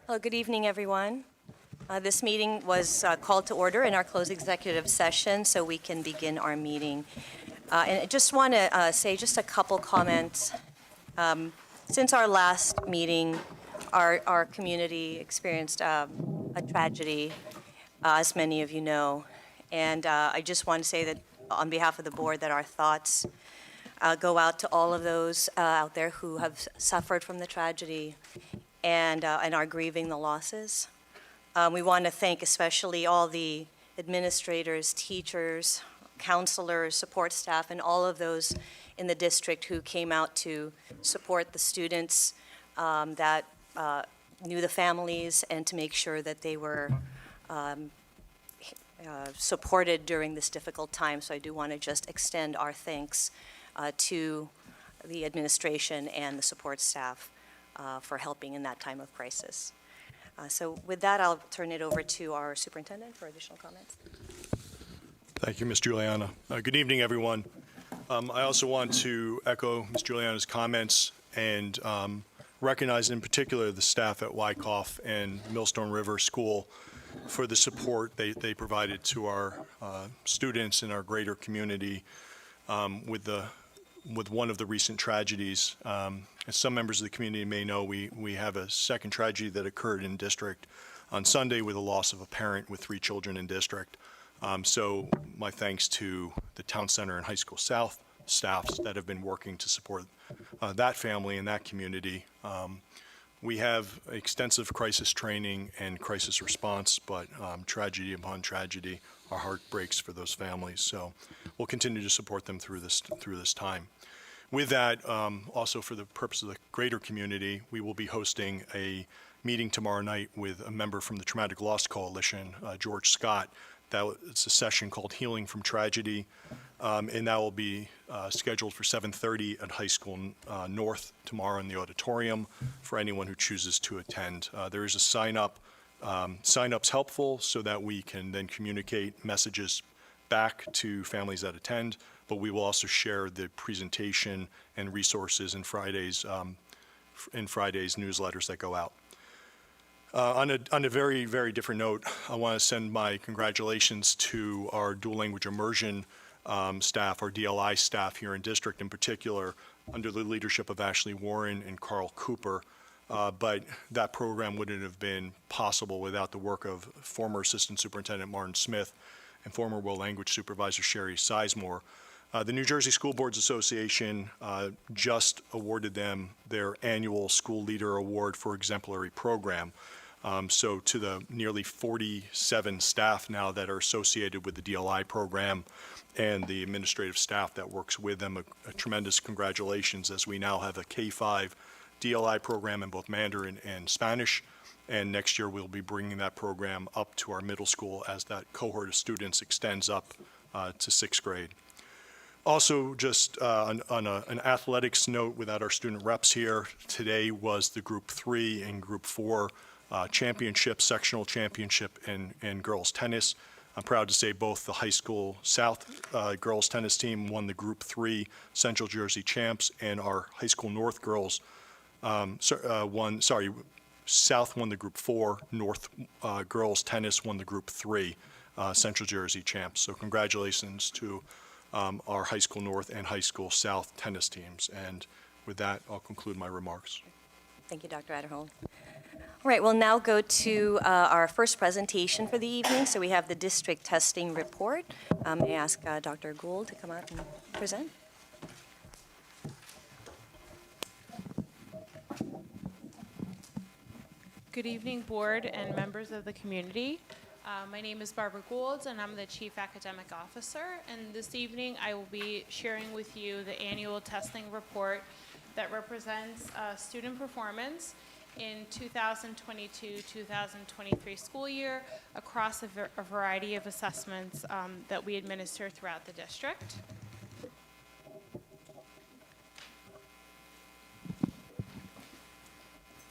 Hello, good evening, everyone. This meeting was called to order in our closed executive session, so we can begin our meeting. And I just want to say just a couple comments. Since our last meeting, our community experienced a tragedy, as many of you know. And I just want to say that on behalf of the board that our thoughts go out to all of those out there who have suffered from the tragedy and are grieving the losses. We want to thank especially all the administrators, teachers, counselors, support staff, and all of those in the district who came out to support the students that knew the families and to make sure that they were supported during this difficult time. So I do want to just extend our thanks to the administration and the support staff for helping in that time of crisis. So with that, I'll turn it over to our superintendent for additional comments. Thank you, Ms. Juliana. Good evening, everyone. I also want to echo Ms. Juliana's comments and recognize in particular the staff at Wyckoff and Millstone River School for the support they provided to our students in our greater community with one of the recent tragedies. As some members of the community may know, we have a second tragedy that occurred in district on Sunday with the loss of a parent with 3 children in district. So my thanks to the Town Center and High School South staffs that have been working to support that family and that community. We have extensive crisis training and crisis response, but tragedy upon tragedy, our heart breaks for those families. So we'll continue to support them through this time. With that, also for the purpose of the greater community, we will be hosting a meeting tomorrow night with a member from the Traumatic Loss Coalition, George Scott. It's a session called Healing from Tragedy, and that will be scheduled for 7:30 at High School North tomorrow in the auditorium for anyone who chooses to attend. There is a sign-up. Sign-up's helpful so that we can then communicate messages back to families that attend, but we will also share the presentation and resources in Friday's newsletters that go out. On a very, very different note, I want to send my congratulations to our dual language immersion staff, our DLI staff here in district in particular, under the leadership of Ashley Warren and Carl Cooper. But that program wouldn't have been possible without the work of former Assistant Superintendent Martin Smith and former World Language Supervisor Sherry Sizemore. The New Jersey School Boards Association just awarded them their annual School Leader Award for Exemplary Program. So to the nearly 47 staff now that are associated with the DLI program and the administrative staff that works with them, a tremendous congratulations, as we now have a K-5 DLI program in both Mandarin and Spanish. And next year we'll be bringing that program up to our middle school as that cohort of students extends up to 6th grade. Also, just on an athletics note, without our student reps here, today was the Group 3 and Group 4 championship, sectional championship in girls tennis. I'm proud to say both the High School South girls tennis team won the Group 3 Central Jersey champs, and our High School North girls South won the Group 4, North girls tennis won the Group 3 Central Jersey champs. So congratulations to our High School North and High School South tennis teams. And with that, I'll conclude my remarks. Thank you, Dr. Adderholm. All right, we'll now go to our first presentation for the evening. So we have the district testing report. May I ask Dr. Gould to come out and present? Good evening, board and members of the community. My name is Barbara Gould, and I'm the Chief Academic Officer. And this evening, I will be sharing with you the annual testing report that represents student performance in 2022-2023 school year across a variety of assessments that we administer throughout the district.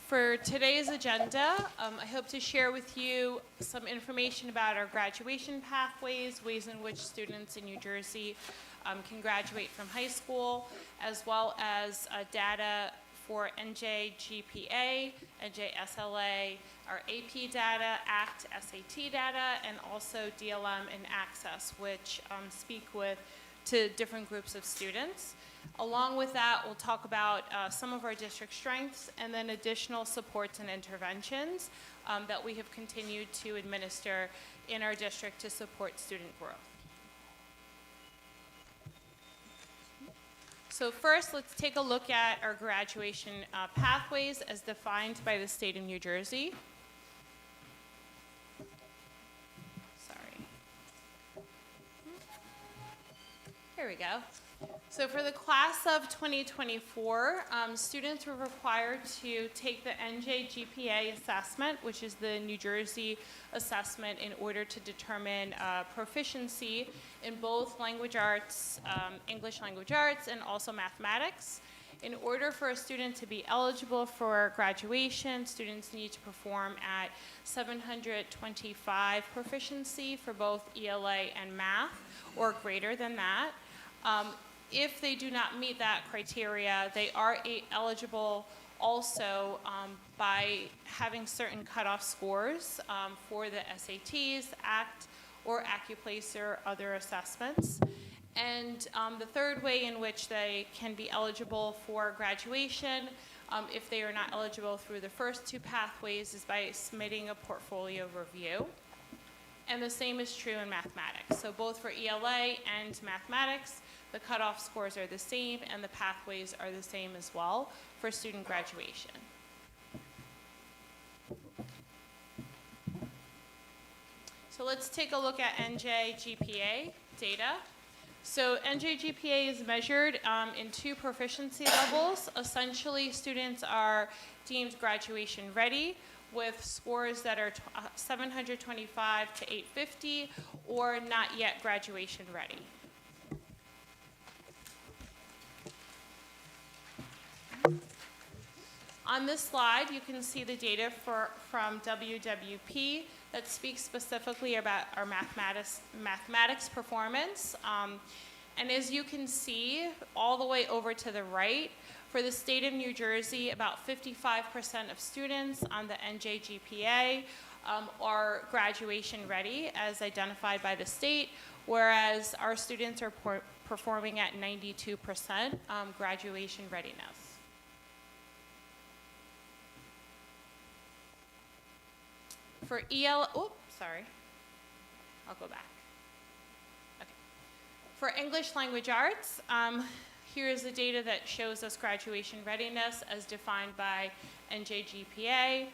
For today's agenda, I hope to share with you some information about our graduation pathways, ways in which students in New Jersey can graduate from high school, as well as data for NJ-GPA, NJ-SLA, our AP data, ACT, SAT data, and also DLM and Access, which speak to different groups of students. Along with that, we'll talk about some of our district strengths and then additional supports and interventions that we have continued to administer in our district to support student growth. So first, let's take a look at our graduation pathways as defined by the state of New Jersey. Sorry. Here we go. So for the class of 2024, students were required to take the NJ-GPA assessment, which is the New Jersey assessment, in order to determine proficiency in both language arts, English language arts, and also mathematics. In order for a student to be eligible for graduation, students need to perform at 725 proficiency for both ELA and math, or greater than that. If they do not meet that criteria, they are eligible also by having certain cutoff scores for the SATs, ACT, or AccuPlacer, other assessments. And the third way in which they can be eligible for graduation, if they are not eligible through the first two pathways, is by submitting a portfolio review. And the same is true in mathematics. So both for ELA and mathematics, the cutoff scores are the same and the pathways are the same as well for student graduation. So let's take a look at NJ-GPA data. So NJ-GPA is measured in two proficiency levels. Essentially, students are deemed graduation ready with scores that are 725 to 850 or not yet graduation ready. On this slide, you can see the data from WWP that speaks specifically about our mathematics performance. And as you can see, all the way over to the right, for the state of New Jersey, about 55% of students on the NJ-GPA are graduation ready, as identified by the state, whereas our students are performing at 92% graduation readiness. For I'll go back. Okay. For English language arts, here is the data that shows us graduation readiness as defined by NJ-GPA.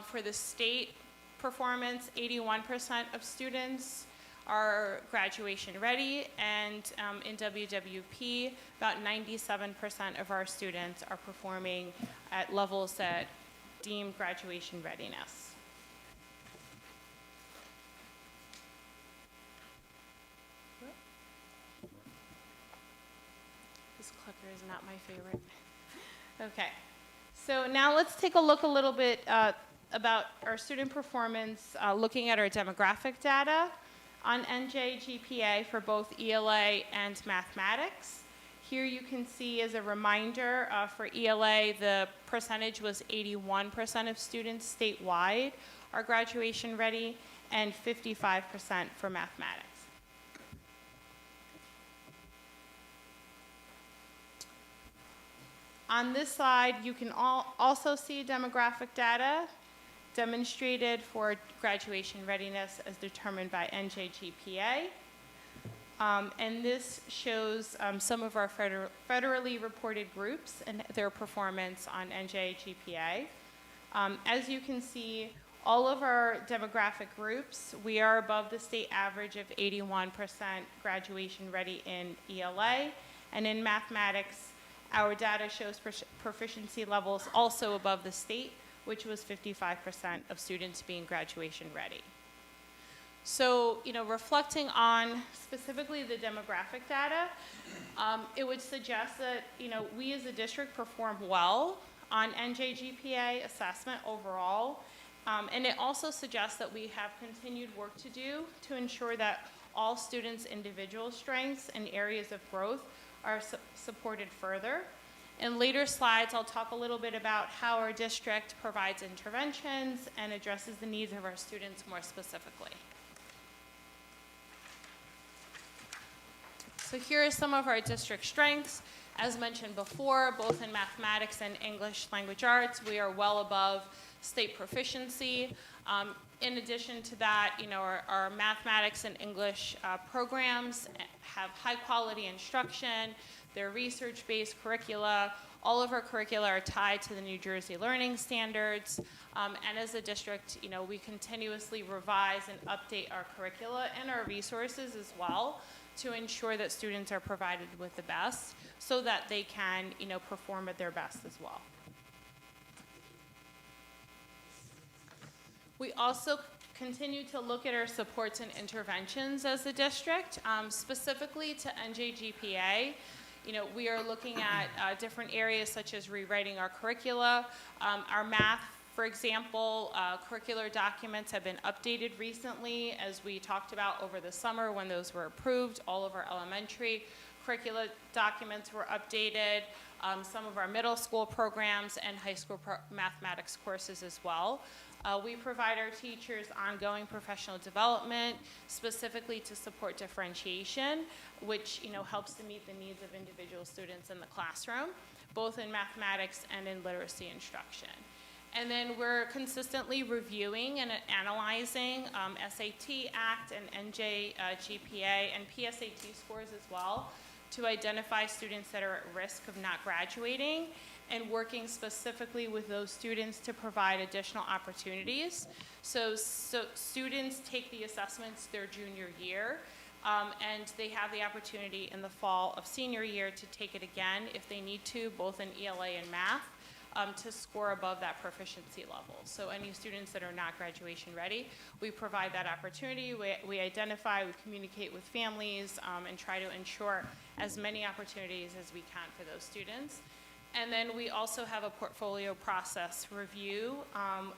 For the state performance, 81% of students are graduation ready, and in WWP, about 97% of our students are performing at levels that deem graduation readiness. This clicker is not my favorite. Okay, so now let's take a look a little bit about our student performance, looking at our demographic data on NJ-GPA for both ELA and mathematics. Here you can see, as a reminder, for ELA, the percentage was 81% of students statewide are graduation ready, and 55% for mathematics. On this slide, you can also see demographic data demonstrated for graduation readiness as determined by NJ-GPA. And this shows some of our federally reported groups and their performance on NJ-GPA. As you can see, all of our demographic groups, we are above the state average of 81% graduation ready in ELA, and in mathematics, our data shows proficiency levels also above the state, which was 55% of students being graduation ready. So, reflecting on specifically the demographic data, it would suggest that, we as a district perform well on NJ-GPA assessment overall. And it also suggests that we have continued work to do to ensure that all students' individual strengths and areas of growth are supported further. In later slides, I'll talk a little bit about how our district provides interventions and addresses the needs of our students more specifically. So here are some of our district strengths. As mentioned before, both in mathematics and English language arts, we are well above state proficiency. In addition to that, our mathematics and English programs have high quality instruction. They're research-based curricula. All of our curricula are tied to the New Jersey learning standards. And as a district, we continuously revise and update our curricula and our resources as well to ensure that students are provided with the best so that they can, perform at their best as well. We also continue to look at our supports and interventions as a district, specifically to NJGPA. We are looking at different areas such as rewriting our curricula. Our math, for example, curricular documents have been updated recently, as we talked about over the summer when those were approved. All of our elementary curricula documents were updated, some of our middle school programs and high school mathematics courses as well. We provide our teachers ongoing professional development, specifically to support differentiation, which helps to meet the needs of individual students in the classroom, both in mathematics and in literacy instruction. And then we're consistently reviewing and analyzing SAT, ACT, and NJGPA and PSAT scores as well to identify students that are at risk of not graduating, and working specifically with those students to provide additional opportunities. So students take the assessments their junior year, and they have the opportunity in the fall of senior year to take it again if they need to, both in ELA and math, to score above that proficiency level. So any students that are not graduation ready, we provide that opportunity. We identify, we communicate with families, and try to ensure as many opportunities as we can for those students. And then we also have a portfolio process review.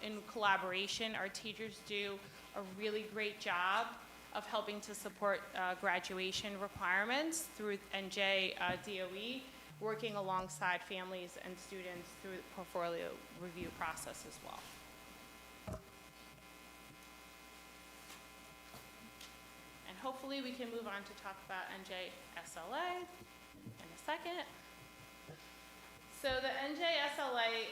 In collaboration, our teachers do a really great job of helping to support graduation requirements through NJ DOE, working alongside families and students through the portfolio review process as well. And hopefully we can move on to talk about NJSLA in a second. So the NJSLA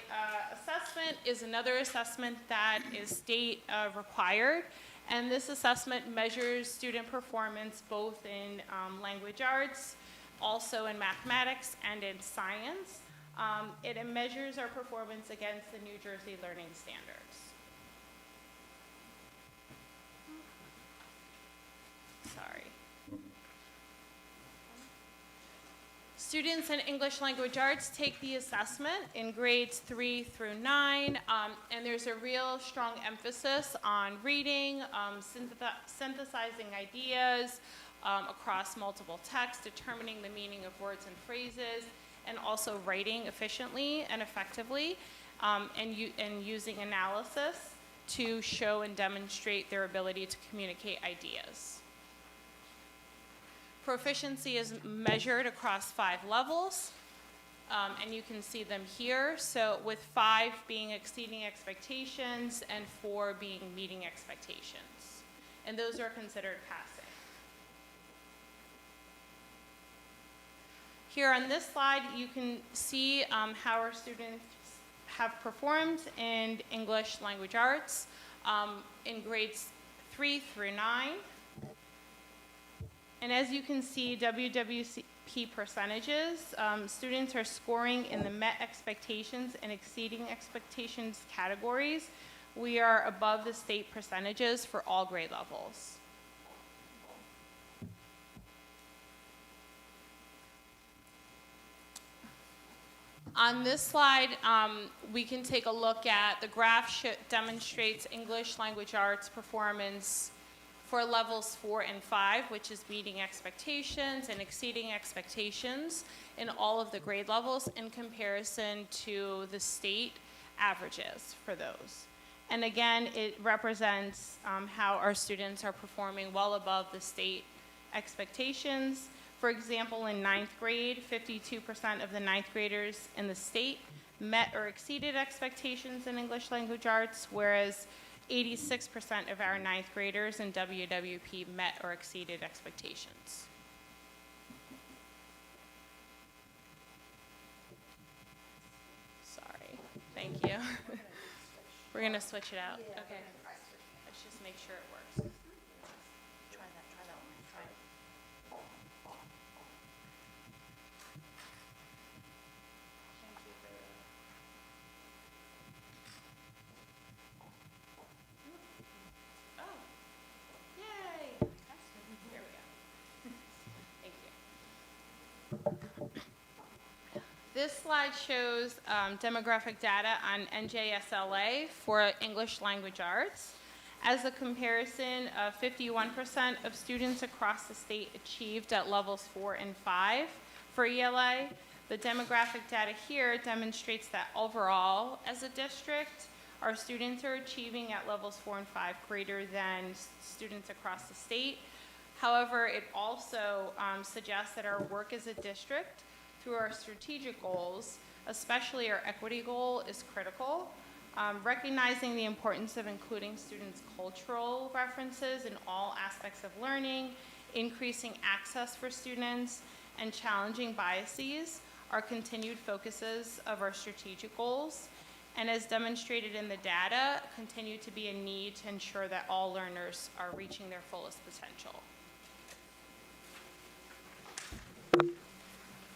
assessment is another assessment that is state required, and this assessment measures student performance both in language arts, also in mathematics, and in science. It measures our performance against the New Jersey learning standards. Sorry. Students in English language arts take the assessment in grades 3 through 9, and there's a real strong emphasis on reading, synthesizing ideas across multiple texts, determining the meaning of words and phrases, and also writing efficiently and effectively, and using analysis to show and demonstrate their ability to communicate ideas. Proficiency is measured across 5 levels, and you can see them here. So with 5 being exceeding expectations and 4 being meeting expectations. And those are considered passing. Here on this slide, you can see how our students have performed in English language arts in grades 3 through 9. And as you can see, WWP percentages, students are scoring in the met expectations and exceeding expectations categories. We are above the state percentages for all grade levels. On this slide, we can take a look at the graph demonstrates English language arts performance for levels 4 and 5, which is meeting expectations and exceeding expectations in all of the grade levels in comparison to the state averages for those. And again, it represents how our students are performing well above the state expectations For example, in ninth grade, 52% of the ninth graders in the state met or exceeded expectations in English language arts, whereas 86% of our ninth graders in WWP met or exceeded expectations. Sorry, thank you. We're gonna switch it out, okay. Let's just make sure it works. Try that one, try it. Thank you for the. Oh, yay! There we go. Thank you. This slide shows demographic data on NJSLA for English language arts. As a comparison, 51% of students across the state achieved at levels 4 and 5 for ELA. The demographic data here demonstrates that overall, as a district, our students are achieving at levels 4 and 5 greater than students across the state. However, it also suggests that our work as a district through our strategic goals, especially our equity goal, is critical. Recognizing the importance of including students' cultural references in all aspects of learning, increasing access for students, and challenging biases are continued focuses of our strategic goals. And as demonstrated in the data, continue to be a need to ensure that all learners are reaching their fullest potential.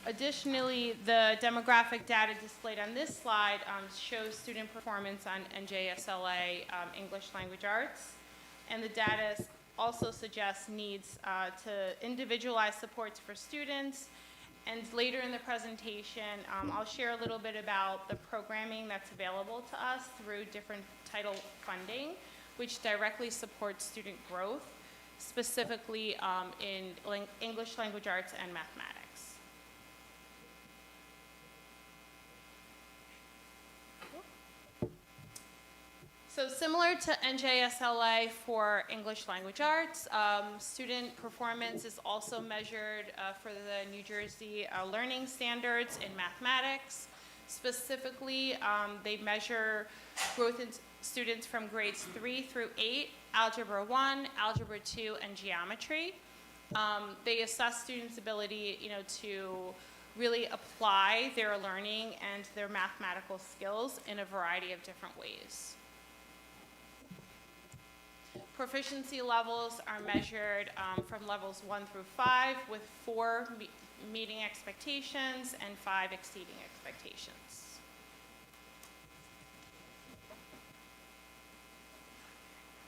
Additionally, the demographic data displayed on this slide shows student performance on NJSLA English Language Arts. And the data also suggests needs to individualize supports for students. And later in the presentation, I'll share a little bit about the programming that's available to us through different title funding, which directly supports student growth, specifically in English Language Arts and mathematics. So similar to NJSLA for English Language Arts, student performance is also measured for the New Jersey Learning Standards in mathematics. Specifically, they measure growth in students from grades 3 through 8, Algebra 1, Algebra 2, and Geometry. They assess students' ability, to really apply their learning and their mathematical skills in a variety of different ways. Proficiency levels are measured from levels 1 through 5, with 4 meeting expectations and 5 exceeding expectations.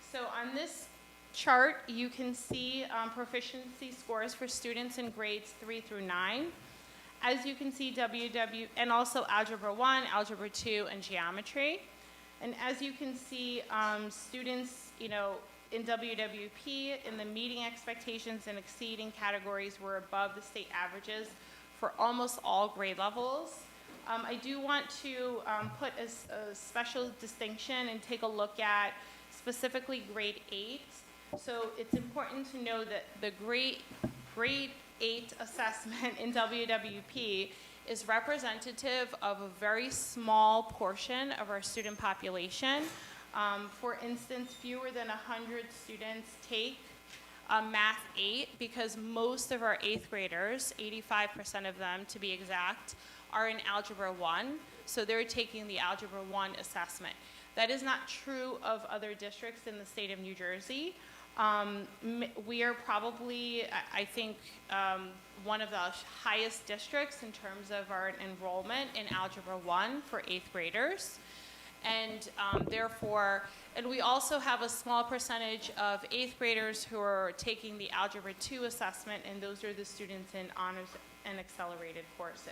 So on this chart, you can see proficiency scores for students in grades 3 through 9. As you can see, and also Algebra 1, Algebra 2, and Geometry. And as you can see, students, in WWP, in the meeting expectations and exceeding categories were above the state averages for almost all grade levels. I do want to put a special distinction and take a look at specifically grade 8. So it's important to know that the grade 8 assessment in WWP is representative of a very small portion of our student population. For instance, fewer than 100 students take Math 8 because most of our 8th graders, 85% of them to be exact, are in Algebra 1, so they're taking the Algebra 1 assessment. That is not true of other districts in the state of New Jersey. We are probably, I think, one of the highest districts in terms of our enrollment in Algebra 1 for 8th graders. And therefore, and we also have a small percentage of 8th graders who are taking the Algebra 2 assessment, and those are the students in honors and accelerated courses.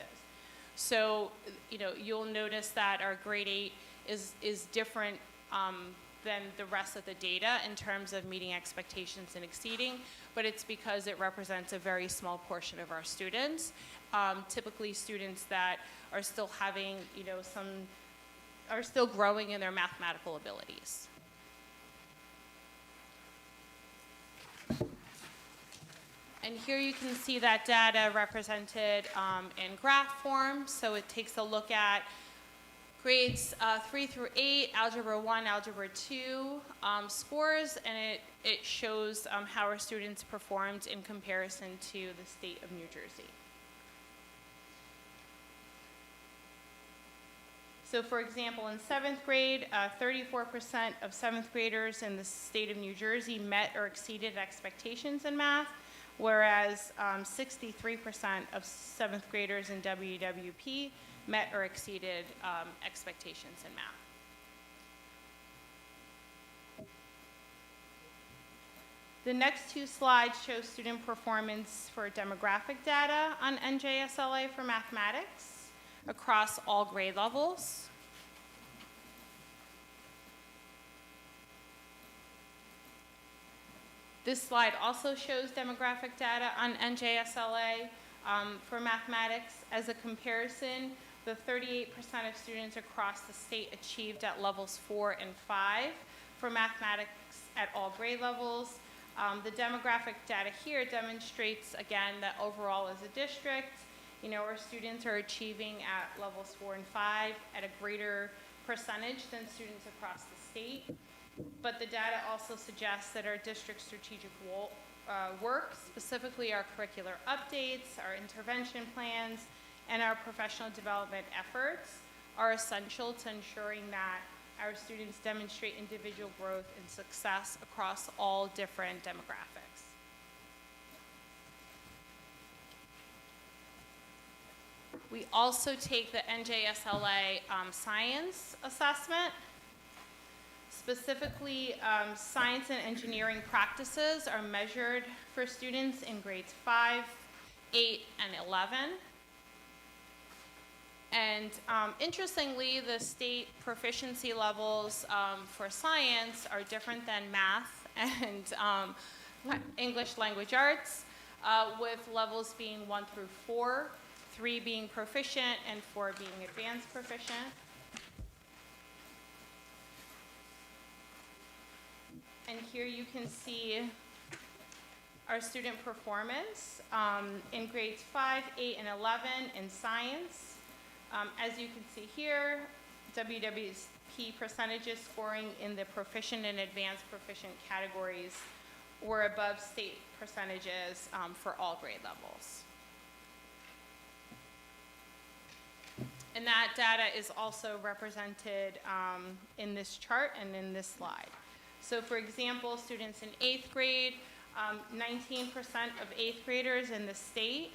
So, you'll notice that our grade 8 is different than the rest of the data in terms of meeting expectations and exceeding, but it's because it represents a very small portion of our students, typically students that are still having, are still growing in their mathematical abilities. And here you can see that data represented in graph form. So it takes a look at grades 3 through 8, Algebra 1, Algebra 2 scores, and it shows how our students performed in comparison to the state of New Jersey. So for example, in 7th grade, 34% of 7th graders in the state of New Jersey met or exceeded expectations in math, whereas 63% of 7th graders in WWP met or exceeded expectations in math. The next two slides show student performance for demographic data on NJSLA for mathematics across all grade levels. This slide also shows demographic data on NJSLA for mathematics. As a comparison, the 38% of students across the state achieved at levels 4 and 5 for mathematics at all grade levels. The demographic data here demonstrates, again, that overall as a district, our students are achieving at levels 4 and 5 at a greater percentage than students across the state. But the data also suggests that our district strategic work, specifically our curricular updates, our intervention plans, and our professional development efforts, are essential to ensuring that our students demonstrate individual growth and success across all different demographics. We also take the NJSLA science assessment. Specifically, science and engineering practices are measured for students in grades 5, 8, and 11. And interestingly, the state proficiency levels for science are different than math and English language arts, with levels being 1 through 4, 3 being proficient, and 4 being advanced proficient. And here you can see our student performance in grades 5, 8, and 11 in science. As you can see here, WWP percentages scoring in the proficient and advanced proficient categories were above state percentages for all grade levels. And that data is also represented in this chart and in this slide. So for example, students in 8th grade, 19% of 8th graders in the state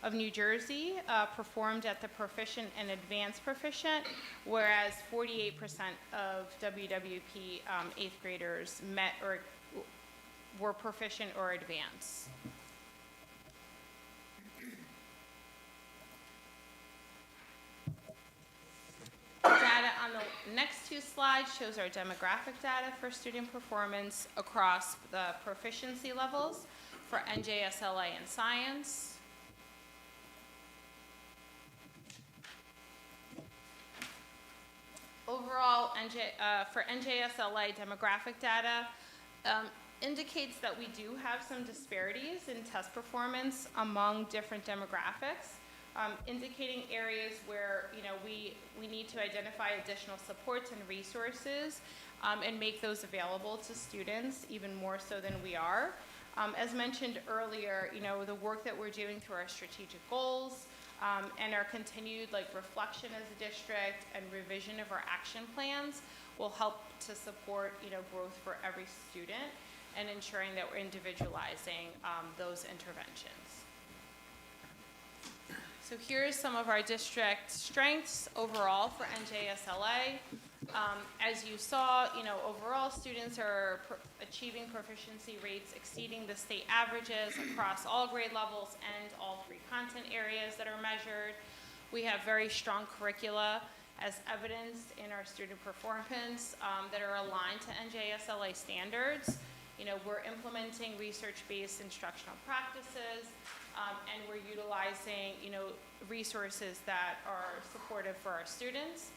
of New Jersey performed at the proficient and advanced proficient, whereas 48% of WWP 8th graders met or were proficient or advanced. Data on the next two slides shows our demographic data for student performance across the proficiency levels for NJSLA and science. Overall, for NJSLA demographic data indicates that we do have some disparities in test performance among different demographics. Indicating areas where we need to identify additional supports and resources and make those available to students even more so than we are. As mentioned earlier, the work that we're doing through our strategic goals and our continued reflection as a district and revision of our action plans will help to support growth for every student and ensuring that we're individualizing those interventions. So here's some of our district strengths overall for NJSLA. As you saw, overall students are achieving proficiency rates exceeding the state averages across all grade levels and all 3 content areas that are measured. We have very strong curricula as evidenced in our student performance that are aligned to NJSLA standards. We're implementing research-based instructional practices, and we're utilizing, resources that are supportive for our students.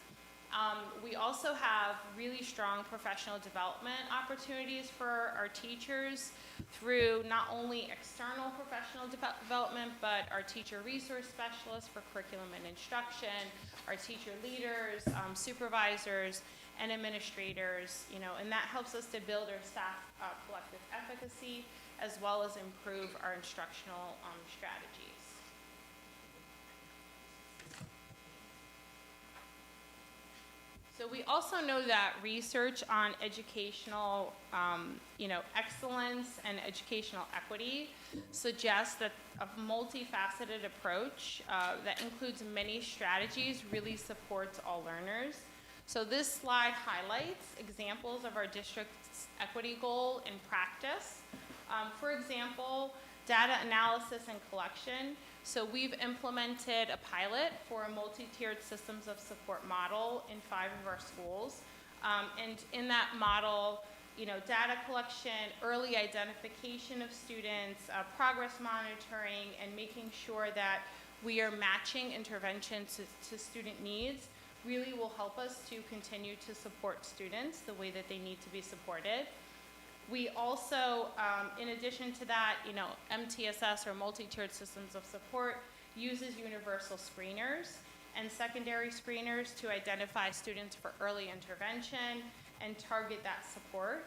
We also have really strong professional development opportunities for our teachers through not only external professional development, but our teacher resource specialists for curriculum and instruction, our teacher leaders, supervisors, and administrators, and that helps us to build our staff collective efficacy as well as improve our instructional strategies. So we also know that research on educational, excellence and educational equity suggests that a multifaceted approach that includes many strategies really supports all learners. So this slide highlights examples of our district's equity goal in practice. For example, data analysis and collection. So we've implemented a pilot for a multi-tiered systems of support model in 5 of our schools. And in that model, data collection, early identification of students, progress monitoring, and making sure that we are matching interventions to student needs really will help us to continue to support students the way that they need to be supported. We also, in addition to that, MTSS, or multi-tiered systems of support, uses universal screeners and secondary screeners to identify students for early intervention and target that support,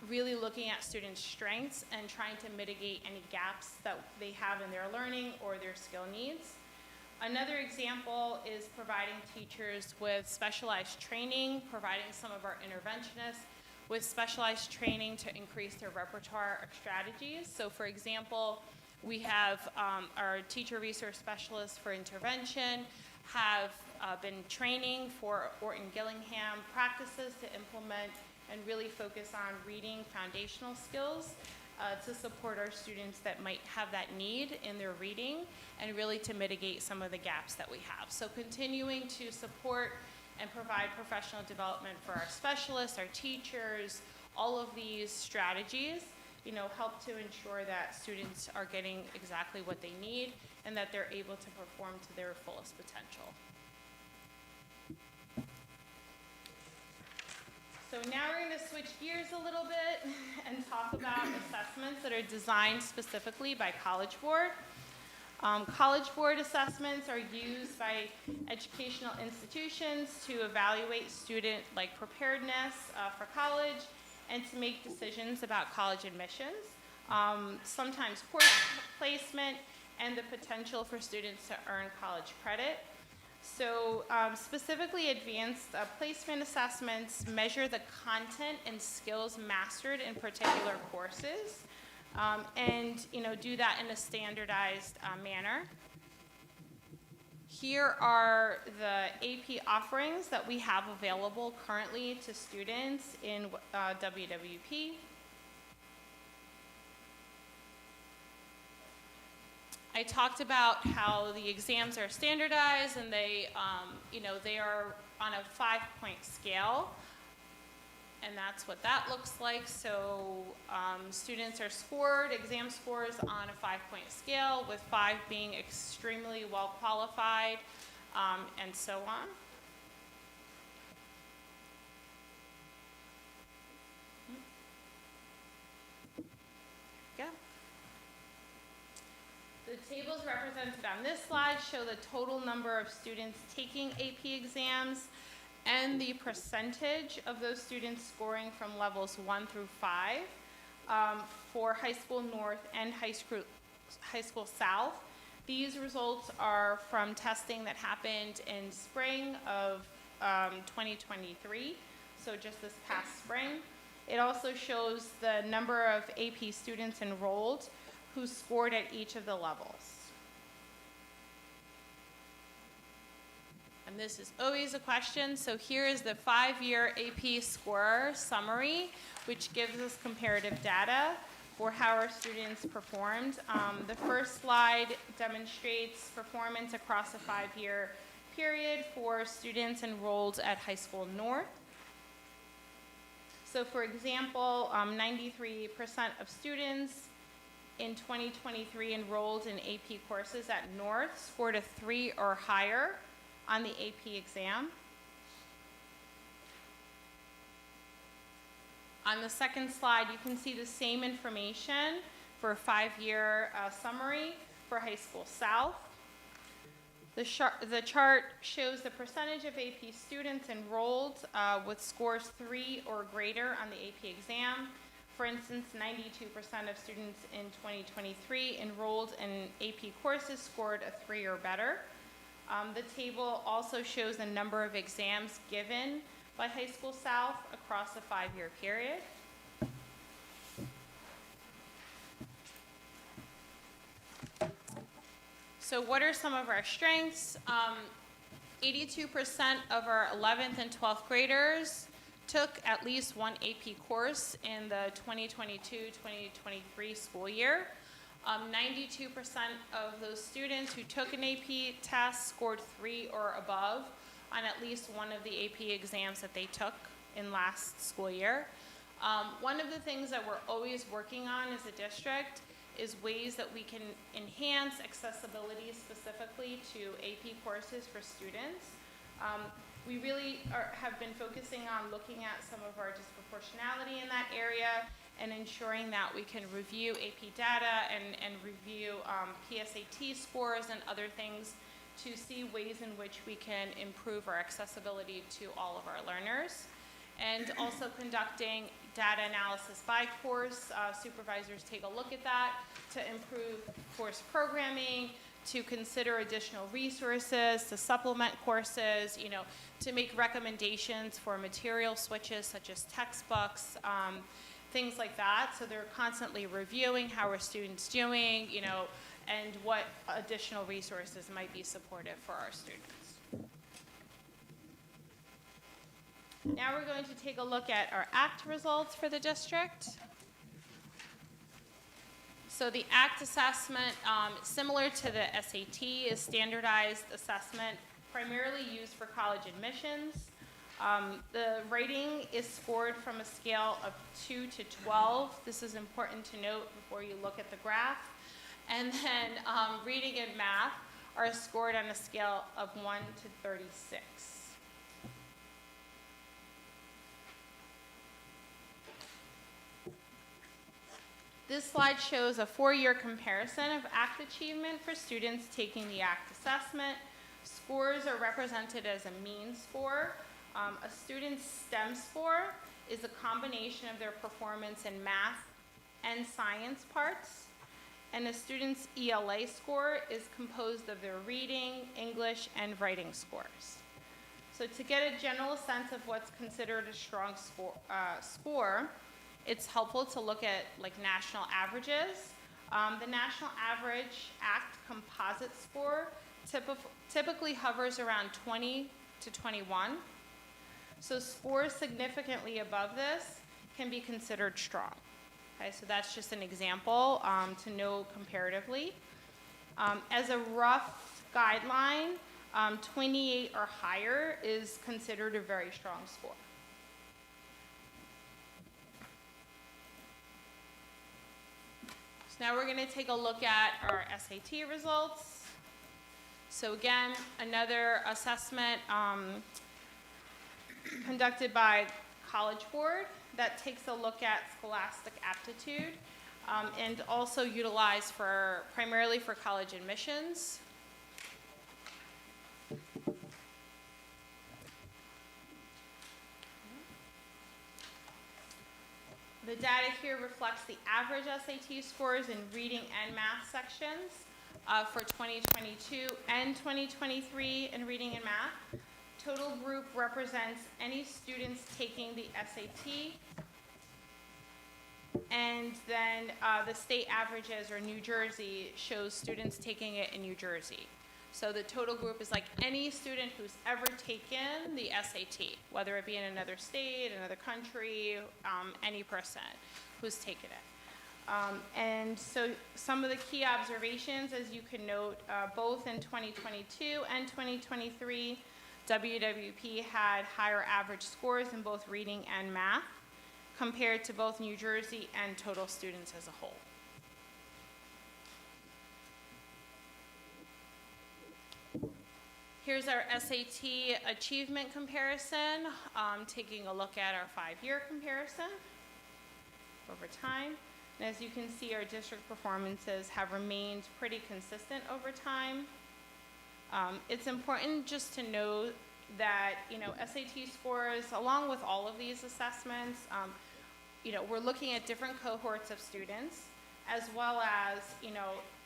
really looking at students' strengths and trying to mitigate any gaps that they have in their learning or their skill needs. Another example is providing teachers with specialized training, providing some of our interventionists with specialized training to increase their repertoire of strategies. So for example, we have our teacher resource specialists for intervention have been training for Orton-Gillingham practices to implement and really focus on reading foundational skills to support our students that might have that need in their reading and really to mitigate some of the gaps that we have. So continuing to support and provide professional development for our specialists, our teachers, all of these strategies, help to ensure that students are getting exactly what they need and that they're able to perform to their fullest potential. So now we're going to switch gears a little bit and talk about assessments that are designed specifically by College Board. College Board assessments are used by educational institutions to evaluate student preparedness for college and to make decisions about college admissions, sometimes course placement, and the potential for students to earn college credit. So specifically advanced placement assessments measure the content and skills mastered in particular courses. And do that in a standardized manner. Here are the AP offerings that we have available currently to students in WWP. I talked about how the exams are standardized and they are on a 5-point scale. And that's what that looks like. So students are scored, exam scores on a 5-point scale, with 5 being extremely well qualified, and so on. Yeah. The tables represented on this slide show the total number of students taking AP exams and the percentage of those students scoring from levels 1 through 5 for High School North and High School South. These results are from testing that happened in spring of 2023, so just this past spring. It also shows the number of AP students enrolled who scored at each of the levels. And this is always a question. So here is the 5-year AP score summary, which gives us comparative data for how our students performed. The first slide demonstrates performance across a 5-year period for students enrolled at High School North. So for example, 93% of students in 2023 enrolled in AP courses at North scored a 3 or higher on the AP exam. On the second slide, you can see the same information for a 5-year summary for High School South. The chart shows the percentage of AP students enrolled with scores 3 or greater on the AP exam. For instance, 92% of students in 2023 enrolled in AP courses scored a 3 or better. The table also shows the number of exams given by High School South across a 5-year period. So what are some of our strengths? 82% of our 11th and 12th graders took at least one AP course in the 2022-2023 school year. 92% of those students who took an AP test scored 3 or above on at least one of the AP exams that they took in last school year. One of the things that we're always working on as a district is ways that we can enhance accessibility specifically to AP courses for students. We really have been focusing on looking at some of our disproportionality in that area and ensuring that we can review AP data and review PSAT scores and other things to see ways in which we can improve our accessibility to all of our learners. And also conducting data analysis by course. Supervisors take a look at that to improve course programming, to consider additional resources, to supplement courses, to make recommendations for material switches such as textbooks, things like that. So they're constantly reviewing how our students doing, and what additional resources might be supportive for our students. Now we're going to take a look at our ACT results for the district. So the ACT assessment, similar to the SAT, is standardized assessment primarily used for college admissions. The rating is scored from a scale of 2 to 12. This is important to note before you look at the graph. And then reading and math are scored on a scale of 1 to 36. This slide shows a 4-year comparison of ACT achievement for students taking the ACT assessment. Scores are represented as a mean score. A student's STEM score is a combination of their performance in math and science parts. And a student's ELA score is composed of their reading, English, and writing scores. So to get a general sense of what's considered a strong score, it's helpful to look at national averages. The national average ACT composite score typically hovers around 20 to 21. So scores significantly above this can be considered strong. Okay, so that's just an example to know comparatively. As a rough guideline, 28 or higher is considered a very strong score. Now we're going to take a look at our SAT results. So again, another assessment conducted by College Board that takes a look at scholastic aptitude and also utilized primarily for college admissions. The data here reflects the average SAT scores in reading and math sections for 2022 and 2023 in reading and math. Total group represents any students taking the SAT, and then the state averages, or New Jersey, shows students taking it in New Jersey. So the total group is any student who's ever taken the SAT, whether it be in another state, another country, any person who's taken it. And so some of the key observations, as you can note, both in 2022 and 2023, WWP had higher average scores in both reading and math compared to both New Jersey and total students as a whole. Here's our SAT achievement comparison, taking a look at our 5-year comparison. over time. And as you can see, our district performances have remained pretty consistent over time. It's important just to note that, SAT scores, along with all of these assessments, we're looking at different cohorts of students, as well as,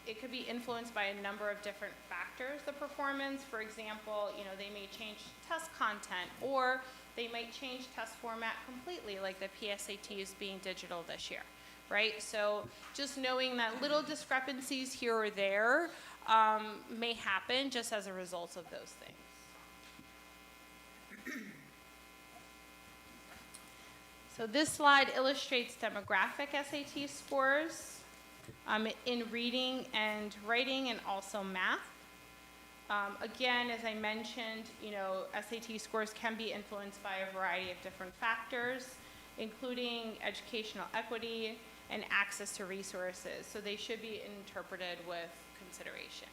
it could be influenced by a number of different factors, the performance. For example, they may change test content, or they might change test format completely, like the PSATs being digital this year, right? So just knowing that little discrepancies here or there may happen just as a result of those things. So this slide illustrates demographic SAT scores in reading and writing, and also math. Again, as I mentioned, SAT scores can be influenced by a variety of different factors, including educational equity and access to resources. So they should be interpreted with consideration.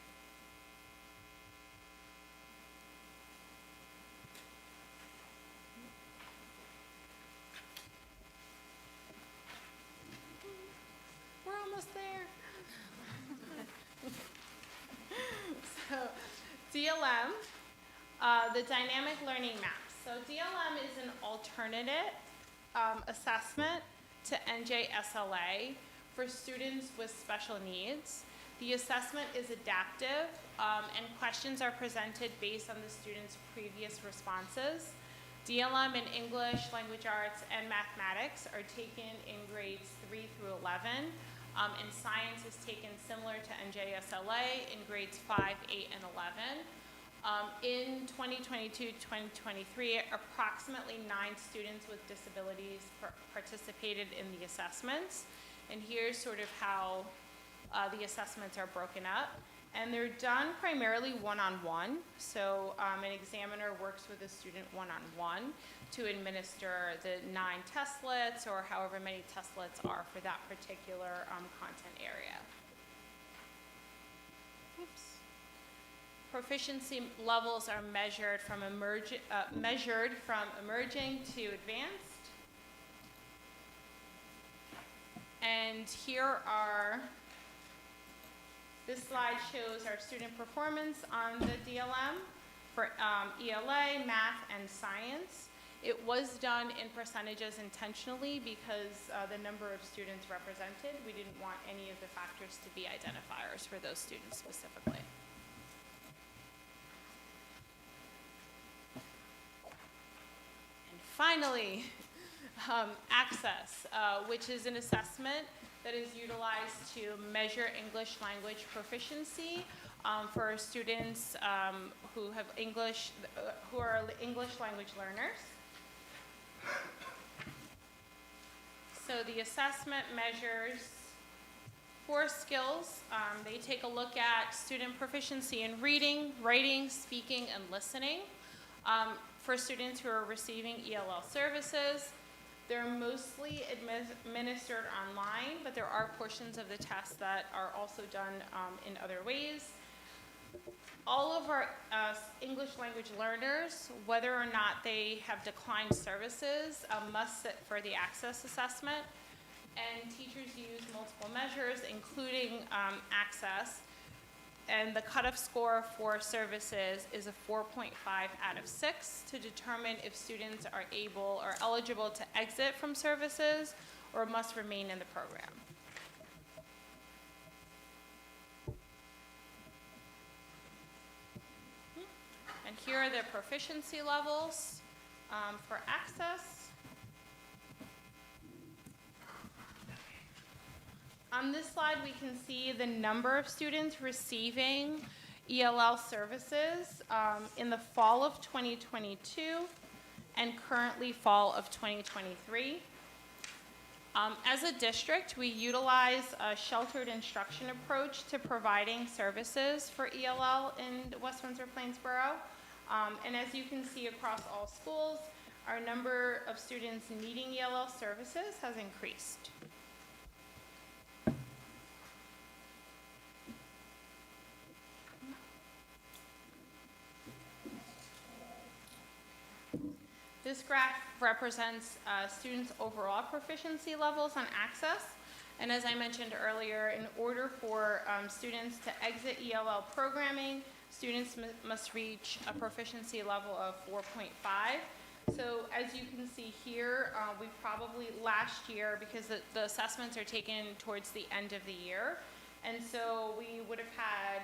We're almost there. So DLM, the dynamic learning maps. So DLM is an alternative assessment to NJSLA for students with special needs. The assessment is adaptive, and questions are presented based on the student's previous responses. DLM in English, language arts, and mathematics are taken in grades 3 through 11, and science is taken similar to NJSLA in grades 5, 8, and 11. In 2022-2023, approximately 9 students with disabilities participated in the assessments. And here's sort of how the assessments are broken up. And they're done primarily one-on-one. So an examiner works with a student one-on-one to administer the 9 testlets, or however many testlets are for that particular content area. Oops. Proficiency levels are measured from emerging to advanced. And here are, this slide shows our student performance on the DLM for ELA, math, and science. It was done in percentages intentionally because the number of students represented, we didn't want any of the factors to be identifiers for those students specifically. And finally, Access, which is an assessment that is utilized to measure English language proficiency for students who are English language learners. So the assessment measures 4 skills. They take a look at student proficiency in reading, writing, speaking, and listening. For students who are receiving ELL services, they're mostly administered online, but there are portions of the test that are also done in other ways. All of our English language learners, whether or not they have declined services, must sit for the Access assessment. And teachers use multiple measures, including Access. And the cutoff score for services is a 4.5 out of 6 to determine if students are able or eligible to exit from services or must remain in the program. And here are the proficiency levels for Access. On this slide, we can see the number of students receiving ELL services in the fall of 2022 and currently fall of 2023. As a district, we utilize a sheltered instruction approach to providing services for ELL in West Windsor-Plainsboro. And as you can see across all schools, our number of students needing ELL services has increased. This graph represents students' overall proficiency levels on Access. And as I mentioned earlier, in order for students to exit ELL programming, students must reach a proficiency level of 4.5. So as you can see here, we probably last year, because the assessments are taken towards the end of the year, and so we would have had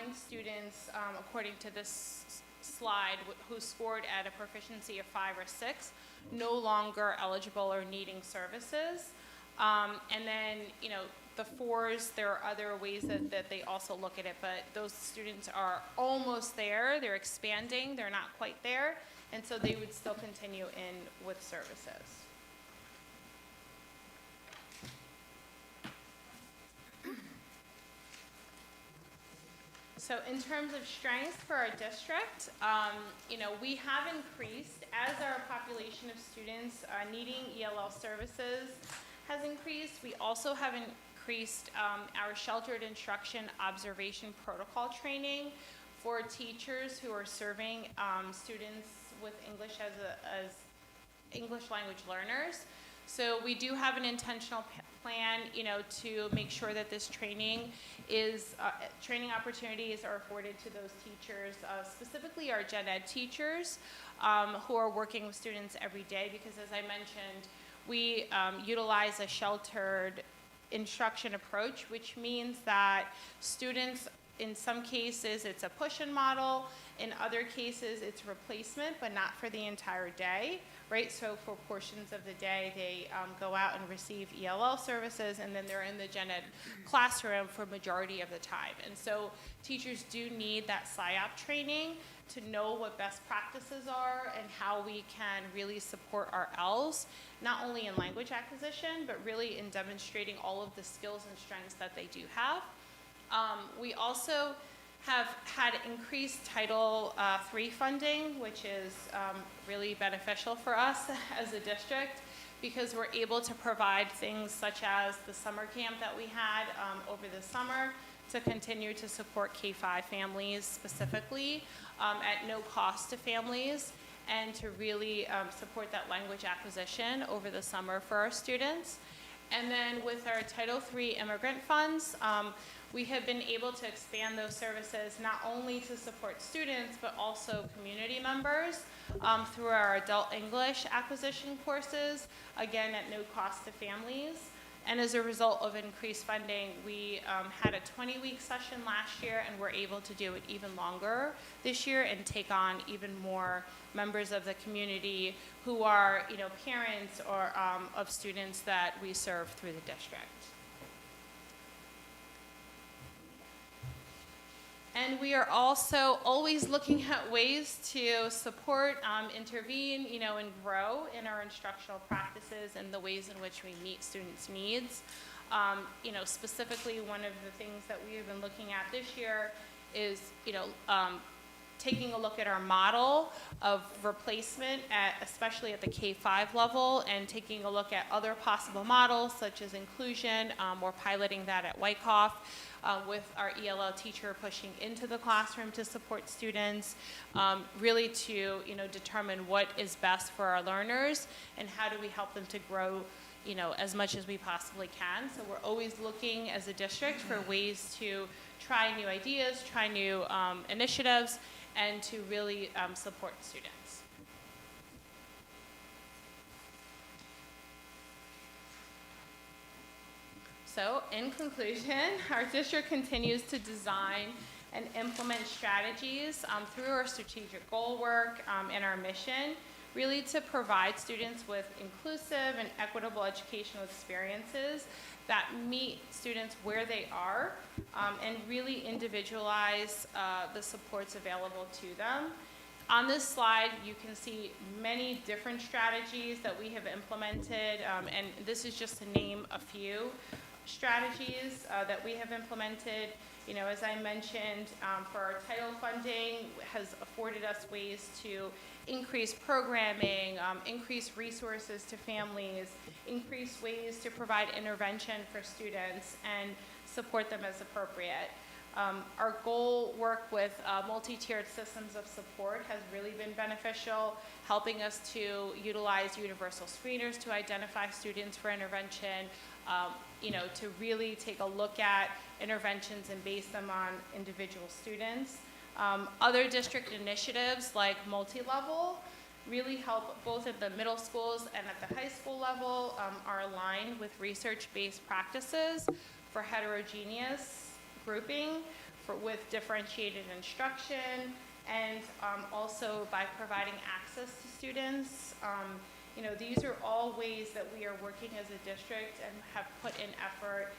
9 students, according to this slide, who scored at a proficiency of 5 or 6, no longer eligible or needing services. And then, you know, the 4s, there are other ways that they also look at it, but those students are almost there. They're expanding. They're not quite there. And so they would still continue in with services. So in terms of strengths for our district, you know, we have increased as our population of students needing ELL services has increased. We also have increased our sheltered instruction observation protocol training for teachers who are serving students with English as English language learners. So we do have an intentional plan, you know, to make sure that this training is, training opportunities are afforded to those teachers, specifically our gen ed teachers who are working with students every day, because as I mentioned, we utilize a sheltered instruction approach, which means that students, in some cases, it's a push-in model. In other cases, it's replacement, but not for the entire day, right? So for portions of the day, they go out and receive ELL services, and then they're in the gen ed classroom for majority of the time. And so teachers do need that SIOP training to know what best practices are and how we can really support our ELs, not only in language acquisition, but really in demonstrating all of the skills and strengths that they do have. We also have had increased Title III funding, which is really beneficial for us as a district, because we're able to provide things such as the summer camp that we had over the summer to continue to support K-5 families specifically at no cost to families, and to really support that language acquisition over the summer for our students. And then with our Title III immigrant funds, we have been able to expand those services not only to support students, but also community members through our adult English acquisition courses, again at no cost to families. And as a result of increased funding, we had a 20-week session last year, and we're able to do it even longer this year and take on even more members of the community who are, you know, parents or of students that we serve through the district. And we are also always looking at ways to support, intervene, you know, and grow in our instructional practices and the ways in which we meet students' needs. You know, specifically, one of the things that we have been looking at this year is, you know, taking a look at our model of replacement, especially at the K-5 level, and taking a look at other possible models such as inclusion. We're piloting that at Wyckoff. With our ELL teacher pushing into the classroom to support students, really to, you know, determine what is best for our learners and how do we help them to grow, you know, as much as we possibly can. So we're always looking as a district for ways to try new ideas, try new initiatives, and to really support students. So, in conclusion, our district continues to design and implement strategies through our strategic goal work and our mission, really to provide students with inclusive and equitable educational experiences that meet students where they are and really individualize the supports available to them. On this slide, you can see many different strategies that we have implemented, and this is just to name a few strategies that we have implemented. You know, as I mentioned, for our title funding has afforded us ways to increase programming, increase resources to families, increase ways to provide intervention for students and support them as appropriate. Our goal work with multi-tiered systems of support has really been beneficial, helping us to utilize universal screeners to identify students for intervention, to really take a look at interventions and base them on individual students. Other district initiatives like multi-level really help both at the middle schools and at the high school level, are aligned with research-based practices for heterogeneous grouping with differentiated instruction, and also by providing access to students. These are all ways that we are working as a district and have put in effort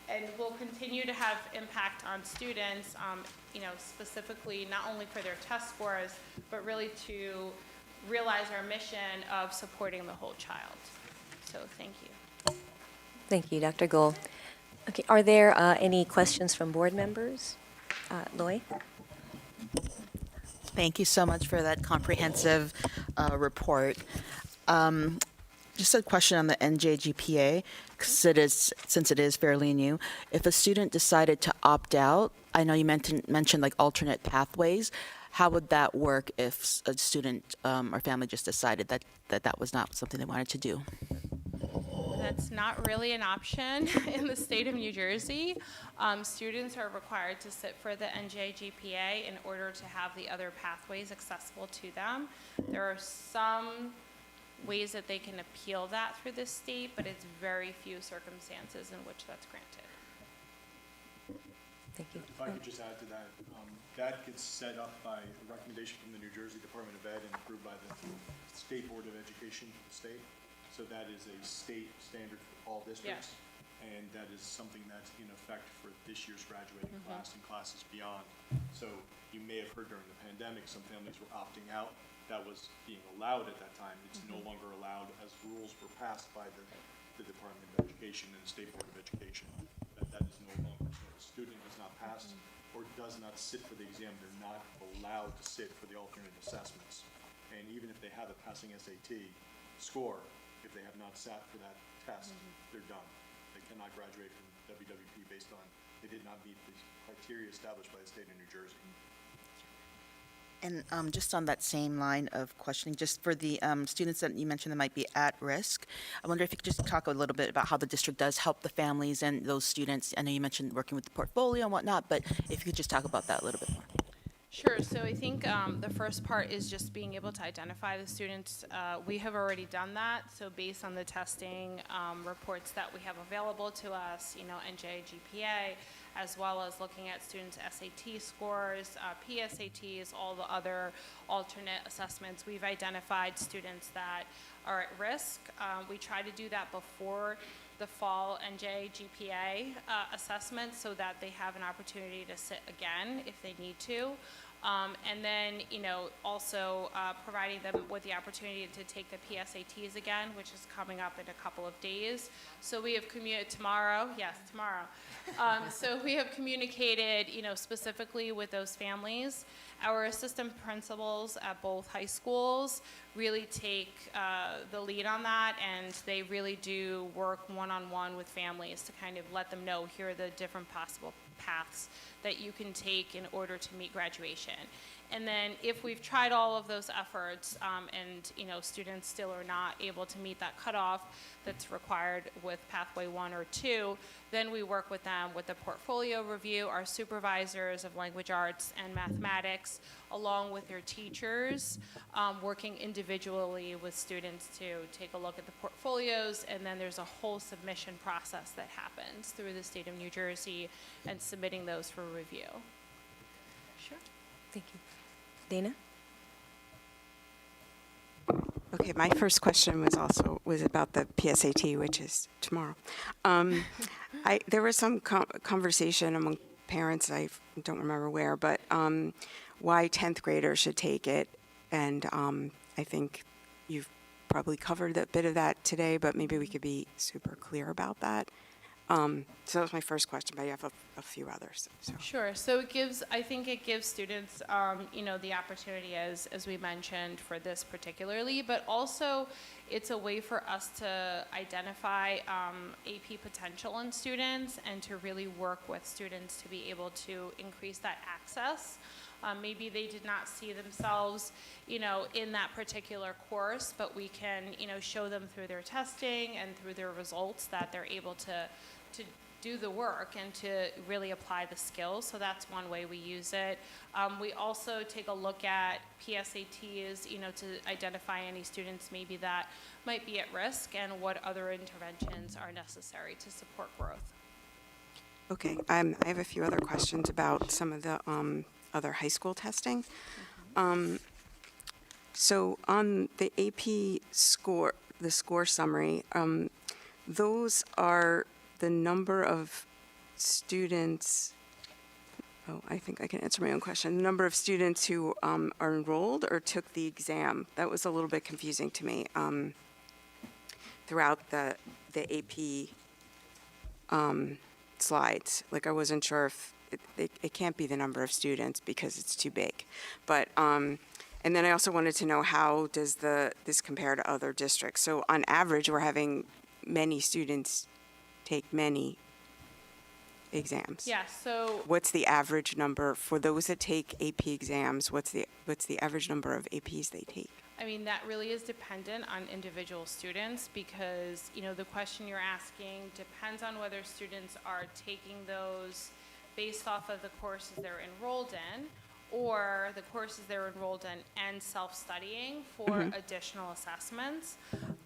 and will continue to have impact on students, specifically not only for their test scores, but really to realize our mission of supporting the whole child. So thank you. Thank you, Dr. Gould. Okay, are there any questions from board members? Loy? Thank you so much for that comprehensive report. Just a question on the NJGPA, since it is fairly new. If a student decided to opt out, I know you mentioned like alternate pathways. How would that work if a student or family just decided that was not something they wanted to do? That's not really an option in the state of New Jersey. Students are required to sit for the NJGPA in order to have the other pathways accessible to them. There are some ways that they can appeal that through the state, but it's very few circumstances in which that's granted. Thank you. If I could just add to that, that gets set up by a recommendation from the New Jersey Department of Ed and approved by the State Board of Education of the state. So that is a state standard for all districts. And that is something that's in effect for this year's graduating class and classes beyond. So you may have heard during the pandemic, some families were opting out. That was being allowed at that time. It's no longer allowed as rules were passed by the Department of Education and the State Board of Education. That is no longer. So if a student has not passed or does not sit for the exam, they're not allowed to sit for the alternate assessments. And even if they have a passing SAT score, if they have not sat for that test, they're done. They cannot graduate from WWP based on they did not meet the criteria established by the state of New Jersey. And just on that same line of questioning, just for the students that you mentioned that might be at risk, I wonder if you could just talk a little bit about how the district does help the families and those students. I know you mentioned working with the portfolio and whatnot, but if you could just talk about that a little bit more. Sure. So I think the first part is just being able to identify the students. We have already done that. So based on the testing reports that we have available to us, NJGPA, as well as looking at students' SAT scores, PSATs, all the other alternate assessments, we've identified students that are at risk. We try to do that before the fall NJGPA assessment so that they have an opportunity to sit again if they need to. And then, also providing them with the opportunity to take the PSATs again, which is coming up in a couple of days. So we have tomorrow. So we have communicated, specifically with those families. Our assistant principals at both high schools really take the lead on that, and they really do work one-on-one with families to kind of let them know here are the different possible paths that you can take in order to meet graduation. And then if we've tried all of those efforts and students still are not able to meet that cutoff that's required with pathway 1 or 2, then we work with them with the portfolio review, our supervisors of language arts and mathematics, along with their teachers, working individually with students to take a look at the portfolios, and then there's a whole submission process that happens through the state of New Jersey and submitting those for review. Sure. Thank you. Dana? Okay, my first question was about the PSAT, which is tomorrow. There was some conversation among parents, I don't remember where, but why 10th graders should take it, and I think you've probably covered a bit of that today, but maybe we could be super clear about that. So that was my first question, but you have a a few others. So. Sure. So I think it gives students, the opportunity, as we mentioned, for this particularly, but also it's a way for us to identify AP potential in students and to really work with students to be able to increase that access. Maybe they did not see themselves, in that particular course, but we can, show them through their testing and through their results that they're able to do the work and to really apply the skills. So that's one way we use it. We also take a look at PSATs, to identify any students maybe that might be at risk and what other interventions are necessary to support growth. Okay, I have a few other questions about some of the other high school testing. So on the AP score, the score summary, those are the number of students. Oh, I think I can answer my own question. The number of students who are enrolled or took the exam. That was a little bit confusing to me throughout the AP slides. Like I wasn't sure if it can't be the number of students because it's too big. But and then I also wanted to know, how does this compare to other districts? So on average, we're having many students take many exams. Yeah, so What's the average number for those that take AP exams? What's the average number of APs they take? I mean, that really is dependent on individual students because, the question you're asking depends on whether students are taking those based off of the courses they're enrolled in or the courses they're enrolled in and self-studying for additional assessments.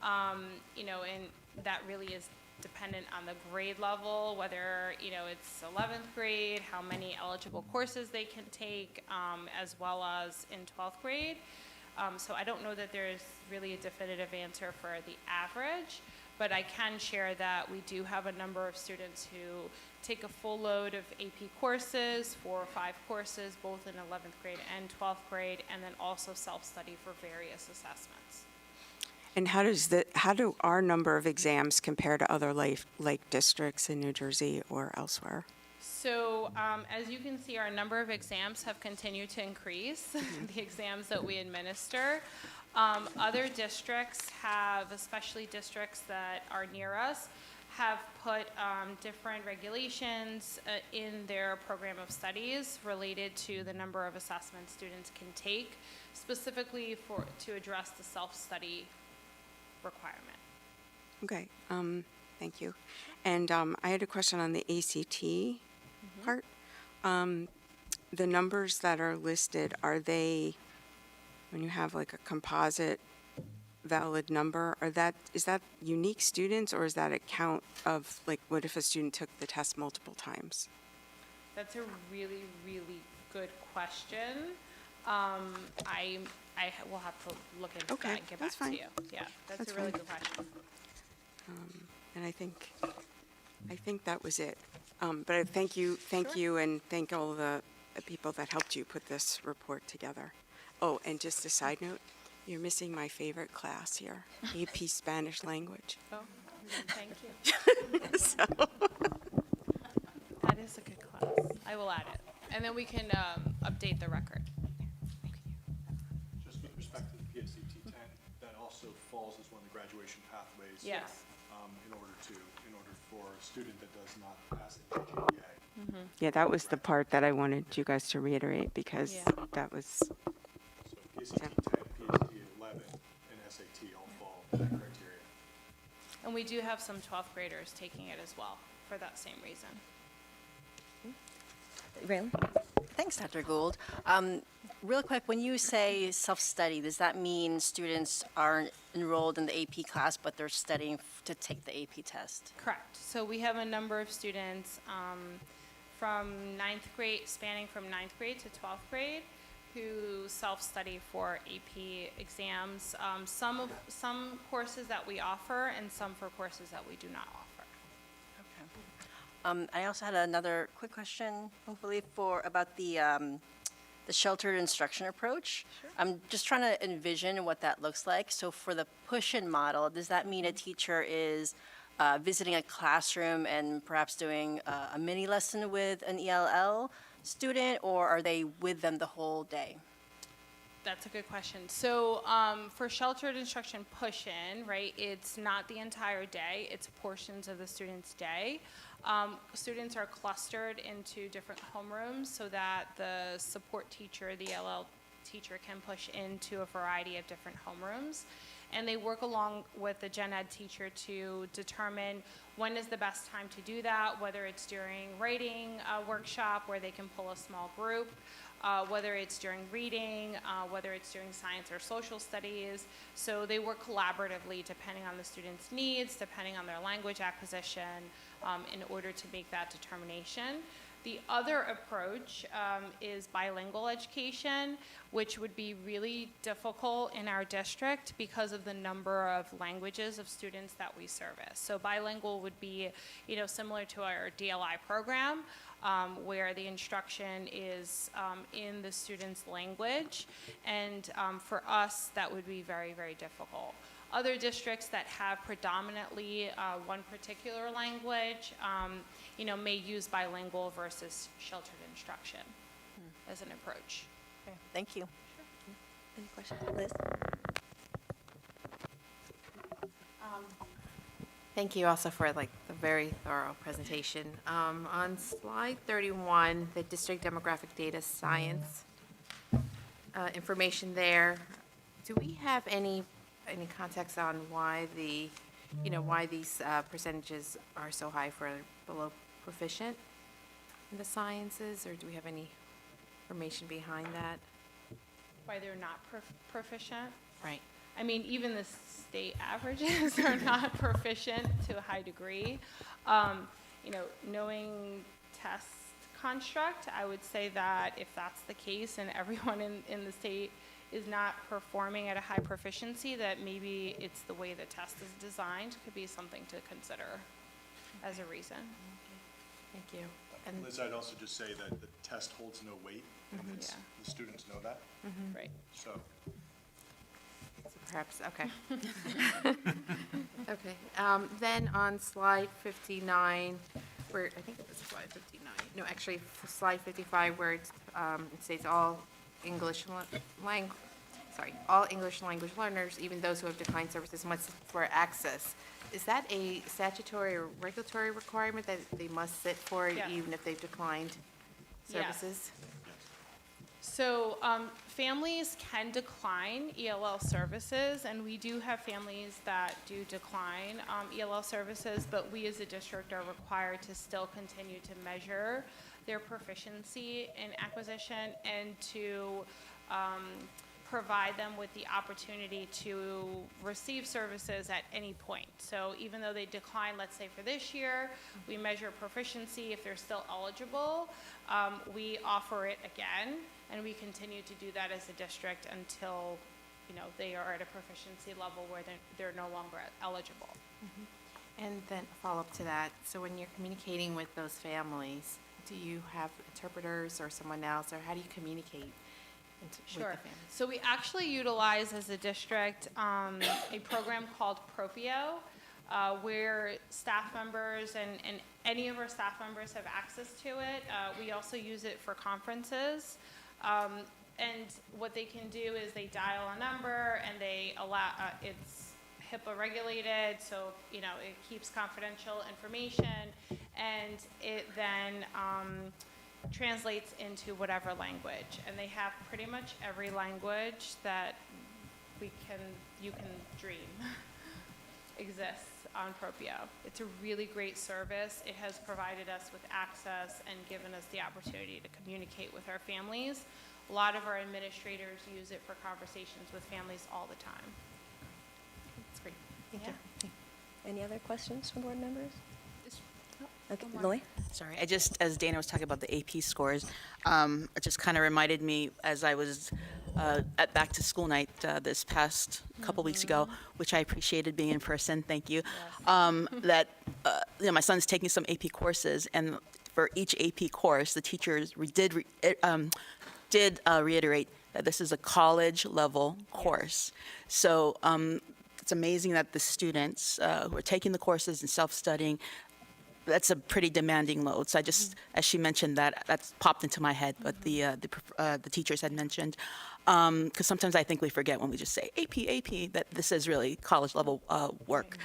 And that really is dependent on the grade level, whether, it's 11th grade, how many eligible courses they can take, as well as in 12th grade. So I don't know that there's really a definitive answer for the average, but I can share that we do have a number of students who take a full load of AP courses, 4 or 5 courses, both in 11th grade and 12th grade, and then also self-study for various assessments. And how do our number of exams compare to other like districts in New Jersey or elsewhere? So as you can see, our number of exams have continued to increase, the exams that we administer. Other districts have, especially districts that are near us, have put different regulations in their program of studies related to the number of assessments students can take, specifically to address the self-study requirement. Okay, thank you. And I had a question on the ACT part. The numbers that are listed, are they, when you have like a composite valid number, is that unique students, or is that a count of, like, what if a student took the test multiple times? That's a really, really good question. I will have to look into Okay, that and get back that's fine. to you. Yeah, that's That's a really fine. good question. And I think that was it. But I thank you, and thank all the people that helped you put this report together. Oh, and just a side note, you're missing my favorite class here, AP Spanish Language. Oh, thank you. So, That is a good class. I will add it. And then we can update the record. Just with respect to the PSAT 10, that also falls as one of the graduation pathways. Yes. In order for a student that does not pass the GPA. yeah, that was the part that I wanted you guys to reiterate, because Yeah. that was, So PSAT 10, PSAT 11, and SAT all fall in that criteria. And we do have some 12th graders taking it as well for that same reason. Really? Thanks, Dr. Gould. Real quick, when you say self-study, does that mean students aren't enrolled in the AP class, but they're studying to take the AP test? Correct. So we have a number of students from 9th grade, spanning from 9th grade to 12th grade, who self-study for AP exams. Some courses that we offer, and some for courses that we do not offer. I also had another quick question, hopefully, about the sheltered instruction approach. I'm just trying to envision what that looks like. So for the push-in model, does that mean a teacher is visiting a classroom and perhaps doing a mini lesson with an ELL student, or are they with them the whole day? That's a good question. So for sheltered instruction push-in, right, it's not the entire day, it's portions of the student's day. Students are clustered into different homerooms so that the support teacher, the ELL teacher, can push into a variety of different homerooms. And they work along with the gen ed teacher to determine when is the best time to do that, whether it's during writing workshop where they can pull a small group, whether it's during reading, whether it's during science or social studies. So they work collaboratively depending on the student's needs, depending on their language acquisition, in order to make that determination. The other approach is bilingual education, which would be really difficult in our district because of the number of languages of students that we service. So bilingual would be, similar to our DLI program, where the instruction is in the student's language. And for us, that would be very, very difficult. Other districts that have predominantly one particular language, may use bilingual versus sheltered instruction as an approach. Okay, thank you. Any questions, Liz? Thank you also for the very thorough presentation. On slide 31, the district demographic data science information there, do we have any context on why why these percentages are so high for below proficient in the sciences, or do we have any information behind that? Why they're not proficient? Right. I mean, even the state averages are not proficient to a high degree. Knowing test construct, I would say that if that's the case and everyone in the state is not performing at a high proficiency, that maybe it's the way the test is designed could be something to consider as a reason. Thank you. And Liz, I'd also just say that the test holds no weight, and Yeah. the students know that, Right. so. perhaps, okay. Okay. Then on slide 59, where, I think it was slide 59, no, actually, slide 55, where it states all English all English language learners, even those who have declined services, must for access. Is that a statutory or regulatory requirement that they must sit for it, Yeah. even if they've declined services? So families can decline ELL services, and we do have families that do decline ELL services, but we as a district are required to still continue to measure their proficiency in acquisition and to provide them with the opportunity to receive services at any point. So even though they decline, let's say for this year, we measure proficiency. If they're still eligible, we offer it again, and we continue to do that as a district until, they are at a proficiency level where they're no longer eligible. And then a follow-up to that, so when you're communicating with those families, do you have interpreters or someone else, or how do you communicate with the Sure. families? So we actually utilize as a district a program called Propio, where staff members and any of our staff members have access to it. We also use it for conferences. And what they can do is they dial a number and they allow, it's HIPAA regulated, so, it keeps confidential information, and it then translates into whatever language. And they have pretty much every language that you can dream exists on Propio. It's a really great service. It has provided us with access and given us the opportunity to communicate with our families. A lot of our administrators use it for conversations with families all the time. That's great. Thank Yeah. you. Any other questions from board members? Okay, one more. Lily? Sorry, as Dana was talking about the AP scores, it just kind of reminded me as I was at back to school night this past couple weeks ago, which I appreciated being in person, thank you, that, my son's taking some AP courses, and for each AP course, the teachers did reiterate that this is a college-level course. So it's amazing that the students who are taking the courses and self-studying, that's a pretty demanding load. So I just, as she mentioned that, that's popped into my head, but the teachers had mentioned, because sometimes I think we forget when we just say AP, that this is really college level work.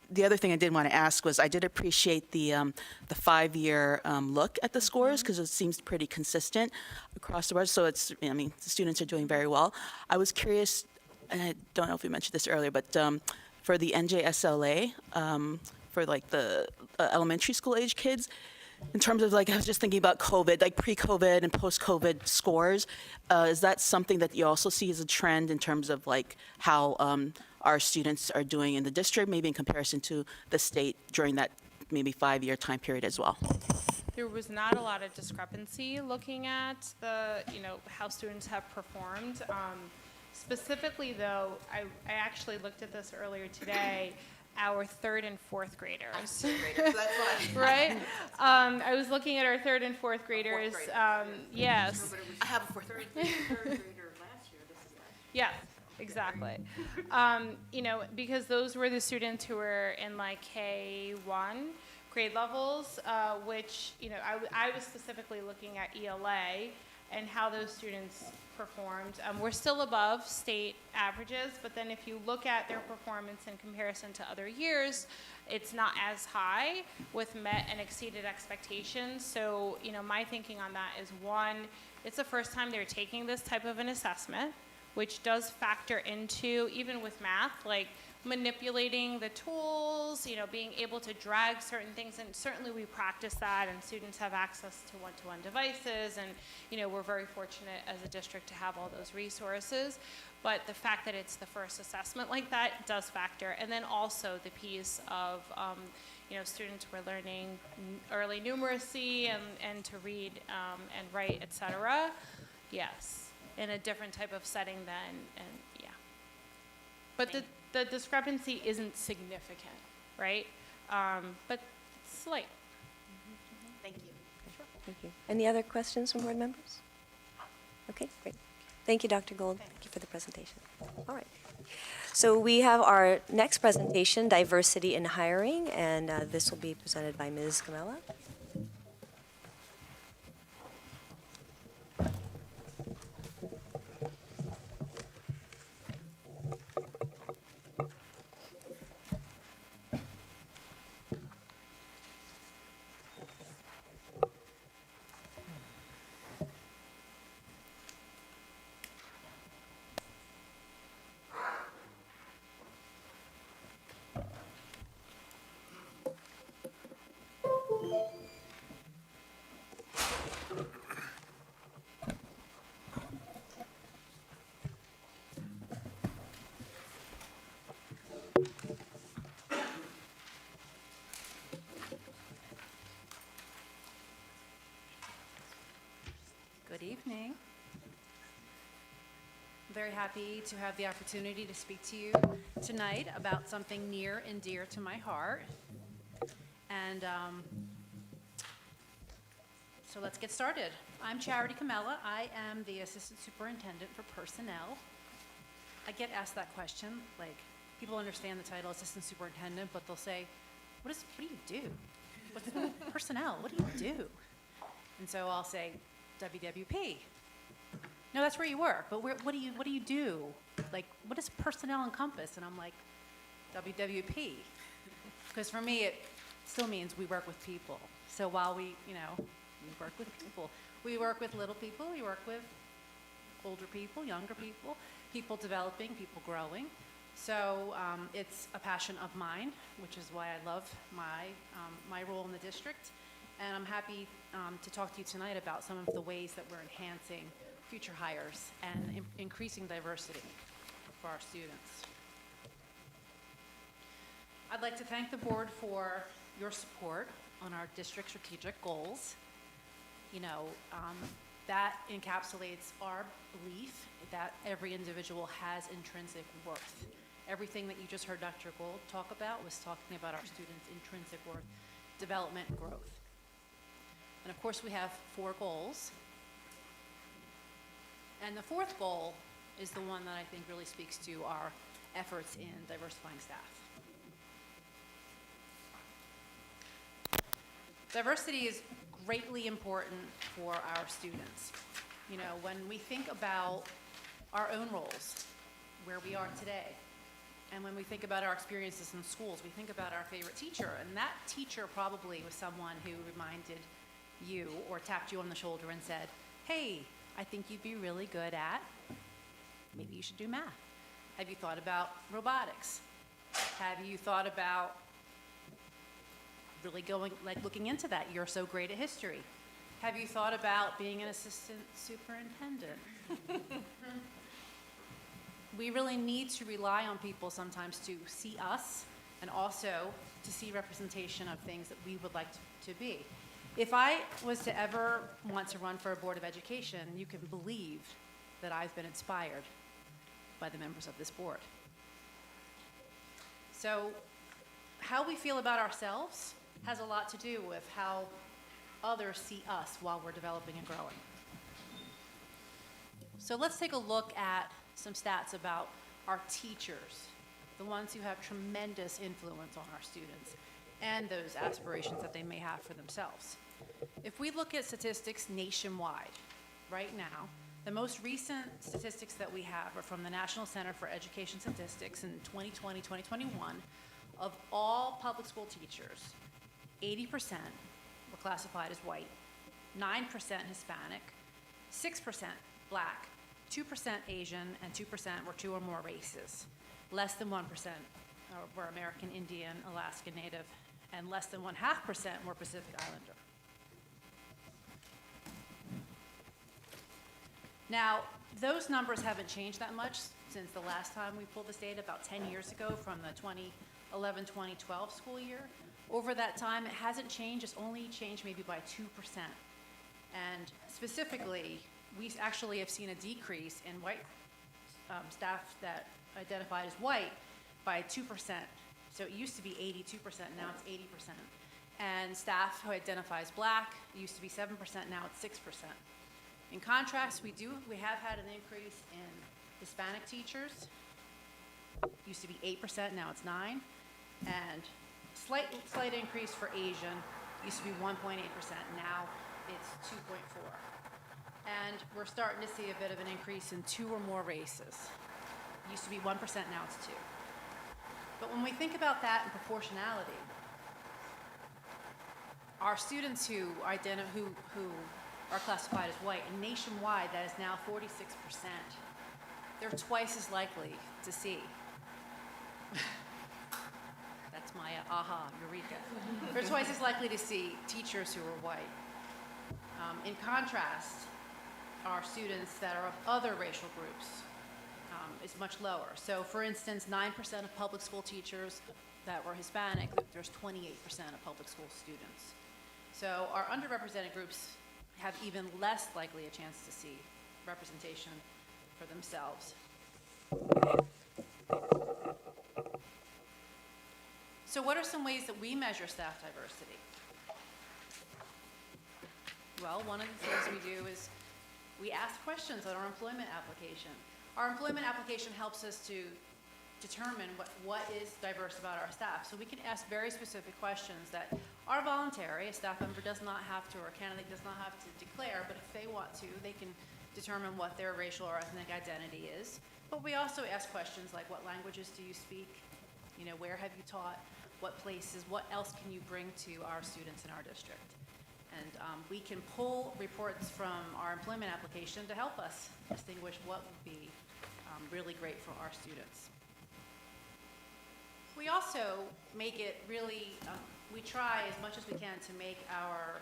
The other thing I did want to ask was I did appreciate the 5-year look at the scores, because it seems pretty consistent across the board. So it's, I mean, the students are doing very well. I was curious, and I don't know if we mentioned this earlier, but for the NJSLA, for like the elementary school age kids, in terms of like, I was just thinking about COVID, like pre-COVID and post-COVID scores, is that something that you also see as a trend in terms of like how our students are doing in the district, maybe in comparison to the state during that maybe 5-year time period as well? There was not a lot of discrepancy looking at the, how students have performed. Specifically, though, I actually looked at this earlier today. Our 3rd and 4th graders. Right? I was looking at our 3rd and 4th graders. Yes. I have a 4th grader. Yes, exactly. Because those were the students who were in like K1 grade levels, which, I was specifically looking at ELA and how those students performed. We're still above state averages, but then if you look at their performance in comparison to other years, it's not as high with met and exceeded expectations. So, my thinking on that is, one, it's the first time they're taking this type of an assessment, which does factor into, even with math, like manipulating the tools, being able to drag certain things, and certainly we practice that, and students have access to one-to-one devices, and we're very fortunate as a district to have all those resources. But the fact that it's the first assessment like that does factor, and then also the piece of students were learning early numeracy and to read and write, etc. Yes, in a different type of setting then, and yeah. But the discrepancy isn't significant, right? But it's slight. Thank you. Thank you. Any other questions from board members? Okay, great. Thank you, Dr. Gold. Thank you for the presentation. All right. So we have our next presentation, Diversity in Hiring, and this will be presented by Ms. Camella. Good evening. I'm very happy to have the opportunity to speak to you tonight about something near and dear to my heart. And so let's get started. I'm Charity Camella. I am the Assistant Superintendent for Personnel. I get asked that question, like, people understand the title Assistant Superintendent, but they'll say, what do you do? What's personnel? What do you do? And so I'll say, WWP. No, that's where you work, but what do you do? Like, what does personnel encompass? And I'm like, WWP. Because for me, it still means we work with people. So while we work with people. We work with little people, we work with older people, younger people, people developing, people growing. So it's a passion of mine, which is why I love my role in the district. And I'm happy to talk to you tonight about some of the ways that we're enhancing future hires and increasing diversity for our students. I'd like to thank the board for your support on our district strategic goals. That encapsulates our belief that every individual has intrinsic worth. Everything that you just heard Dr. Gold talk about was talking about our students' intrinsic worth, development, and growth. And of course, we have 4 goals. And the 4th goal is the one that I think really speaks to our efforts in diversifying staff. Diversity is greatly important for our students. You know, when we think about our own roles, where we are today, and when we think about our experiences in schools, we think about our favorite teacher, and that teacher probably was someone who reminded you or tapped you on the shoulder and said, hey, I think you'd be really good at, maybe you should do math. Have you thought about robotics? Have you thought about really looking into that? You're so great at history. Have you thought about being an assistant superintendent? We really need to rely on people sometimes to see us and also to see representation of things that we would like to be. If I was to ever want to run for a board of education, you can believe that I've been inspired by the members of this board. So how we feel about ourselves has a lot to do with how others see us while we're developing and growing. So let's take a look at some stats about our teachers, the ones who have tremendous influence on our students and those aspirations that they may have for themselves. If we look at statistics nationwide, right now, the most recent statistics that we have are from the National Center for Education Statistics in 2020-2021. Of all public school teachers, 80% were classified as white, 9% Hispanic, 6% Black, 2% Asian, and 2% were 2 or more races. Less than 1% were American Indian, Alaska Native, and less than 0.5% were Pacific Islander. Now, those numbers haven't changed that much since the last time we pulled this data, about 10 years ago from the 2011-2012 school year. Over that time, it hasn't changed. It's only changed maybe by 2%. And specifically, we actually have seen a decrease in white staff that identified as white by 2%. So it used to be 82%, now it's 80%. And staff who identify as Black, it used to be 7%, now it's 6%. In contrast, we have had an increase in Hispanic teachers. Used to be 8%, now it's 9%. And slight increase for Asian, used to be 1.8%, now it's 2.4%. And we're starting to see a bit of an increase in 2 or more races. Used to be 1%, now it's 2%. But when we think about that in proportionality, our students who are classified as white, and nationwide that is now 46%, they're twice as likely to see. That's my aha, eureka. They're twice as likely to see teachers who are white. In contrast, our students that are of other racial groups is much lower. So for instance, 9% of public school teachers that were Hispanic, there's 28% of public school students. So our underrepresented groups have even less likely a chance to see representation for themselves. So what are some ways that we measure staff diversity? Well, one of the things we do is we ask questions on our employment application. Our employment application helps us to determine what is diverse about our staff. So we can ask very specific questions that are voluntary. A staff member does not have to, or a candidate does not have to declare, but if they want to, they can determine what their racial or ethnic identity is. But we also ask questions like, what languages do you speak? You know, where have you taught? What places? What else can you bring to our students in our district? And we can pull reports from our employment application to help us distinguish what would be really great for our students. We also make it really, we try as much as we can to make our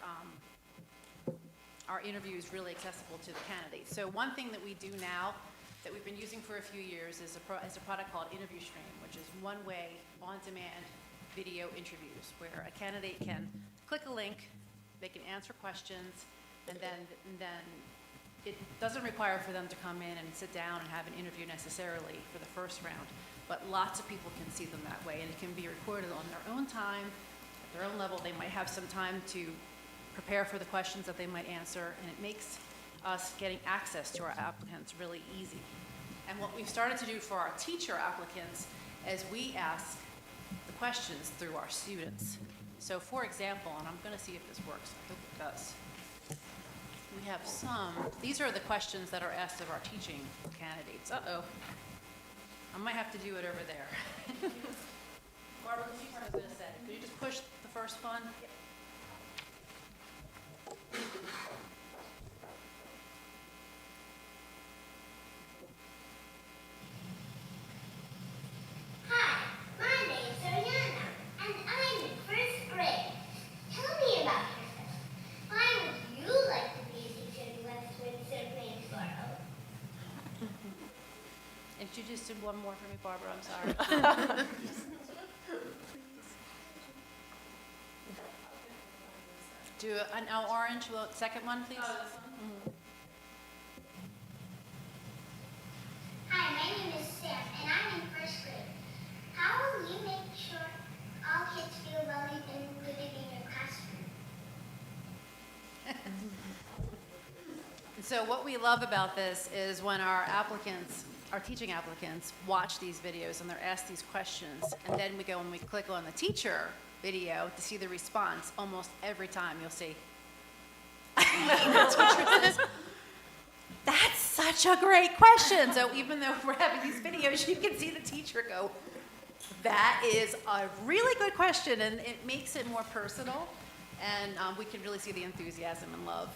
interviews really accessible to the candidates. So one thing that we do now that we've been using for a few years is a product called Interview Stream, which is one-way, on-demand video interviews where a candidate can click a link, they can answer questions, and then it doesn't require for them to come in and sit down and have an interview necessarily for the first round, but lots of people can see them that way, and it can be recorded on their own time, at their own level. They might have some time to prepare for the questions that they might answer, and it makes us getting access to our applicants really easy. And what we've started to do for our teacher applicants is we ask the questions through our students. So for example, and I'm going to see if this works, I hope it does. We have these are the questions that are asked of our teaching candidates. Uh-oh. I might have to do it over there. Barbara, could you, I was going to say, could you just push the first one? Hi, my name's Ariana, and I'm in first grade. Tell me about yourself. Why would you like to be a teacher in Windsor-Plainsboro? If you just did one more for me, Barbara, I'm sorry. Do an orange, second one, please. Hi, my name is Sam, and I'm in first grade. How will you make sure all kids feel valued and included in your classroom? And so what we love about this is when our applicants, our teaching applicants, watch these videos and they're asked these questions, and then we go and we click on the teacher video to see the response. Almost every time you'll see, the teacher says, "That's such a great question." So even though we're having these videos, you can see the teacher go, "That is a really good question," and it makes it more personal. And we can really see the enthusiasm and love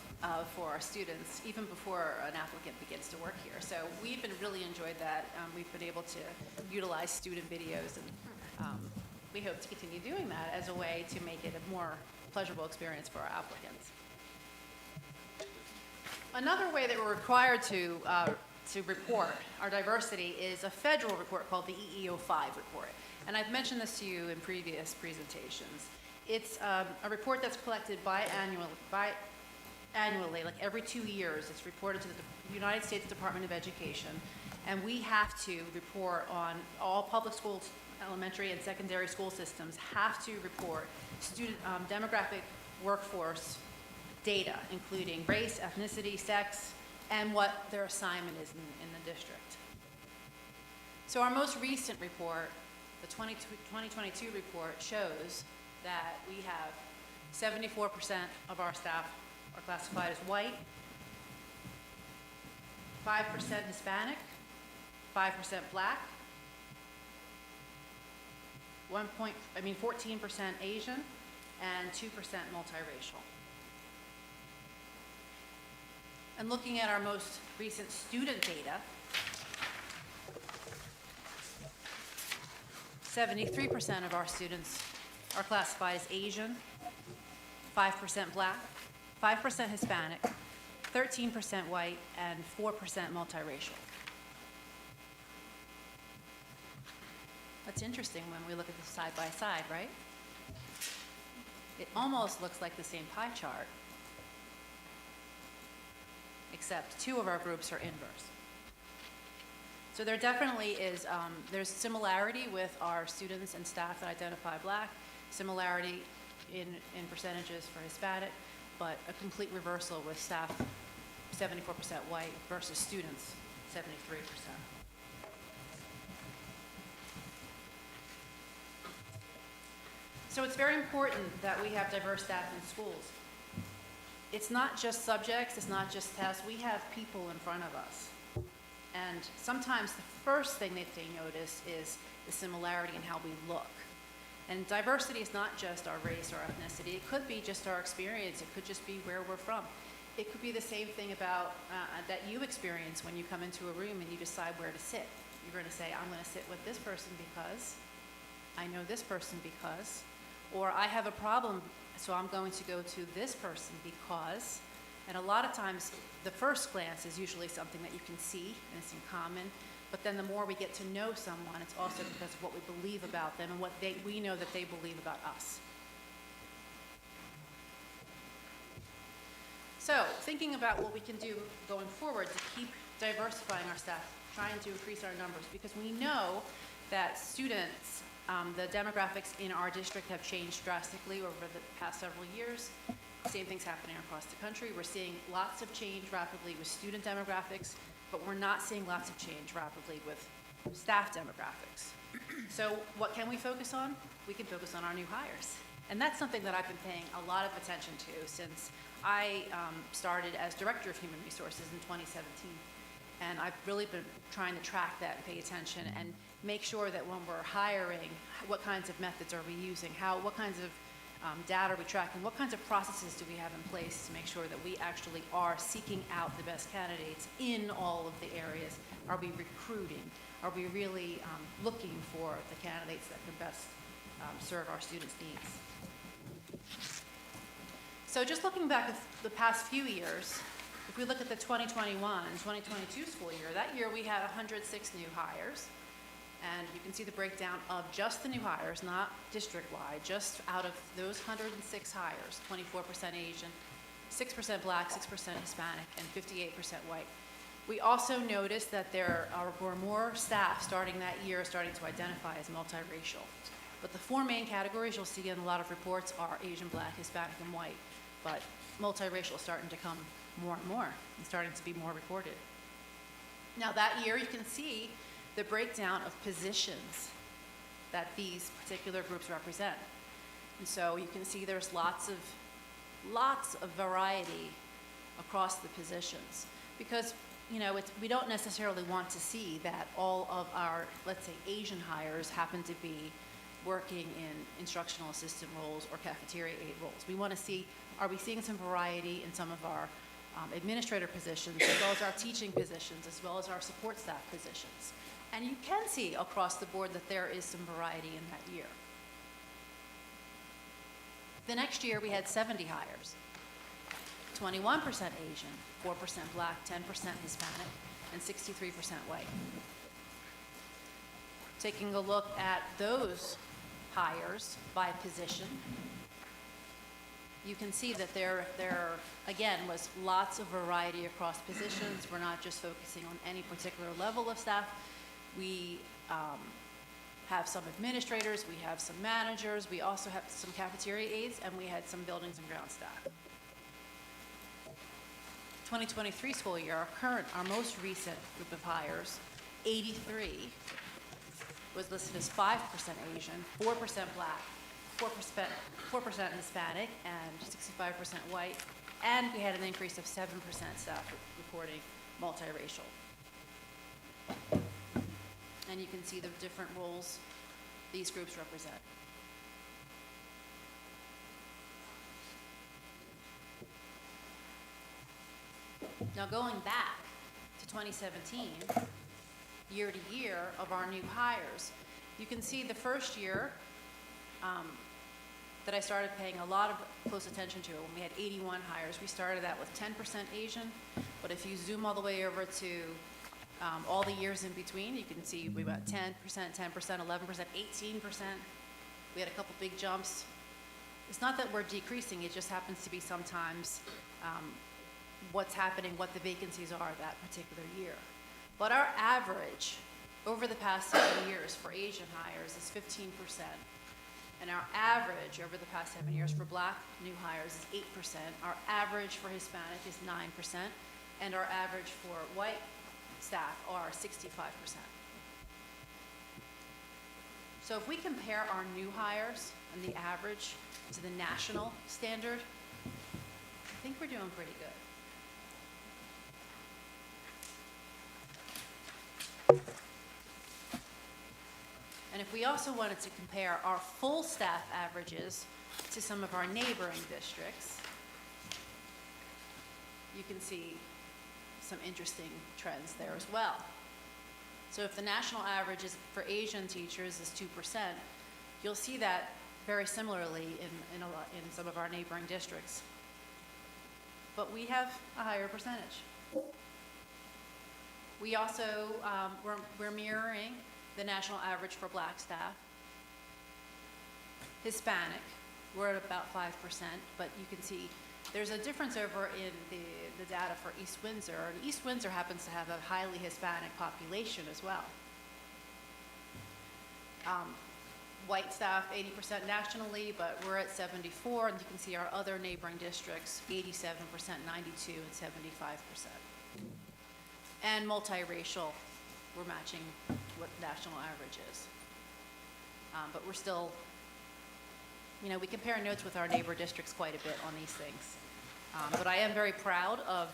for our students even before an applicant begins to work here. So we've been really enjoyed that. We've been able to utilize student videos, and we hope to continue doing that as a way to make it a more pleasurable experience for our applicants. Another way that we're required to report our diversity is a federal report called the EEO5 report. And I've mentioned this to you in previous presentations. It's a report that's collected annually, like every 2 years. It's reported to the United States Department of Education. And we have to report on all public schools, elementary and secondary school systems have to report student demographic workforce data, including race, ethnicity, sex, and what their assignment is in the district. So our most recent report, the 2022 report, shows that we have 74% of our staff are classified as white, 5% Hispanic, 5% black, 14% Asian, and 2% multiracial. And looking at our most recent student data, 73% of our students are classified as Asian, 5% black, 5% Hispanic, 13% white, and 4% multiracial. That's interesting when we look at this side by side, right? It almost looks like the same pie chart, except two of our groups are inverse. So there definitely is, there's similarity with our students and staff that identify black, similarity in percentages for Hispanic, but a complete reversal with staff 74% white versus students 73%. So it's very important that we have diverse staff in schools. It's not just subjects, it's not just tests, we have people in front of us. And sometimes the first thing that they notice is the similarity in how we look. And diversity is not just our race or ethnicity, it could be just our experience, it could just be where we're from. It could be the same thing about that you experience when you come into a room and you decide where to sit. You're going to say, I'm going to sit with this person because, I know this person because, or I have a problem, so I'm going to go to this person because. And a lot of times, the first glance is usually something that you can see and it's in common, but then the more we get to know someone, it's also because of what we believe about them and what we know that they believe about us. So, thinking about what we can do going forward to keep diversifying our staff, trying to increase our numbers, because we know that students, the demographics in our district have changed drastically over the past several years. Same thing's happening across the country. We're seeing lots of change rapidly with student demographics, but we're not seeing lots of change rapidly with staff demographics. So what can we focus on? We can focus on our new hires. And that's something that I've been paying a lot of attention to since I started as Director of Human Resources in 2017. And I've really been trying to track that and pay attention and make sure that when we're hiring, what kinds of methods are we using? What kinds of data are we tracking? What kinds of processes do we have in place to make sure that we actually are seeking out the best candidates in all of the areas? Are we recruiting? Are we really looking for the candidates that can best serve our students' needs? So just looking back at the past few years, if we look at the 2021-2022 school year, that year we had 106 new hires. And you can see the breakdown of just the new hires, not district-wide, just out of those 106 hires, 24% Asian, 6% Black, 6% Hispanic, and 58% white. We also noticed that there were more staff starting that year starting to identify as multiracial. But the four main categories you'll see in a lot of reports are Asian, Black, Hispanic, and white. But multiracial is starting to come more and more and starting to be more reported. Now that year you can see the breakdown of positions that these particular groups represent. And so you can see there's lots of variety across the positions because, you know, we don't necessarily want to see that all of our, let's say, Asian hires happen to be working in instructional assistant roles or cafeteria aide roles. We want to see, are we seeing some variety in some of our administrator positions, as well as our teaching positions, as well as our support staff positions. And you can see across the board that there is some variety in that year. The next year we had 70 hires, 21% Asian, 4% Black, 10% Hispanic, and 63% white. Taking a look at those hires by position, you can see that there again was lots of variety across positions. We're not just focusing on any particular level of staff. We have some administrators, we have some managers, we also have some cafeteria aides, and we had some buildings and ground staff. 2023 school year, our most recent group of hires, 83, was listed as 5% Asian, 4% Black, 4% Hispanic, and 65% white, and we had an increase of 7% staff reporting multiracial. And you can see the different roles these groups represent. Now going back to 2017, year to year of our new hires, you can see the first year that I started paying a lot of close attention to, when we had 81 hires. We started that with 10% Asian, but if you zoom all the way over to all the years in between, you can see we went 10%, 10%, 11%, 18%. We had a couple big jumps. It's not that we're decreasing, it just happens to be sometimes what's happening, what the vacancies are that particular year. But our average over the past 7 years for Asian hires is 15%. And our average over the past 7 years for Black new hires is 8%. Our average for Hispanic is 9%. And our average for white staff are 65%. So if we compare our new hires and the average to the national standard, I think we're doing pretty good. And if we also wanted to compare our full staff averages to some of our neighboring districts, you can see some interesting trends there as well. So if the national average is for Asian teachers is 2%, you'll see that very similarly in some of our neighboring districts. But we have a higher percentage. We also, we're mirroring the national average for Black staff. Hispanic, we're at about 5%, but you can see there's a difference over in the data for East Windsor. And East Windsor happens to have a highly Hispanic population as well. White staff, 80% nationally, but we're at 74, and you can see our other neighboring districts, 87%, 92, and 75%. And multiracial, we're matching what national average is. But we're still, you know, we compare notes with our neighbor districts quite a bit on these things. But I am very proud of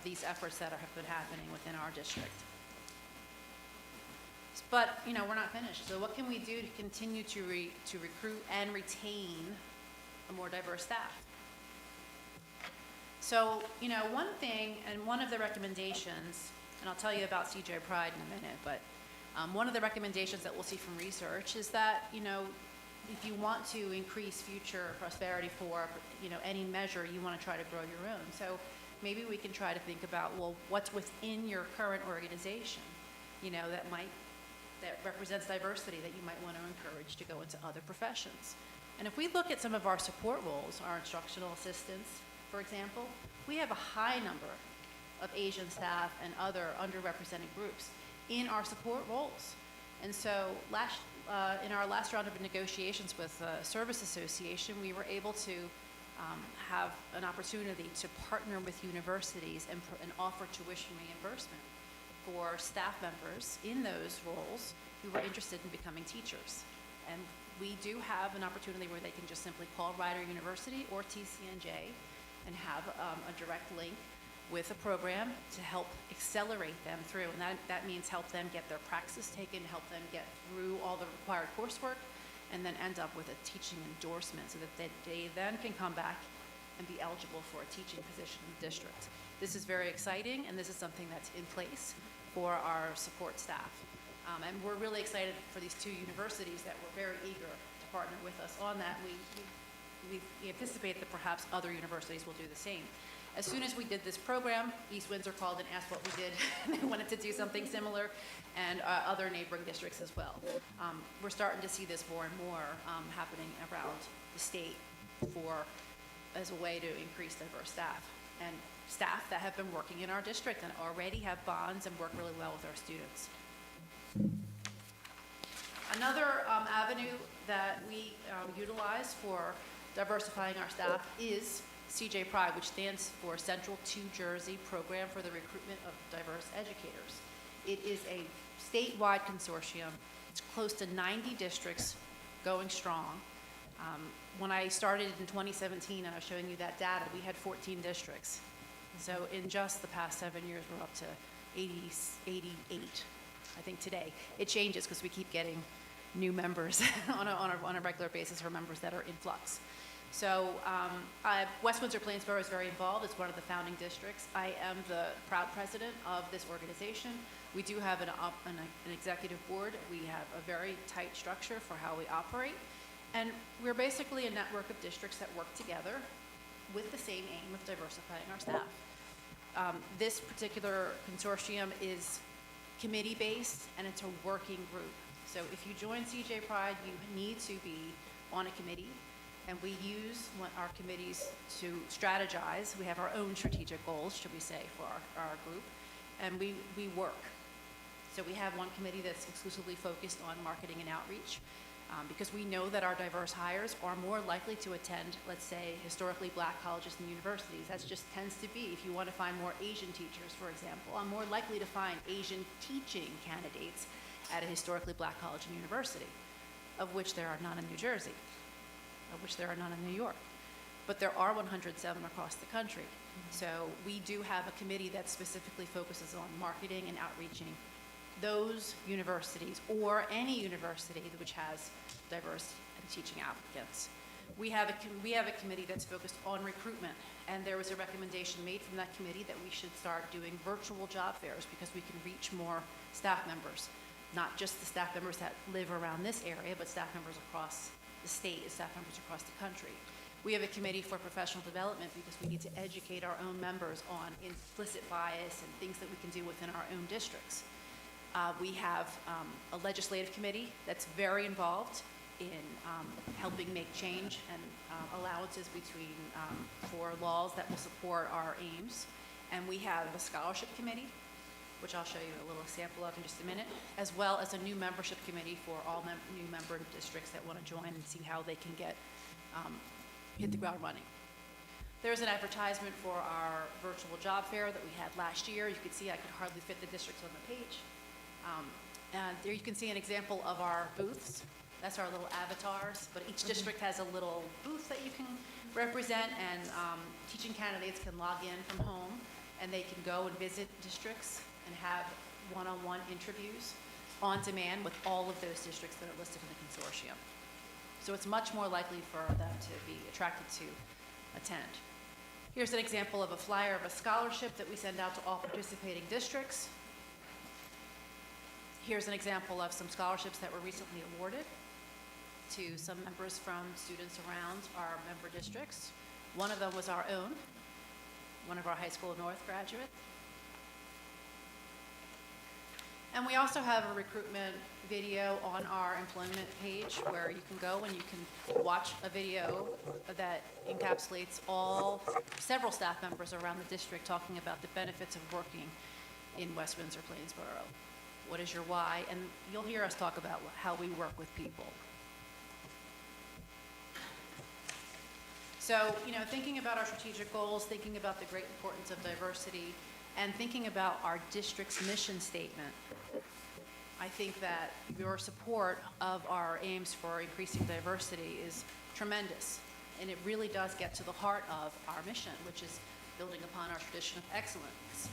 these efforts that have been happening within our district. But, you know, we're not finished. So what can we do to continue to recruit and retain a more diverse staff? So, you know, one thing, and one of the recommendations, and I'll tell you about CJ Pride in a minute, but one of the recommendations that we'll see from research is that, you know, if you want to increase future prosperity for, you know, any measure, you want to try to grow your own. So maybe we can try to think about, well, what's within your current organization, you know, that represents diversity that you might want to encourage to go into other professions. And if we look at some of our support roles, our instructional assistants, for example, we have a high number of Asian staff and other underrepresented groups in our support roles. And so in our last round of negotiations with the Service Association, we were able to have an opportunity to partner with universities and offer tuition reimbursement for staff members in those roles who were interested in becoming teachers. And we do have an opportunity where they can just simply call Rider University or TCNJ and have a direct link with a program to help accelerate them through. And that means help them get their praxis taken, help them get through all the required coursework, and then end up with a teaching endorsement so that they then can come back and be eligible for a teaching position in the district. This is very exciting, and this is something that's in place for our support staff. And we're really excited for these two universities that were very eager to partner with us on that. We anticipate that perhaps other universities will do the same. As soon as we did this program, East Windsor called and asked what we did. They wanted to do something similar, and other neighboring districts as well. We're starting to see this more and more happening around the state as a way to increase diverse staff. And staff that have been working in our district and already have bonds and work really well with our students. Another avenue that we utilize for diversifying our staff is CJ Pride, which stands for Central to Jersey Program for the Recruitment of Diverse Educators. It is a statewide consortium. It's close to 90 districts going strong. When I started in 2017 and I was showing you that data, we had 14 districts. So in just the past 7 years, we're up to 88, I think today. It changes because we keep getting new members on a regular basis, or members that are in flux. So West Windsor-Plainsboro is very involved. It's one of the founding districts. I am the proud president of this organization. We do have an executive board. We have a very tight structure for how we operate. And we're basically a network of districts that work together with the same aim of diversifying our staff. This particular consortium is committee-based, and it's a working group. So if you join CJ Pride, you need to be on a committee, and we use our committees to strategize. We have our own strategic goals, should we say, for our group, and we work. So we have one committee that's exclusively focused on marketing and outreach, because we know that our diverse hires are more likely to attend, let's say, historically black colleges and universities. That just tends to be, if you want to find more Asian teachers, for example, I'm more likely to find Asian teaching candidates at a historically black college and university, of which there are none in New Jersey, of which there are none in New York. But there are 107 across the country. So we do have a committee that specifically focuses on marketing and outreaching those universities, or any university which has diverse and teaching applicants. We have a committee that's focused on recruitment, and there was a recommendation made from that committee that we should start doing virtual job fairs because we can reach more staff members, not just the staff members that live around this area, but staff members across the state and staff members across the country. We have a committee for professional development because we need to educate our own members on implicit bias and things that we can do within our own districts. We have a legislative committee that's very involved in helping make change and allowances for laws that will support our aims. And we have a scholarship committee, which I'll show you a little sample of in just a minute, as well as a new membership committee for all new member districts that want to join and see how they can hit the ground running. There's an advertisement for our virtual job fair that we had last year. You can see I could hardly fit the districts on the page. And there you can see an example of our booths. That's our little avatars, but each district has a little booth that you can represent, and teaching candidates can log in from home, and they can go and visit districts and have one-on-one interviews on demand with all of those districts that are listed in the consortium. So it's much more likely for them to be attracted to attend. Here's an example of a flyer of a scholarship that we send out to all participating districts. Here's an example of some scholarships that were recently awarded to some members from students around our member districts. One of them was our own, one of our High School North graduates. And we also have a recruitment video on our employment page where you can go and you can watch a video that encapsulates several staff members around the district talking about the benefits of working in West Windsor-Plainsboro. What is your why? And you'll hear us talk about how we work with people. So, thinking about our strategic goals, thinking about the great importance of diversity, and thinking about our district's mission statement, I think that your support of our aims for increasing diversity is tremendous. And it really does get to the heart of our mission, which is building upon our tradition of excellence.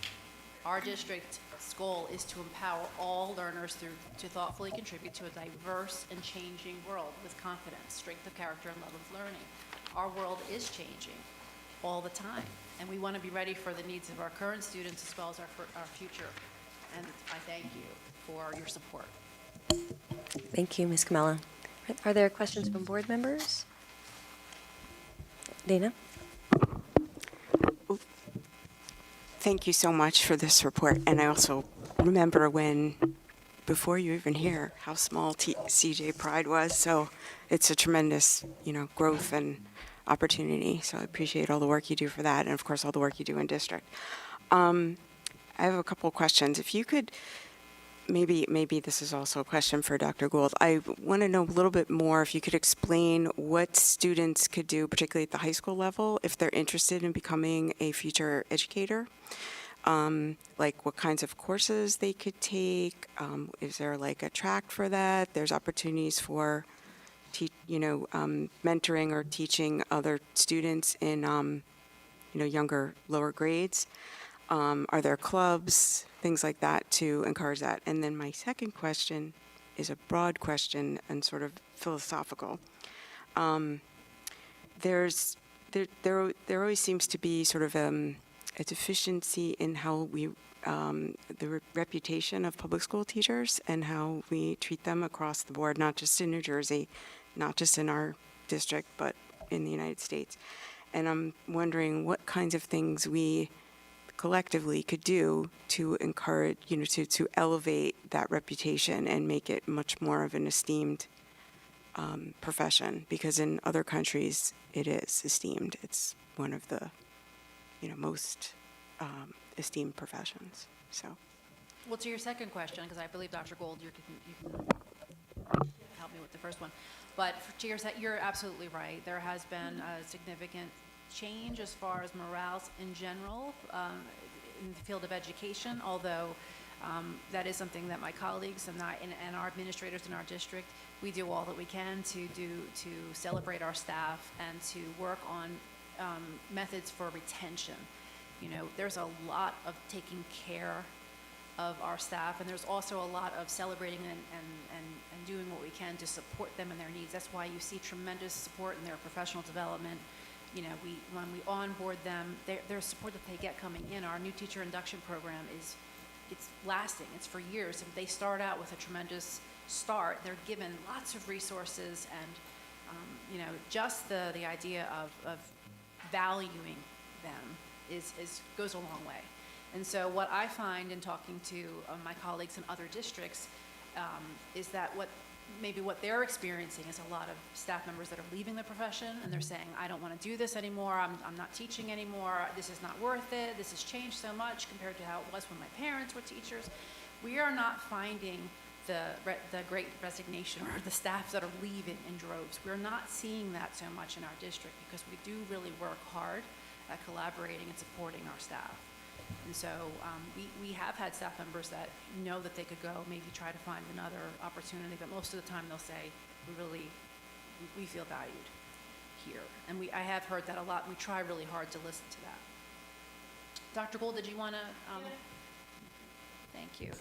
Our district's goal is to empower all learners to thoughtfully contribute to a diverse and changing world with confidence, strength of character, and love of learning. Our world is changing all the time, and we want to be ready for the needs of our current students as well as our future. And I thank you for your support. Thank you, Ms. Kamala. Are there questions from board members? Dana? Thank you so much for this report. And I also remember before you even hear how small CJ Pride was. So it's a tremendous, growth and opportunity. So I appreciate all the work you do for that. And of course, all the work you do in district. I have a couple of questions. If you could, maybe this is also a question for Dr. Gould. I want to know a little bit more if you could explain what students could do, particularly at the high school level, if they're interested in becoming a future educator. Like what kinds of courses they could take. Is there like a track for that? There's opportunities for, mentoring or teaching other students in, younger, lower grades. Are there clubs, things like that to encourage that? And then my second question is a broad question and sort of philosophical. There always seems to be sort of a deficiency in how the reputation of public school teachers and how we treat them across the board, not just in New Jersey, not just in our district, but in the United States. And I'm wondering what kinds of things we collectively could do to encourage, to elevate that reputation and make it much more of an esteemed profession, because in other countries it is esteemed. It's one of the, most esteemed professions. So, Well, to your second question, because I believe Dr. Gould, you can help me with the first one. But to your you're absolutely right. There has been a significant change as far as morale in general in the field of education, although that is something that my colleagues and our administrators in our district, we do all that we can to celebrate our staff and to work on methods for retention. There's a lot of taking care of our staff, and there's also a lot of celebrating and doing what we can to support them in their needs. That's why you see tremendous support in their professional development. When we onboard them, there's support that they get coming in. Our new teacher induction program it's lasting. It's for years. If they start out with a tremendous start, they're given lots of resources, and just the idea of valuing them goes a long way. And so what I find in talking to my colleagues in other districts is that what they're experiencing is a lot of staff members that are leaving the profession, and they're saying, I don't want to do this anymore, I'm not teaching anymore, this is not worth it, this has changed so much compared to how it was when my parents were teachers. We are not finding the great resignation or the staff that are leaving in droves. We're not seeing that so much in our district because we do really work hard at collaborating and supporting our staff. And so we have had staff members that know that they could go, maybe try to find another opportunity, but most of the time they'll say, we feel valued here. And I have heard that a lot, and we try really hard to listen to that. Dr. Gould, did you want to? Thank you.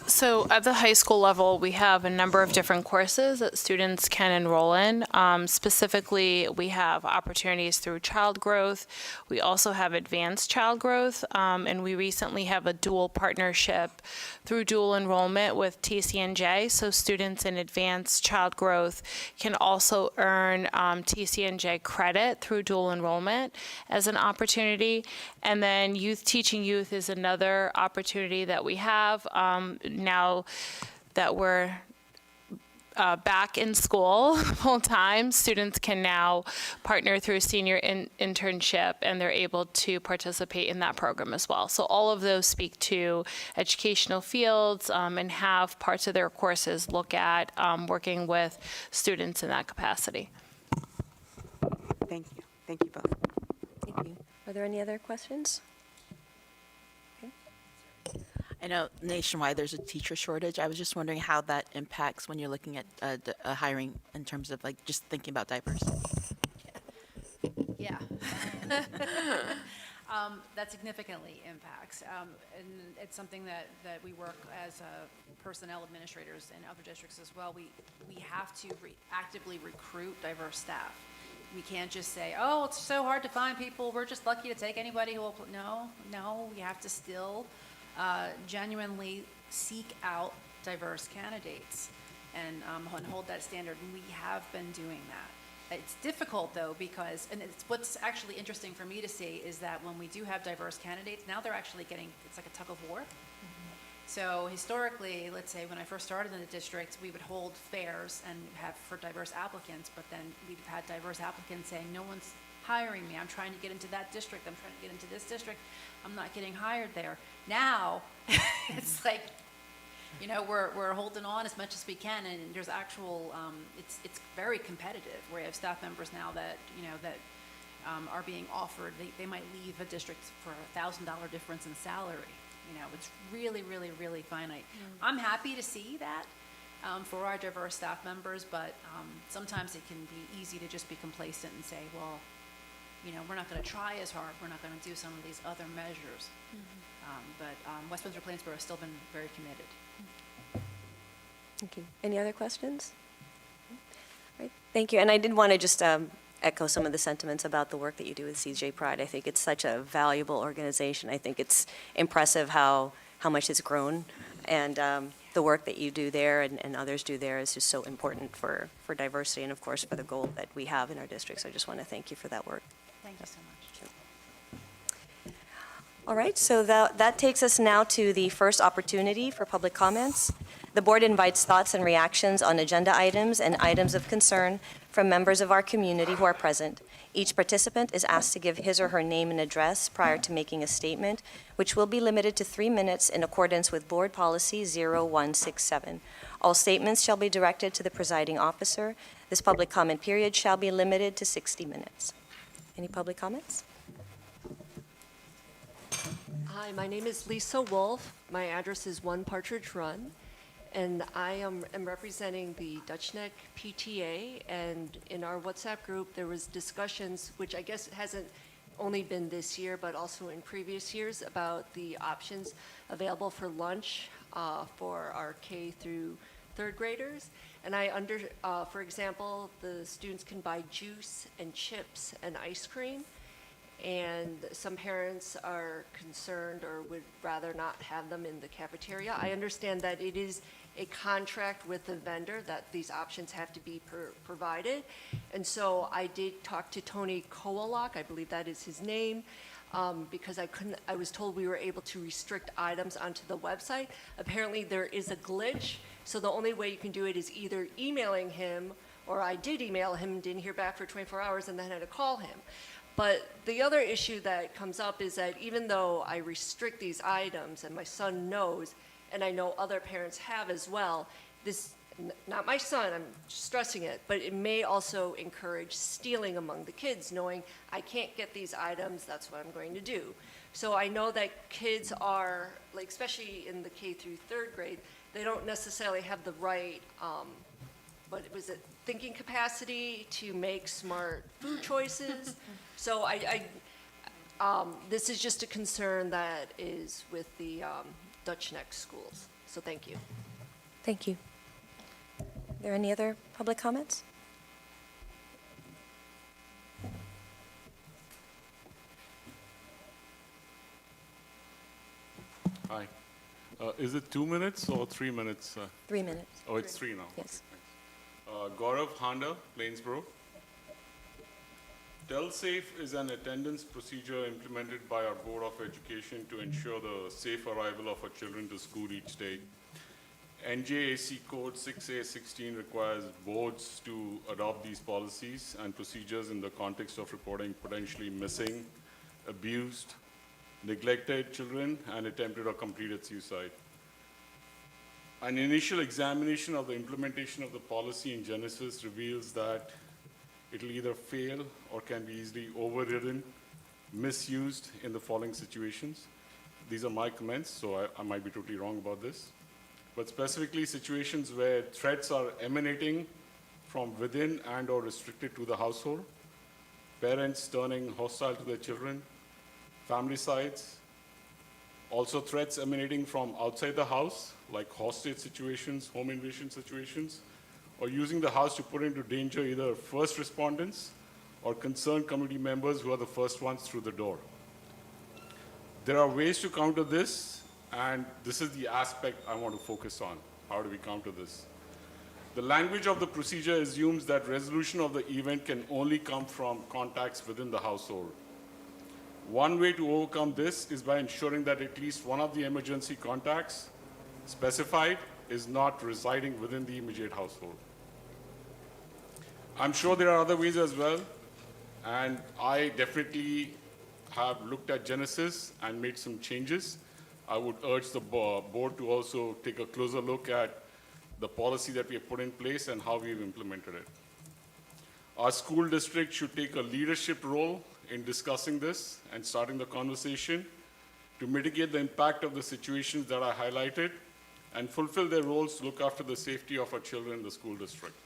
So at the high school level, we have a number of different courses that students can enroll in. Specifically, we have opportunities through child growth. We also have advanced child growth, and we recently have a dual partnership through dual enrollment with TCNJ. So students in advanced child growth can also earn TCNJ credit through dual enrollment as an opportunity. And then Teaching Youth is another opportunity that we have now that we're back in school full time. Students can now partner through a senior internship, and they're able to participate in that program as well. So all of those speak to educational fields and have parts of their courses look at working with students in that capacity. Thank you. Thank you both. Thank you. Are there any other questions? I know nationwide there's a teacher shortage. I was just wondering how that impacts when you're looking at hiring in terms of like just thinking about diversity. Yeah. That significantly impacts. And it's something that we work as personnel administrators in other districts as well. We have to actively recruit diverse staff. We can't just say, oh, it's so hard to find people. We're just lucky to take anybody who will. No, we have to still genuinely seek out diverse candidates and hold that standard. And we have been doing that. It's difficult though because, and it's what's actually interesting for me to see is that when we do have diverse candidates, now they're actually getting, it's like a tug of war. So historically, let's say when I first started in the district, we would hold fairs and have for diverse applicants, but then we've had diverse applicants saying, no one's hiring me. I'm trying to get into that district. I'm trying to get into this district. I'm not getting hired there. Now, it's like, you know, we're holding on as much as we can, and there's actual, it's very competitive. We have staff members now that, you know, that are being offered, they might leave a district for a $1,000 difference in salary. You know, it's really, really, really finite. I'm happy to see that for our diverse staff members, but sometimes it can be easy to just be complacent and say, well, you know, we're not going to try as hard. We're not going to do some of these other measures. But West Windsor-Plainsboro has still been very committed. Thank you. Any other questions? All right. Thank you. And I did want to just echo some of the sentiments about the work that you do with CJ Pride. I think it's such a valuable organization. I think it's impressive how much it's grown. And the work that you do there and others do there is just so important for diversity and, of course, for the goal that we have in our district. So I just want to thank you for that work. Thank you so much. All right, so that takes us now to the first opportunity for public comments. The board invites thoughts and reactions on agenda items and items of concern from members of our community who are present. Each participant is asked to give his or her name and address prior to making a statement, which will be limited to 3 minutes in accordance with Board Policy 0167. All statements shall be directed to the presiding officer. This public comment period shall be limited to 60 minutes. Any public comments? Hi, my name is Lisa Wolf. My address is 1 Partridge Run, and I am representing the Dutch Neck PTA, and in our WhatsApp group, there was discussions, which I guess hasn't only been this year, but also in previous years, about the options available for lunch for our K through 3rd graders. And for example, the students can buy juice and chips and ice cream. And some parents are concerned or would rather not have them in the cafeteria. I understand that it is a contract with the vendor that these options have to be provided. And so I did talk to Tony Kowalak, I believe that is his name, because I was told we were able to restrict items onto the website. Apparently there is a glitch, so the only way you can do it is either emailing him, or I did email him, didn't hear back for 24 hours, and then had to call him. But the other issue that comes up is that even though I restrict these items, and my son knows, and I know other parents have as well, this not my son, I'm stressing it, but it may also encourage stealing among the kids, knowing I can't get these items, that's what I'm going to do. So I know that kids are, like, especially in the K through third grade, they don't necessarily have the right, what was it, thinking capacity to make smart food choices. So this is just a concern that is with the Dutch Neck schools. So thank you. Thank you. Are there any other public comments? Hi. Is it 2 minutes or 3 minutes? 3 minutes. Oh, it's 3 now. Yes. Gaurav Handa, Plainsboro. TELSAFE is an attendance procedure implemented by our Board of Education to ensure the safe arrival of our children to school each day. NJAC Code 6A16 requires boards to adopt these policies and procedures in the context of reporting potentially missing, abused, neglected children, and attempted or completed suicide. An initial examination of the implementation of the policy in Genesis reveals that it'll either fail or can be easily overridden, misused in the following situations. These are my comments, so I might be totally wrong about this. But specifically situations where threats are emanating from within and or restricted to the household, parents turning hostile to their children, familicides, also threats emanating from outside the house, like hostage situations, home invasion situations, or using the house to put into danger either first responders or concerned community members who are the first ones through the door. There are ways to counter this, and this is the aspect I want to focus on. How do we counter this? The language of the procedure assumes that resolution of the event can only come from contacts within the household. One way to overcome this is by ensuring that at least one of the emergency contacts specified is not residing within the immediate household. I'm sure there are other ways as well, and I definitely have looked at Genesis and made some changes. I would urge the board to also take a closer look at the policy that we have put in place and how we've implemented it. Our school district should take a leadership role in discussing this and starting the conversation to mitigate the impact of the situations that I highlighted and fulfill their roles to look after the safety of our children in the school district.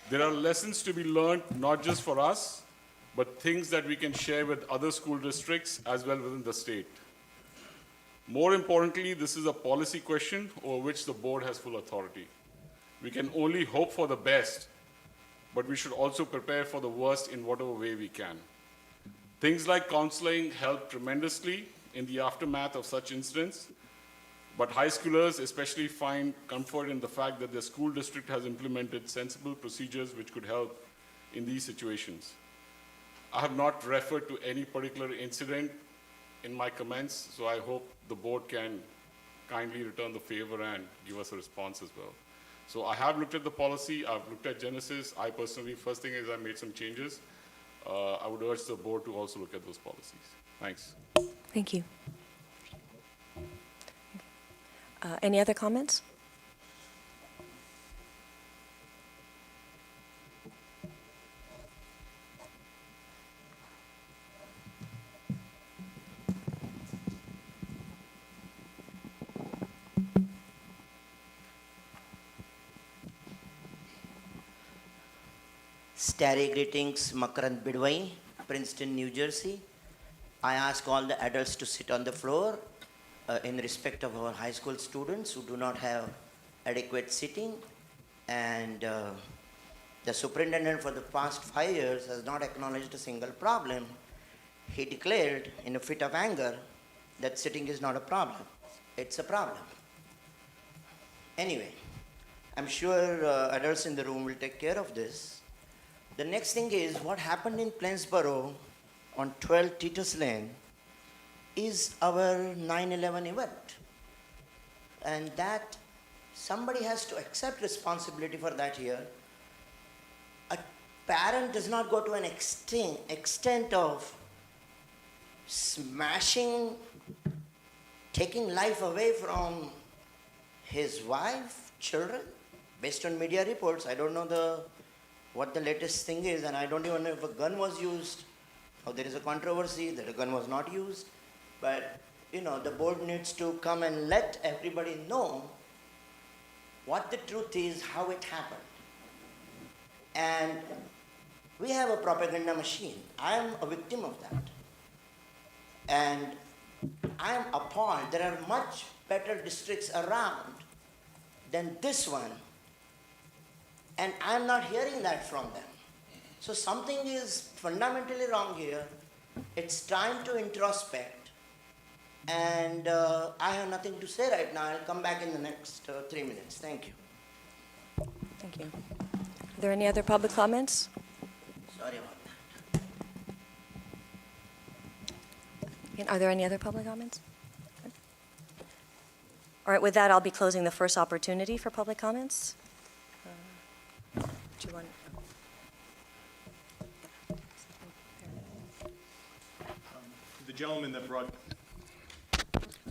There are lessons to be learned, not just for us, but things that we can share with other school districts as well within the state. More importantly, this is a policy question over which the board has full authority. We can only hope for the best, but we should also prepare for the worst in whatever way we can. Things like counseling help tremendously in the aftermath of such incidents, but high schoolers especially find comfort in the fact that their school district has implemented sensible procedures which could help in these situations. I have not referred to any particular incident in my comments, so I hope the board can kindly return the favor and give us a response as well. So I have looked at the policy, I've looked at Genesis. I personally, first thing is I made some changes. I would urge the board to also look at those policies. Thanks. Thank you. Any other comments? Starry greetings, Makarand Bidwai, Princeton, New Jersey. I ask all the adults to sit on the floor in respect of our high school students who do not have adequate seating. And the superintendent for the past 5 years has not acknowledged a single problem. He declared in a fit of anger that sitting is not a problem. It's a problem. Anyway, I'm sure adults in the room will take care of this. The next thing is what happened in Plainsboro on 12 Titus Lane is our 9/11 event. And that somebody has to accept responsibility for that here. A parent does not go to an extent of smashing, taking life away from his wife, children. Based on media reports, I don't know what the latest thing is, and I don't even know if a gun was used, or there is a controversy that a gun was not used. But, the board needs to come and let everybody know what the truth is, how it happened. And we have a propaganda machine. I am a victim of that. And I am appalled. There are much better districts around than this one. And I'm not hearing that from them. So something is fundamentally wrong here. It's time to introspect. And I have nothing to say right now. I'll come back in the next 3 minutes. Thank you. Thank you. Are there any other public comments? Sorry about that. Again, are there any other public comments? Okay. All right, with that, I'll be closing the first opportunity for public comments. Do you want?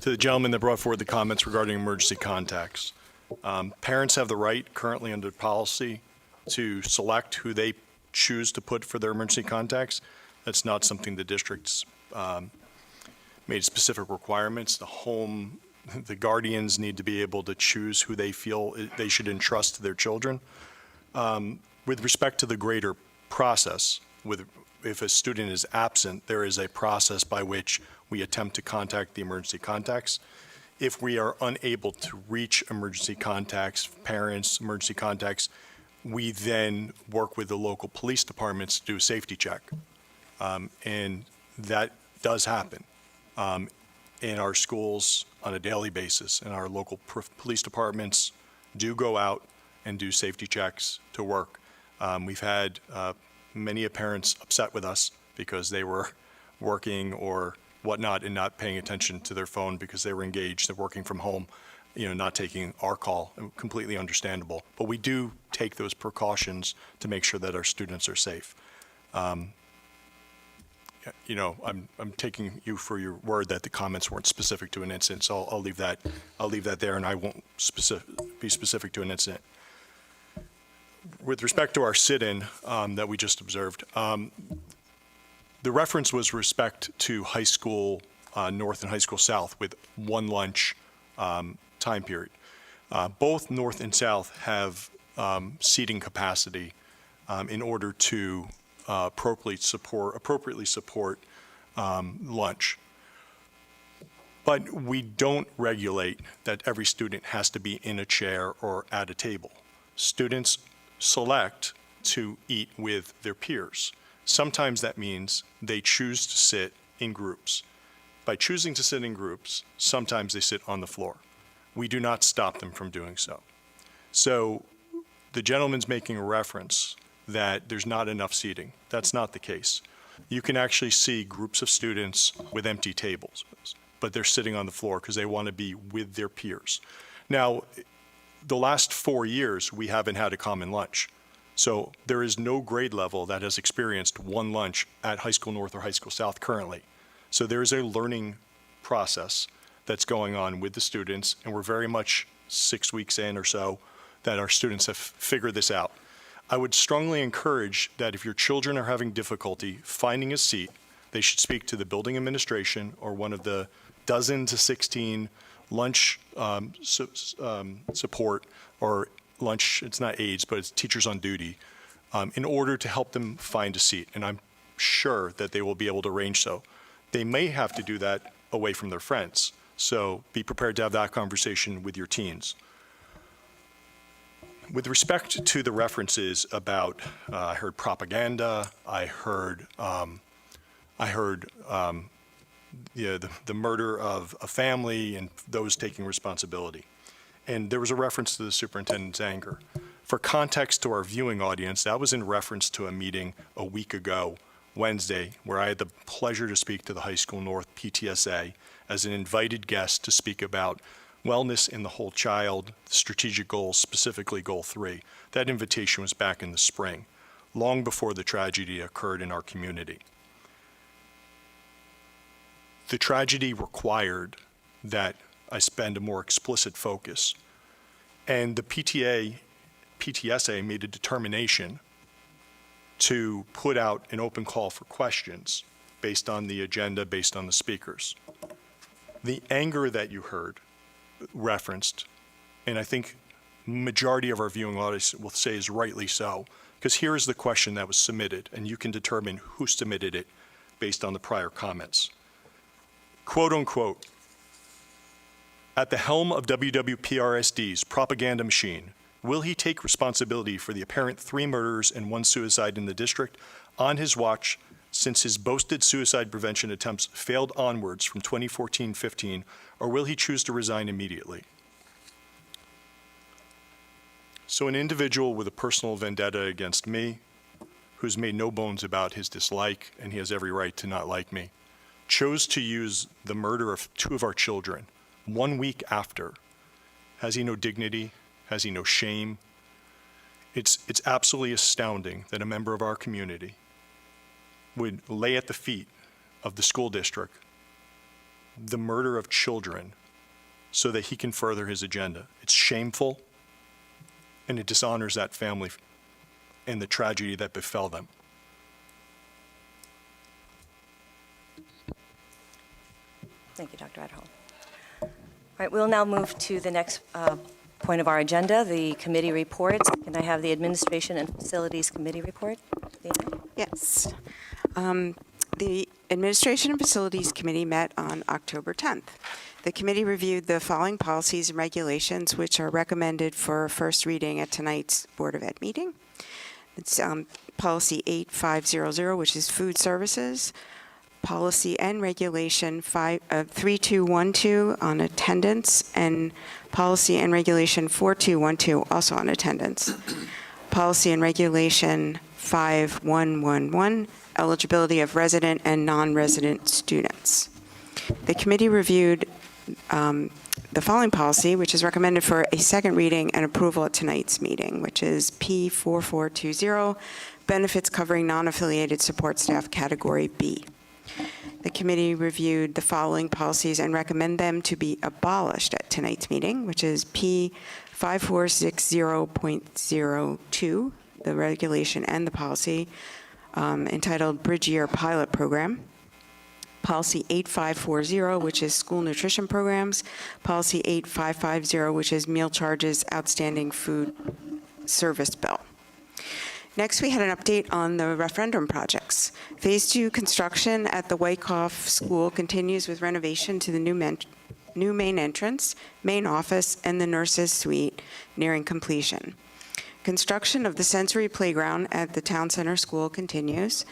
To the gentleman that brought forward the comments regarding emergency contacts. Parents have the right currently under policy to select who they choose to put for their emergency contacts. That's not something the district's made specific requirements. The guardians need to be able to choose who they feel they should entrust to their children. With respect to the greater process, if a student is absent, there is a process by which we attempt to contact the emergency contacts. If we are unable to reach emergency contacts, parents, emergency contacts, we then work with the local police departments to do a safety check. And that does happen in our schools on a daily basis, and our local police departments do go out and do safety checks to work. We've had many parents upset with us because they were working or whatnot and not paying attention to their phone because they were engaged and working from home, not taking our call. Completely understandable. But we do take those precautions to make sure that our students are safe. I'm taking you for your word that the comments weren't specific to an incident, so I'll leave that there, and I won't be specific to an incident. With respect to our sit-in that we just observed, the reference was respect to high school north and high school south with one lunch time period. Both north and south have seating capacity in order to appropriately support lunch. But we don't regulate that every student has to be in a chair or at a table. Students select to eat with their peers. Sometimes that means they choose to sit in groups. By choosing to sit in groups, sometimes they sit on the floor. We do not stop them from doing so. So the gentleman's making a reference that there's not enough seating. That's not the case. You can actually see groups of students with empty tables, but they're sitting on the floor because they want to be with their peers. Now, the last 4 years, we haven't had a common lunch. So there is no grade level that has experienced one lunch at High School North or High School South currently. So there is a learning process that's going on with the students, and we're very much 6 weeks in or so that our students have figured this out. I would strongly encourage that if your children are having difficulty finding a seat, they should speak to the building administration or one of the dozen to 16 lunch support or lunch, it's not aides, but it's teachers on duty, in order to help them find a seat. And I'm sure that they will be able to arrange so. They may have to do that away from their friends. So be prepared to have that conversation with your teens. With respect to the references about, I heard propaganda, I heard the murder of a family and those taking responsibility. And there was a reference to the superintendent's anger. For context to our viewing audience, that was in reference to a meeting a week ago, Wednesday, where I had the pleasure to speak to the High School North PTSA as an invited guest to speak about wellness in the whole child, strategic goals, specifically Goal 3. That invitation was back in the spring, long before the tragedy occurred in our community. The tragedy required that I spend a more explicit focus. And the PTA PTSA made a determination to put out an open call for questions based on the agenda, based on the speakers. The anger that you heard referenced, and I think majority of our viewing audience will say is rightly so, because here is the question that was submitted, and you can determine who submitted it based on the prior comments. Quote unquote, at the helm of WWPRSD's propaganda machine, will he take responsibility for the apparent 3 murders and 1 suicide in the district on his watch since his boasted suicide prevention attempts failed onwards from 2014-15, or will he choose to resign immediately? So an individual with a personal vendetta against me, who's made no bones about his dislike, and he has every right to not like me, chose to use the murder of 2 of our children 1 week after. Has he no dignity? Has he no shame? It's absolutely astounding that a member of our community would lay at the feet of the school district the murder of children so that he can further his agenda. It's shameful, and it dishonors that family and the tragedy that befell them. Thank you, Dr. Adderhall. All right, we'll now move to the next point of our agenda, the committee reports. Can I have the Administration and Facilities Committee report? Dana? Yes. The Administration and Facilities Committee met on October 10th. The committee reviewed the following policies and regulations which are recommended for first reading at tonight's Board of Ed meeting. It's Policy 8500, which is food services, Policy and Regulation 3212 on attendance, and Policy and Regulation 4212 also on attendance. Policy and Regulation 5111, eligibility of resident and non-resident students. The committee reviewed the following policy, which is recommended for a second reading and approval at tonight's meeting, which is P4420, benefits covering non-affiliated support staff, Category B. The committee reviewed the following policies and recommend them to be abolished at tonight's meeting, which is P5460.02, the regulation and the policy, entitled Bridge Year Pilot Program. Policy 8540, which is school nutrition programs. Policy 8550, which is meal charges, outstanding food service bill. Next, we had an update on the referendum projects. Phase 2 construction at the Wyckoff School continues with renovation to the new main entrance, main office, and the nurses' suite nearing completion. Construction of the sensory playground at the Town Center School continues.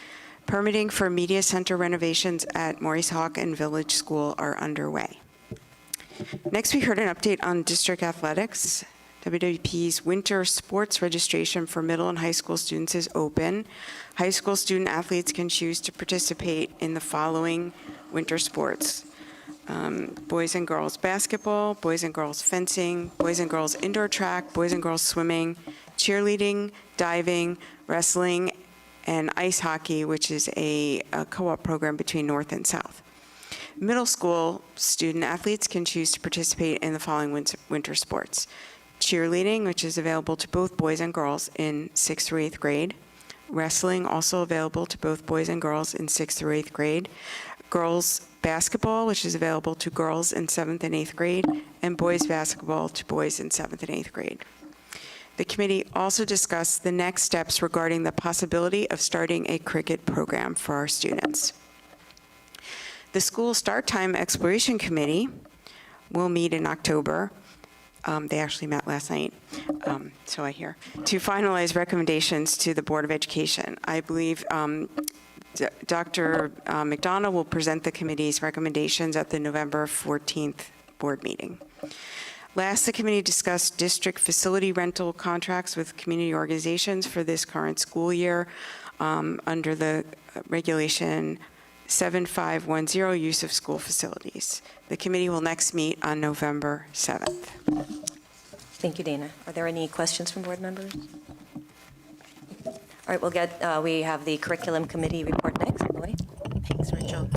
Permitting for media center renovations at Maurice Hawk and Village School are underway. Next, we heard an update on district athletics. WWP's winter sports registration for middle and high school students is open. High school student athletes can choose to participate in the following winter sports: boys and girls basketball, boys and girls fencing, boys and girls indoor track, boys and girls swimming, cheerleading, diving, wrestling, and ice hockey, which is a co-op program between North and South. Middle school student athletes can choose to participate in the following winter sports: cheerleading, which is available to both boys and girls in 6th through 8th grade. Wrestling, also available to both boys and girls in 6th through 8th grade. Girls basketball, which is available to girls in 7th and 8th grade. And boys basketball to boys in 7th and 8th grade. The committee also discussed the next steps regarding the possibility of starting a cricket program for our students. The School Start Time Exploration Committee will meet in October. They actually met last night, so I hear, to finalize recommendations to the Board of Education. I believe Dr. McDonough will present the committee's recommendations at the November 14th board meeting. Last, the committee discussed district facility rental contracts with community organizations for this current school year under the regulation 7510, use of school facilities. The committee will next meet on November 7th. Thank you, Dana. Are there any questions from board members? All right, we have the curriculum committee report next. Emily? Thanks, Rachel.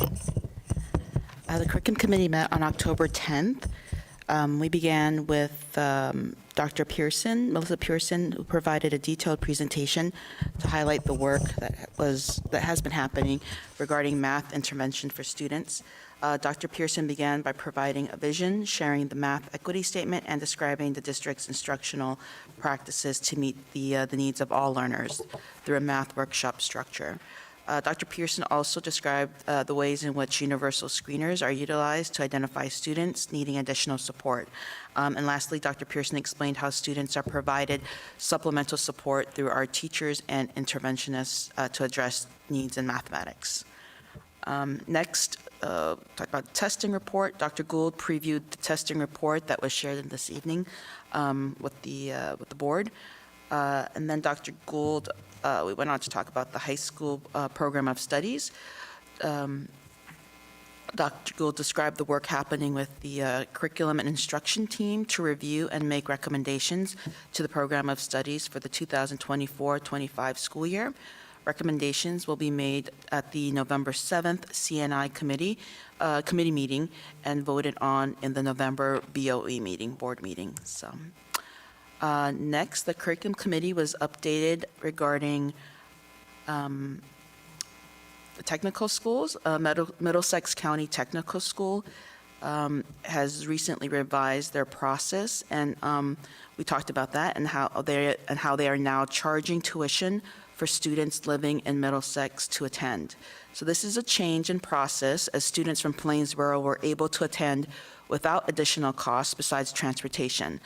The curriculum committee met on October 10th. We began with Dr. Pearson, Melissa Pearson, who provided a detailed presentation to highlight the work that has been happening regarding math intervention for students. Dr. Pearson began by providing a vision, sharing the math equity statement, and describing the district's instructional practices to meet the needs of all learners through a math workshop structure. Dr. Pearson also described the ways in which universal screeners are utilized to identify students needing additional support. And lastly, Dr. Pearson explained how students are provided supplemental support through our teachers and interventionists to address needs in mathematics. Next, talk about testing report. Dr. Gould previewed the testing report that was shared this evening with the board. And then Dr. Gould, we went on to talk about the high school program of studies. Dr. Gould described the work happening with the curriculum and instruction team to review and make recommendations to the program of studies for the 2024-25 school year. Recommendations will be made at the November 7th CNI committee meeting and voted on in the November BOE meeting, board meeting. So. Next, the curriculum committee was updated regarding the technical schools. Middlesex County Technical School has recently revised their process, and we talked about that and how they are now charging tuition for students living in Middlesex to attend. So this is a change in process, as students from Plainsboro were able to attend without additional costs besides transportation.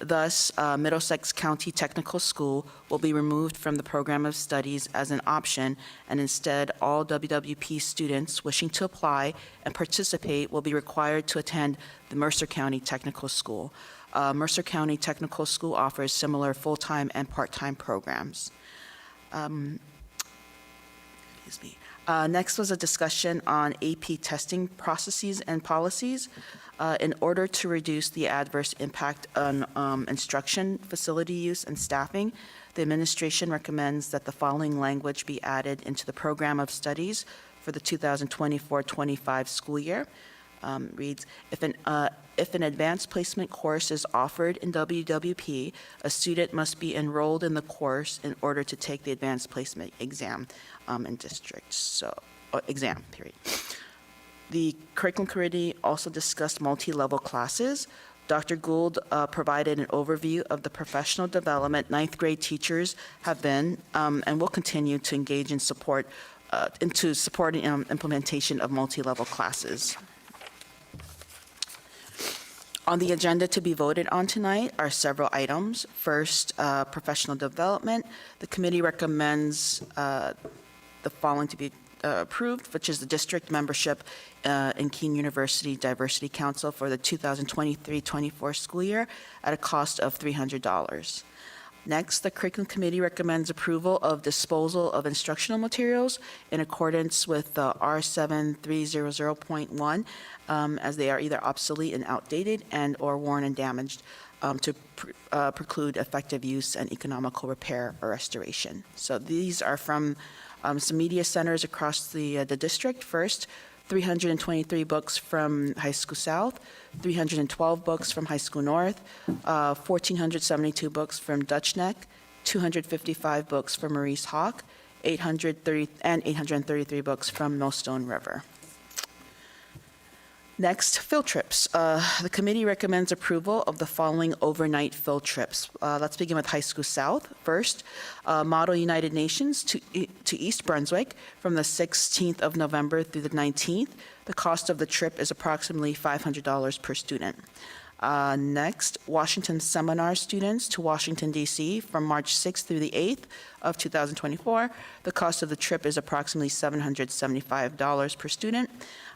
Thus, Middlesex County Technical School will be removed from the program of studies as an option, and instead, all WWP students wishing to apply and participate will be required to attend the Mercer County Technical School. Mercer County Technical School offers similar full-time and part-time programs. Next was a discussion on AP testing processes and policies. In order to reduce the adverse impact on instruction, facility use, and staffing, the administration recommends that the following language be added into the program of studies for the 2024-25 school year. Reads, if an advanced placement course is offered in WWP, a student must be enrolled in the course in order to take the advanced placement exam in district. So, exam, period. The curriculum committee also discussed multi-level classes. Dr. Gould provided an overview of the professional development ninth grade teachers have been and will continue to engage in supporting implementation of multi-level classes. On the agenda to be voted on tonight are several items. First, professional development. The committee recommends the following to be approved, which is the district membership in Keene University Diversity Council for the 2023-24 school year at a cost of $300. Next, the curriculum committee recommends approval of disposal of instructional materials in accordance with the R7300.1 as they are either obsolete and outdated and or worn and damaged to preclude effective use and economical repair or restoration. So these are from some media centers across the district. First, 323 books from High School South, 312 books from High School North, 1,472 books from Dutch Neck, 255 books from Maurice Hawk, 833 books from Millstone River. Next, field trips. The committee recommends approval of the following overnight field trips. Let's begin with High School South. First, Model United Nations to East Brunswick from the 16th of November through the 19th. The cost of the trip is approximately $500 per student. Next, Washington Seminar students to Washington, D.C. from March 6th through the 8th of 2024. The cost of the trip is approximately $775 per student.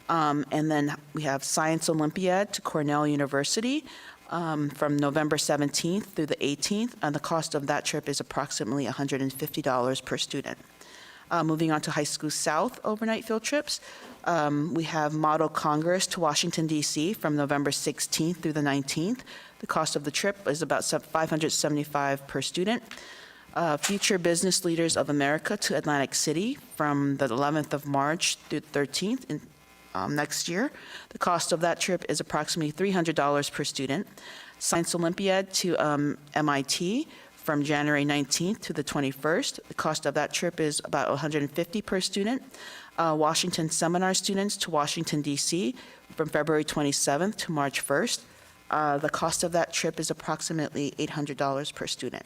And then we have Science Olympiad to Cornell University from November 17th through the 18th, and the cost of that trip is approximately $150 per student. Moving on to High School South overnight field trips, we have Model Congress to Washington, D.C. from November 16th through the 19th. The cost of the trip is about $575 per student. Future Business Leaders of America to Atlantic City from the 11th of March through the 13th next year. The cost of that trip is approximately $300 per student. Science Olympiad to MIT from January 19th to the 21st. The cost of that trip is about $150 per student. Washington Seminar students to Washington, D.C. from February 27th to March 1st. The cost of that trip is approximately $800 per student.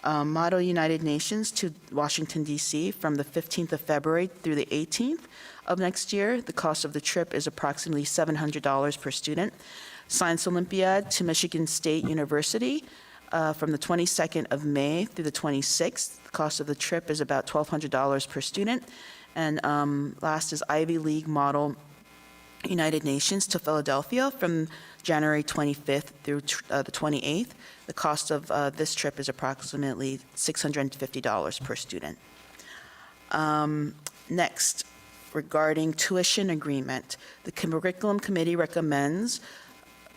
Model United Nations to Washington, D.C. from the 15th of February through the 18th of next year. The cost of the trip is approximately $700 per student. Science Olympiad to Michigan State University from the 22nd of May through the 26th. The cost of the trip is about $1,200 per student. And last is Ivy League Model United Nations to Philadelphia from January 25th through the 28th. The cost of this trip is approximately $650 per student. Next, regarding tuition agreement, the curriculum committee recommends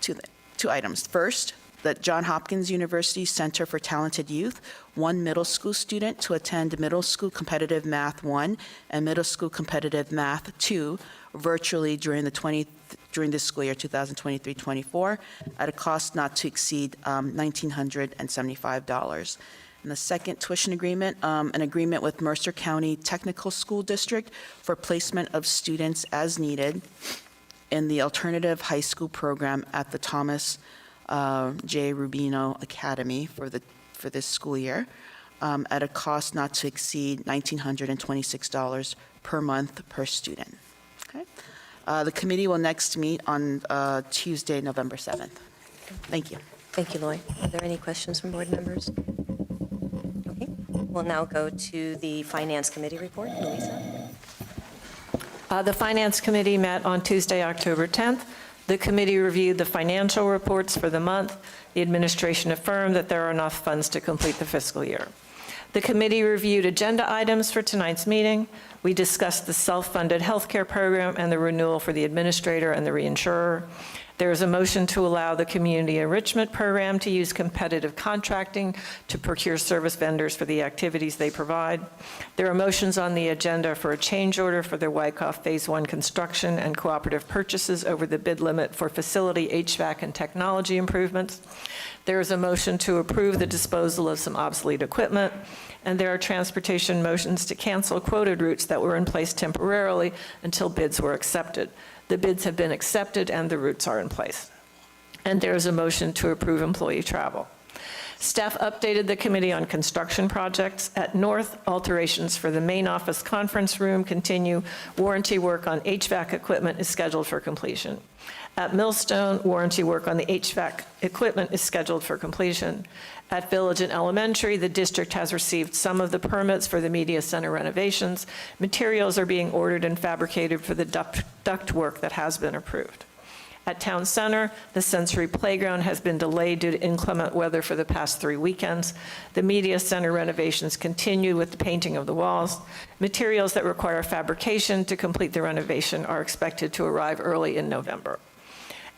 two items. First, that Johns Hopkins University Center for Talented Youth, one middle school student to attend Middle School Competitive Math 1 and Middle School Competitive Math 2 virtually during the school year 2023-24 at a cost not to exceed $1,975. And the second tuition agreement, an agreement with Mercer County Technical School District for placement of students as needed in the alternative high school program at the Thomas J. Rubino Academy for this school year at a cost not to exceed $1,926 per month per student. Okay. The committee will next meet on Tuesday, November 7th. Thank you. Thank you, Loy. Are there any questions from board members? Okay, we'll now go to the Finance Committee report. Louisa? The Finance Committee met on Tuesday, October 10th. The committee reviewed the financial reports for the month. The administration affirmed that there are enough funds to complete the fiscal year. The committee reviewed agenda items for tonight's meeting. We discussed the self-funded healthcare program and the renewal for the administrator and the reinsurer. There is a motion to allow the community enrichment program to use competitive contracting to procure service vendors for the activities they provide. There are motions on the agenda for a change order for the Wyckoff Phase 1 construction and cooperative purchases over the bid limit for facility HVAC and technology improvements. There is a motion to approve the disposal of some obsolete equipment. And there are transportation motions to cancel quoted routes that were in place temporarily until bids were accepted. The bids have been accepted and the routes are in place. And there is a motion to approve employee travel. Staff updated the committee on construction projects. At North, alterations for the main office conference room continue. Warranty work on HVAC equipment is scheduled for completion. At Millstone, warranty work on the HVAC equipment is scheduled for completion. At Village and Elementary, the district has received some of the permits for the media center renovations. Materials are being ordered and fabricated for the duct work that has been approved. At Town Center, the sensory playground has been delayed due to inclement weather for the past 3 weekends. The media center renovations continue with the painting of the walls. Materials that require fabrication to complete the renovation are expected to arrive early in November.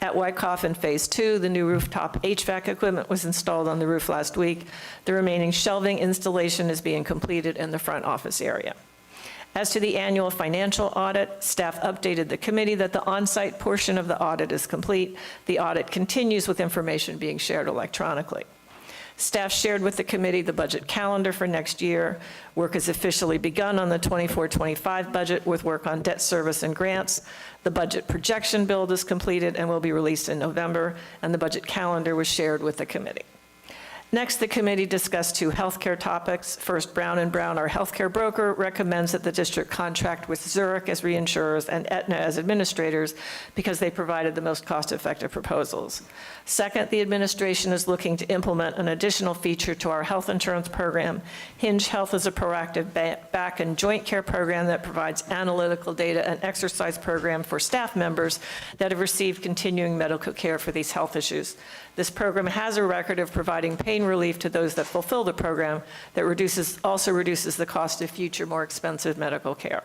At Wyckoff in Phase 2, the new rooftop HVAC equipment was installed on the roof last week. The remaining shelving installation is being completed in the front office area. As to the annual financial audit, staff updated the committee that the on-site portion of the audit is complete. The audit continues with information being shared electronically. Staff shared with the committee the budget calendar for next year. Work has officially begun on the 24-25 budget with work on debt service and grants. The budget projection build is completed and will be released in November, and the budget calendar was shared with the committee. Next, the committee discussed 2 healthcare topics. First, Brown & Brown, our healthcare broker, recommends that the district contract with Zurich as reinsurers and Aetna as administrators because they provided the most cost-effective proposals. Second, the administration is looking to implement an additional feature to our health insurance program. Hinge Health is a proactive back and joint care program that provides analytical data and exercise program for staff members that have received continuing medical care for these health issues. This program has a record of providing pain relief to those that fulfill the program that also reduces the cost of future more expensive medical care.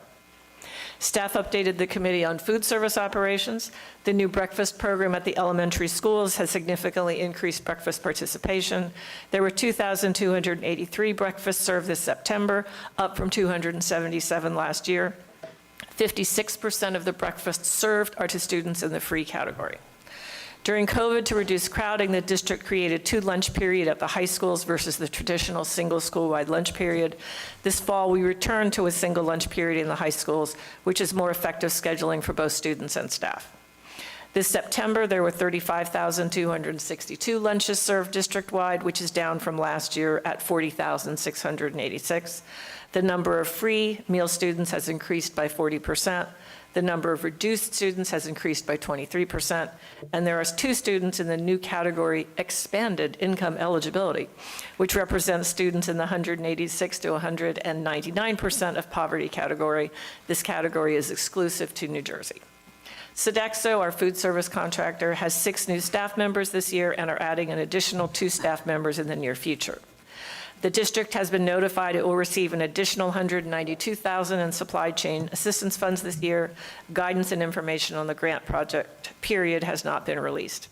Staff updated the committee on food service operations. The new breakfast program at the elementary schools has significantly increased breakfast participation. There were 2,283 breakfasts served this September, up from 277 last year. 56% of the breakfasts served are to students in the free category. During COVID, to reduce crowding, the district created 2 lunch period at the high schools versus the traditional single school-wide lunch period. This fall, we returned to a single lunch period in the high schools, which is more effective scheduling for both students and staff. This September, there were 35,262 lunches served district-wide, which is down from last year at 40,686. The number of free meal students has increased by 40%. The number of reduced students has increased by 23%, and there are 2 students in the new category expanded income eligibility, which represents students in the 186 to 199% of poverty category. This category is exclusive to New Jersey. Sodexo, our food service contractor, has 6 new staff members this year and are adding an additional 2 staff members in the near future. The district has been notified it will receive an additional $192,000 in supply chain assistance funds this year. Guidance and information on the grant project period has not been released.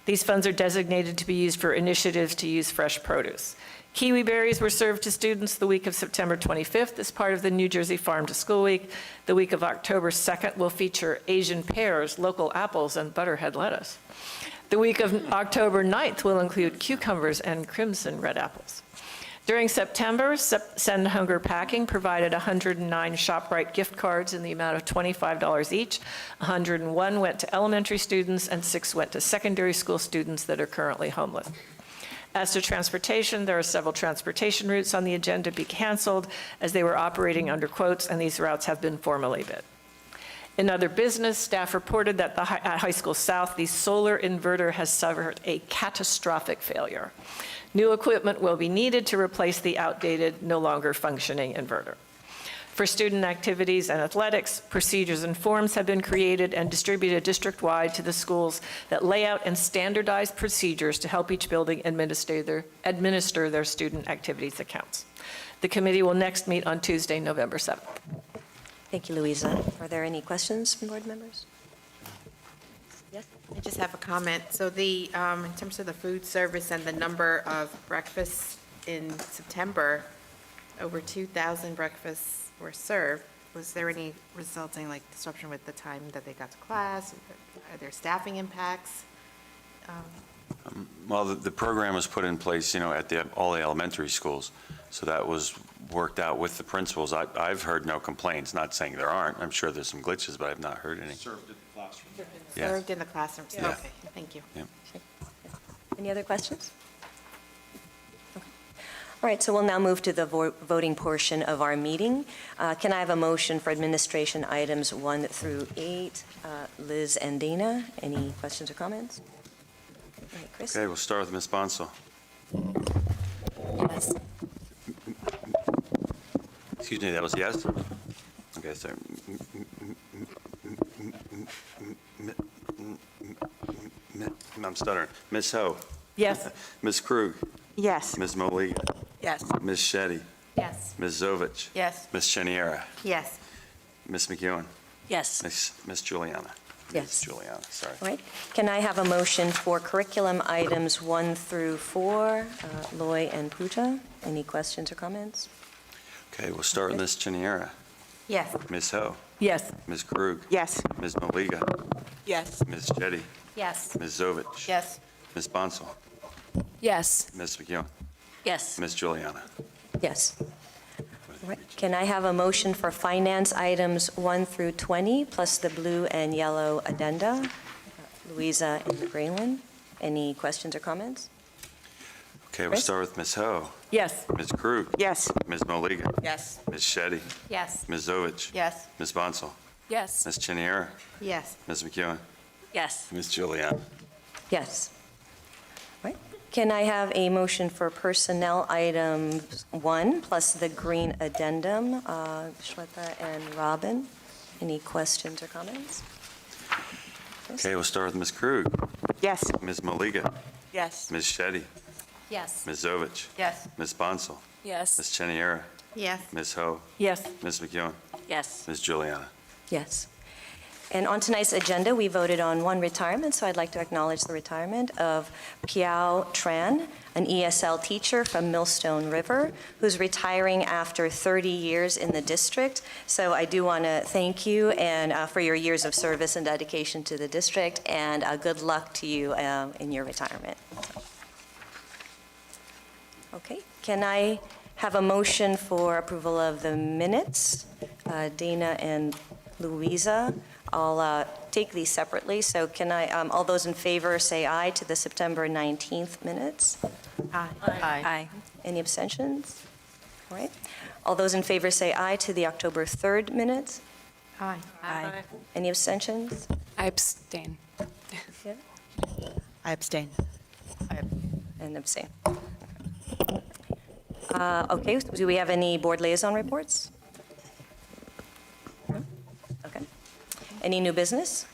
These funds are designated to be used for initiatives to use fresh produce. Kiwi berries were served to students the week of September 25th as part of the New Jersey Farm to School Week. The week of October 2nd will feature Asian pears, local apples, and butterhead lettuce. The week of October 9th will include cucumbers and crimson red apples. During September, Send Hunger Packing provided 109 ShopRite gift cards in the amount of $25 each. 101 went to elementary students and 6 went to secondary school students that are currently homeless. As to transportation, there are several transportation routes on the agenda to be canceled as they were operating under quotes, and these routes have been formally bid. In other business, staff reported that at High School South, the solar inverter has suffered a catastrophic failure. New equipment will be needed to replace the outdated, no longer functioning inverter. For student activities and athletics, procedures and forms have been created and distributed district-wide to the schools that lay out and standardize procedures to help each building administer their student activities accounts. The committee will next meet on Tuesday, November 7th. Thank you, Louisa. Are there any questions from board members? Yes? I just have a comment. So the, in terms of the food service and the number of breakfasts in September, over 2,000 breakfasts were served. Was there any resulting like disruption with the time that they got to class? Are there staffing impacts? Well, the program was put in place, at all the elementary schools. So that was worked out with the principals. I've heard no complaints, not saying there aren't. I'm sure there's some glitches, but I've not heard any. Served in the classroom. Yeah. Served in the classrooms? Yeah. Okay, thank you. Yeah. Any other questions? Okay. All right, so we'll now move to the voting portion of our meeting. Can I have a motion for administration items 1 through 8? Liz and Dana, any questions or comments? All right, Chris? Okay, we'll start with Ms. Bonsall. Yes. Excuse me, that was yes? Okay, so. I'm stuttering. Ms. Ho. Yes. Ms. Krug. Yes. Ms. Moliga. Yes. Ms. Shetty. Yes. Ms. Zovich. Yes. Ms. Cheniera. Yes. Ms. McEwen. Yes. Ms. Juliana. Yes. Ms. Juliana, sorry. All right. Can I have a motion for curriculum items 1 through 4? Loy and Pooja, any questions or comments? Okay, we'll start with Ms. Cheniera. Yes. Ms. Ho. Yes. Ms. Krug. Yes. Ms. Moliga. Yes. Ms. Shetty. Yes. Ms. Zovich. Yes. Ms. Bonsall. Yes. Ms. McEwen. Yes. Ms. Juliana. Yes. All right. Can I have a motion for finance items 1 through 20, plus the blue and yellow addenda? Louisa and Graylin, any questions or comments? Okay, we'll Chris? start with Ms. Ho. Yes. Ms. Krug. Yes. Ms. Moliga. Yes. Ms. Shetty. Yes. Ms. Zovich. Yes. Ms. Bonsall. Yes. Ms. Cheniera. Yes. Ms. McEwen. Yes. Ms. Juliana. Yes. All right. Can I have a motion for personnel items 1, plus the green addendum? Shweta and Robin, any questions or comments? Chris? Okay, we'll start with Ms. Krug. Yes. Ms. Moliga. Yes. Ms. Shetty. Yes. Ms. Zovich. Yes. Ms. Bonsall. Yes. Ms. Cheniera. Yes. Ms. Ho. Yes. Ms. McEwen. Yes. Ms. Juliana. Yes. And on tonight's agenda, we voted on one retirement, so I'd like to acknowledge the retirement of Piao Tran, an ESL teacher from Millstone River, who's retiring after 30 years in the district. So I do want to thank you and for your years of service and dedication to the district, and good luck to you in your retirement. Okay, can I have a motion for approval of the minutes? Dana and Louisa, I'll take these separately. So can I, all those in favor say aye to the September 19th minutes? Aye. Aye. Any abstentions? All right. All those in favor say aye to the October 3rd minutes? Aye. Aye. Any abstentions? I abstain. Yeah. I abstain. And abstain. Okay, do we have any board liaison reports? No? Okay. Any new business?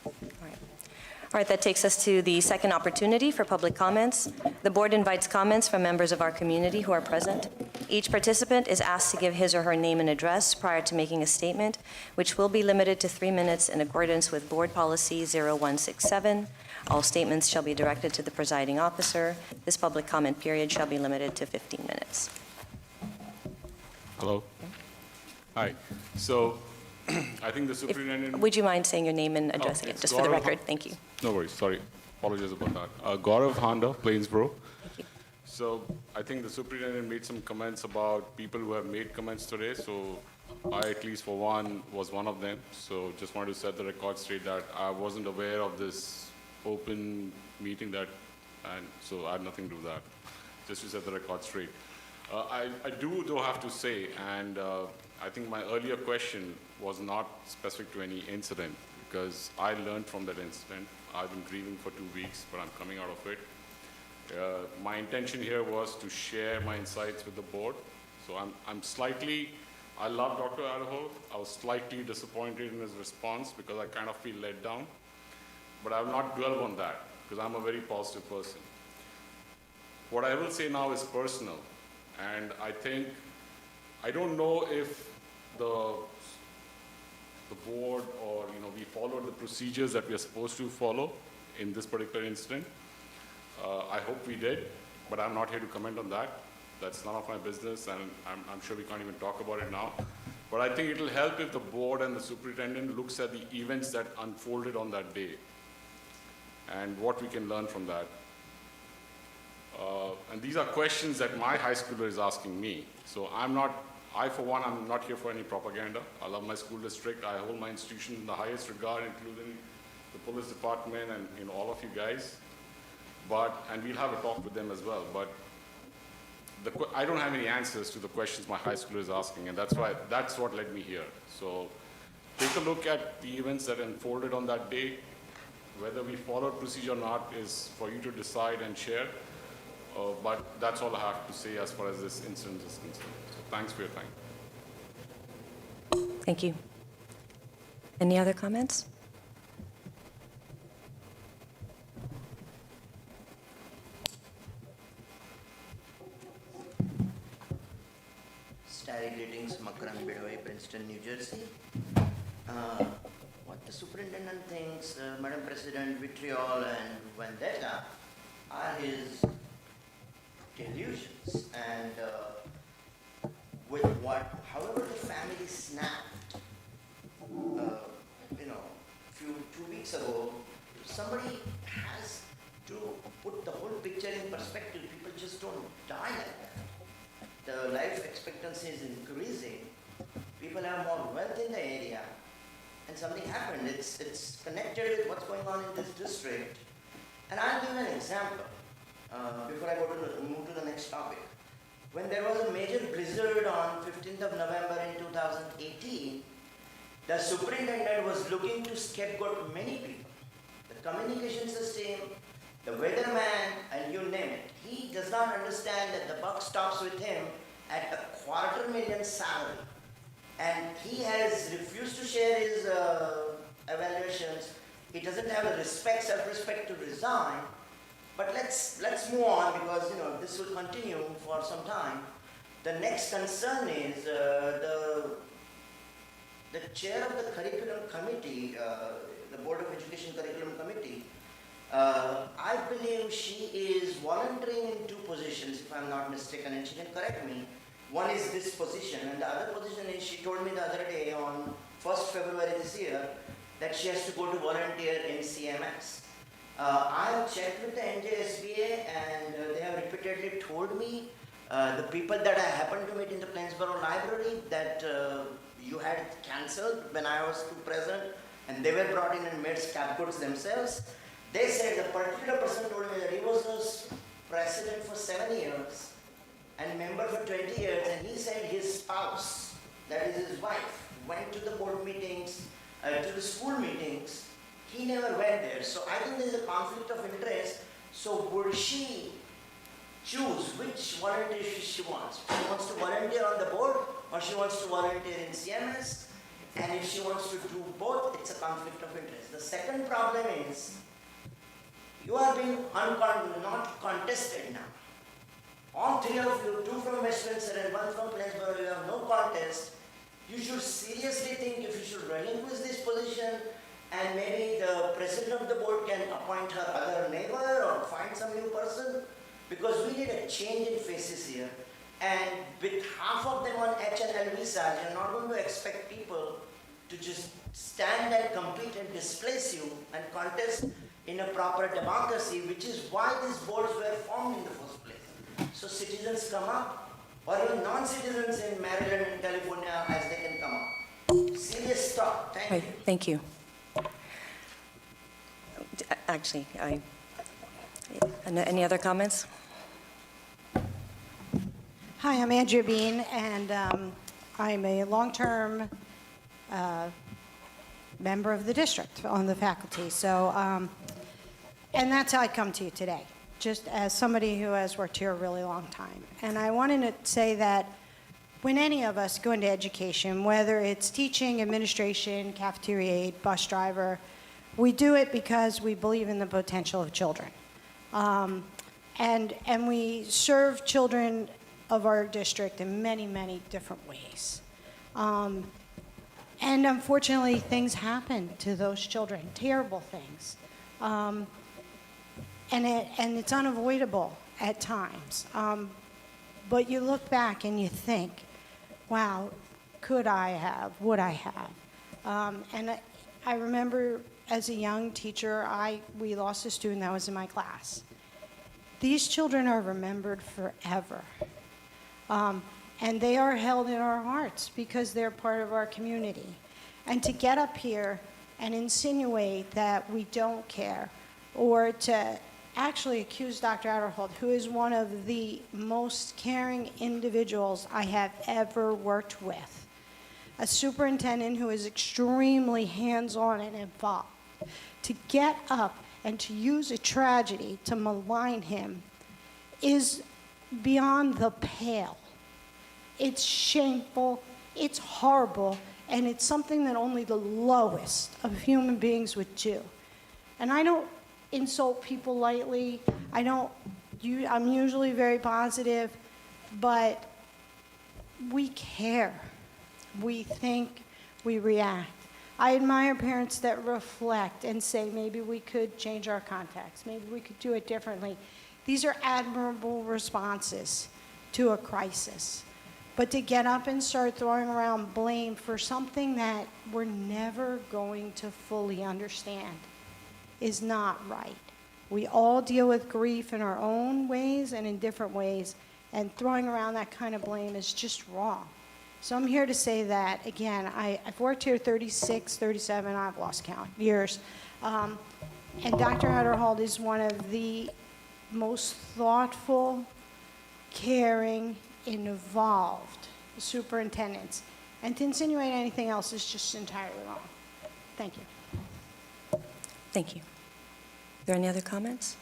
All right, that takes us to the second opportunity for public comments. The board invites comments from members of our community who are present. Each participant is asked to give his or her name and address prior to making a statement, which will be limited to 3 minutes in accordance with Board Policy 0167. All statements shall be directed to the presiding officer. This public comment period shall be limited to 15 minutes. Hello. Hi. So I think the superintendent. Would you mind saying your name and address again, it's just for the Gaurav record? Thank you. No worries. Sorry. Apologies about that. Gaurav Honda, Plainsboro. Thank you. So I think the superintendent made some comments about people who have made comments today. So I, at least for one, was one of them. So just wanted to set the record straight that I wasn't aware of this open meeting and so I had nothing to do with that. Just to set the record straight. I do, though, have to say, and I think my earlier question was not specific to any incident, because I learned from that incident. I've been grieving for 2 weeks, but I'm coming out of it. My intention here was to share my insights with the board. So I'm slightly, I love Dr. Araho. I was slightly disappointed in his response because I kind of feel let down. But I will not dwell on that because I'm a very positive person. What I will say now is personal. And I think, I don't know if the board or, we followed the procedures that we are supposed to follow in this particular incident. I hope we did, but I'm not here to comment on that. That's none of my business, and I'm sure we can't even talk about it now. But I think it'll help if the board and the superintendent looks at the events that unfolded on that day and what we can learn from that. And these are questions that my high schooler is asking me. So I, for one, I'm not here for any propaganda. I love my school district. I hold my institution in the highest regard, including the police department and all of you guys. And we'll have a talk with them as well. But I don't have any answers to the questions my high schooler is asking, and that's what led me here. So take a look at the events that unfolded on that day. Whether we followed procedure or not is for you to decide and share. But that's all I have to say as far as this incident is concerned. So thanks for your time. Thank you. Any other comments? Starry greetings, Makran Bidwai, Princeton, New Jersey. What the superintendent thinks, Madam President, vitriol and vendetta are his delusions. And with however the family snapped, 2 weeks ago, somebody has to put the whole picture in perspective. People just don't die like that. The life expectancy is increasing. People have more wealth in the area, and something happened. It's connected with what's going on in this district. And I'll give an example before I move to the next topic. When there was a major blizzard on 15th of November in 2018, the superintendent was looking to scapegoat many people. The communication system, the weatherman, and you name it. He does not understand that the buck stops with him at $250,000 salary. And he has refused to share his evaluations. He doesn't have a self-respect to resign. But let's move on because this will continue for some time. The next concern is the the chair of the curriculum committee, the Board of Education Curriculum Committee, I believe she is volunteering in two positions, if I'm not mistaken, and she can correct me. One is this position, and the other position is, she told me the other day on 1st February this year, that she has to go to volunteer in CMS. I have checked with the NJSBA, and they have repeatedly told me, the people that I happened to meet in the Plainsboro library, that you had cancelled when I was present, and they were brought in and made scapegoats themselves. They said the particular person told me that he was the president for 7 years and member for 20 years, and he said his spouse, that is his wife, went to the board meetings, to the school meetings. He never went there. So I think there is a conflict of interest. So would she choose which volunteer she wants? She wants to volunteer on the board, or she wants to volunteer in CMS? And if she wants to do both, it's a conflict of interest. The second problem is, you are being not contested now. All three of you, two from Westminster and one from Plainsboro, you have no contest. You should seriously think if you should relinquish this position, and maybe the president of the board can appoint her other neighbor or find some new person, because we need a change in faces here. And with half of them on H and L visas, you're not going to expect people to just stand and compete and displace you and contest in a proper democracy, which is why these boards were formed in the first place. So citizens come up, or even non-citizens in Maryland and California, as they can come up. Serious talk. Thank you. Thank you. Actually, any other comments? Hi, I'm Andrea Bean, and I'm a long-term member of the district on the faculty. So, and that's how I come to you today, just as somebody who has worked here a really long time. And I wanted to say that when any of us go into education, whether it's teaching, administration, cafeteria aide, bus driver, we do it because we believe in the potential of children. And we serve children of our district in many, many different ways. And unfortunately, things happen to those children, terrible things. And it's unavoidable at times. But you look back and you think, wow, could I have, would I have? And I remember as a young teacher, we lost a student that was in my class. These children are remembered forever. And they are held in our hearts because they're part of our community. And to get up here and insinuate that we don't care, or to actually accuse Dr. Adderhold, who is one of the most caring individuals I have ever worked with, a superintendent who is extremely hands-on and involved, to get up and to use a tragedy to malign him is beyond the pale. It's shameful, it's horrible, and it's something that only the lowest of human beings would do. And I don't insult people lightly. I'm usually very positive, but we care. We think, we react. I admire parents that reflect and say, maybe we could change our context, maybe we could do it differently. These are admirable responses to a crisis. But to get up and start throwing around blame for something that we're never going to fully understand is not right. We all deal with grief in our own ways and in different ways, and throwing around that kind of blame is just wrong. So I'm here to say that, again, I've worked here 36, 37, I've lost count, years. And Dr. Adderhold is one of the most thoughtful, caring, involved superintendents. And to insinuate anything else is just entirely wrong. Thank you. Thank you. Are there any other comments?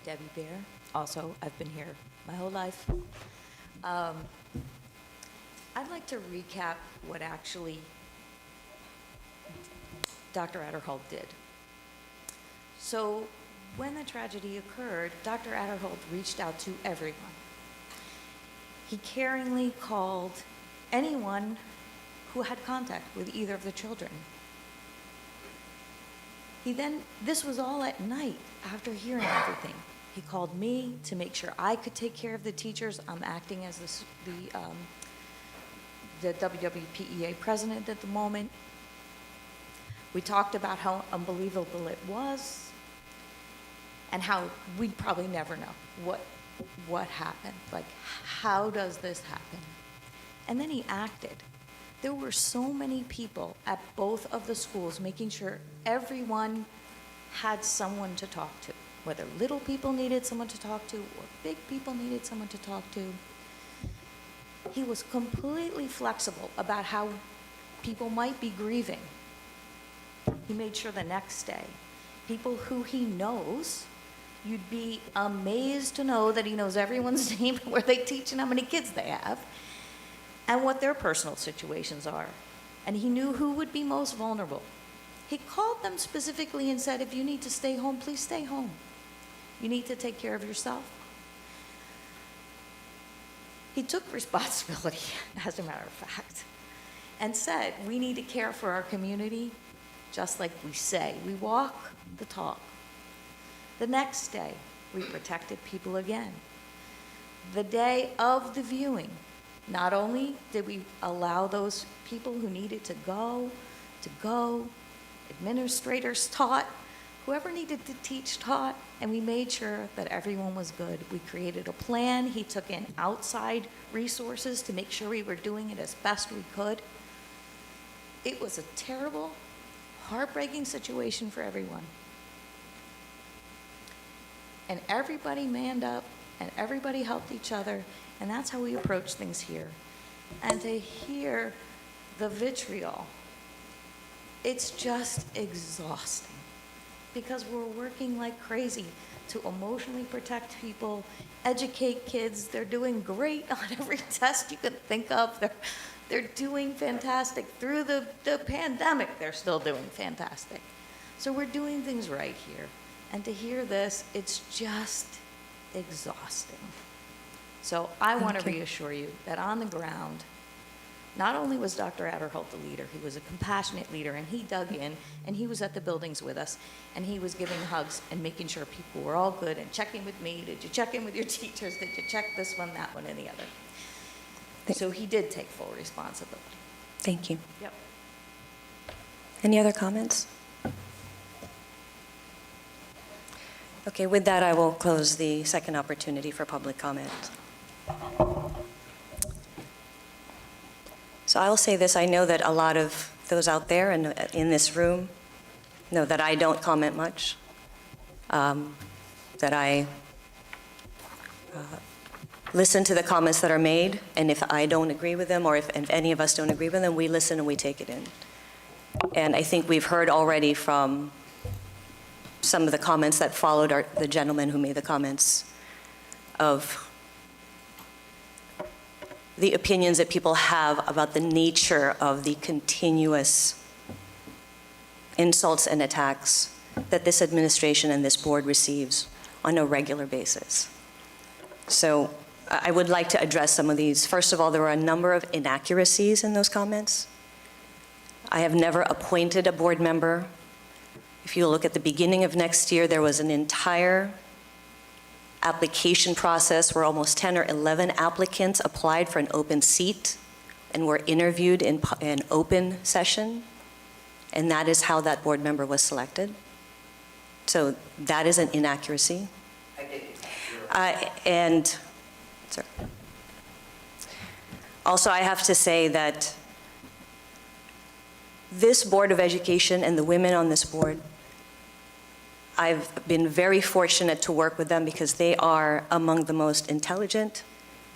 Debbie Bear. Also, I've been here my whole life. I'd like to recap what actually Dr. Adderhold did. So when the tragedy occurred, Dr. Adderhold reached out to everyone. He caringly called anyone who had contact with either of the children. This was all at night after hearing everything. He called me to make sure I could take care of the teachers. I'm acting as the WWPEA president at the moment. We talked about how unbelievable it was and how we'd probably never know what happened. Like, how does this happen? And then he acted. There were so many people at both of the schools making sure everyone had someone to talk to, whether little people needed someone to talk to or big people needed someone to talk to. He was completely flexible about how people might be grieving. He made sure the next day, people who he knows, you'd be amazed to know that he knows everyone's name, where they teach and how many kids they have, and what their personal situations are. And he knew who would be most vulnerable. He called them specifically and said, if you need to stay home, please stay home. You need to take care of yourself. He took responsibility, as a matter of fact, and said, we need to care for our community just like we say. We walk the talk. The next day, we protected people again. The day of the viewing, not only did we allow those people who needed to go, administrators taught, whoever needed to teach taught, and we made sure that everyone was good. We created a plan. He took in outside resources to make sure we were doing it as best we could. It was a terrible, heartbreaking situation for everyone. And everybody manned up, and everybody helped each other, and that's how we approach things here. And to hear the vitriol, it's just exhausting, because we're working like crazy to emotionally protect people, educate kids. They're doing great on every test you can think of. They're doing fantastic. Through the pandemic, they're still doing fantastic. So we're doing things right here. And to hear this, it's just exhausting. So I want to reassure you that on the ground, not only was Dr. Adderholt the leader, he was a compassionate leader, and he dug in, and he was at the buildings with us, and he was giving hugs and making sure people were all good and checking with me. Did you check in with your teachers? Did you check this one, that one, and the other? So he did take full responsibility. Thank you. Yep. Any other comments? Okay, with that, I will close the second opportunity for public comment. So I'll say this, I know that a lot of those out there and in this room know that I don't comment much, that I listen to the comments that are made, and if I don't agree with them, or if any of us don't agree with them, we listen and we take it in. And I think we've heard already from some of the comments that followed the gentleman who made the comments of the opinions that people have about the nature of the continuous insults and attacks that this administration and this board receives on a regular basis. So I would like to address some of these. First of all, there were a number of inaccuracies in those comments. I have never appointed a board member. If you look at the beginning of next year, there was an entire application process where almost 10 or 11 applicants applied for an open seat and were interviewed in an open session, and that is how that board member was selected. So that is an inaccuracy. Sir. Also, I have to say that this Board of Education and the women on this board, I've been very fortunate to work with them because they are among the most intelligent,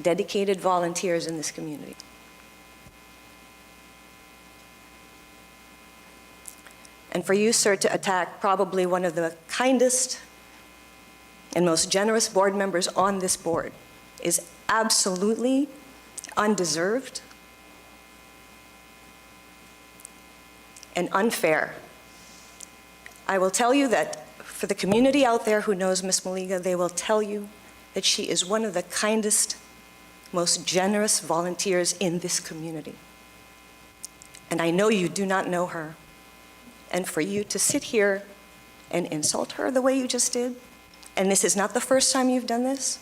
dedicated volunteers in this community. And for you, sir, to attack probably one of the kindest and most generous board members on this board is absolutely undeserved and unfair. I will tell you that for the community out there who knows Ms. Maliga, they will tell you that she is one of the kindest most generous volunteers in this community. And I know you do not know her. And for you to sit here and insult her the way you just did, and this is not the first time you've done this,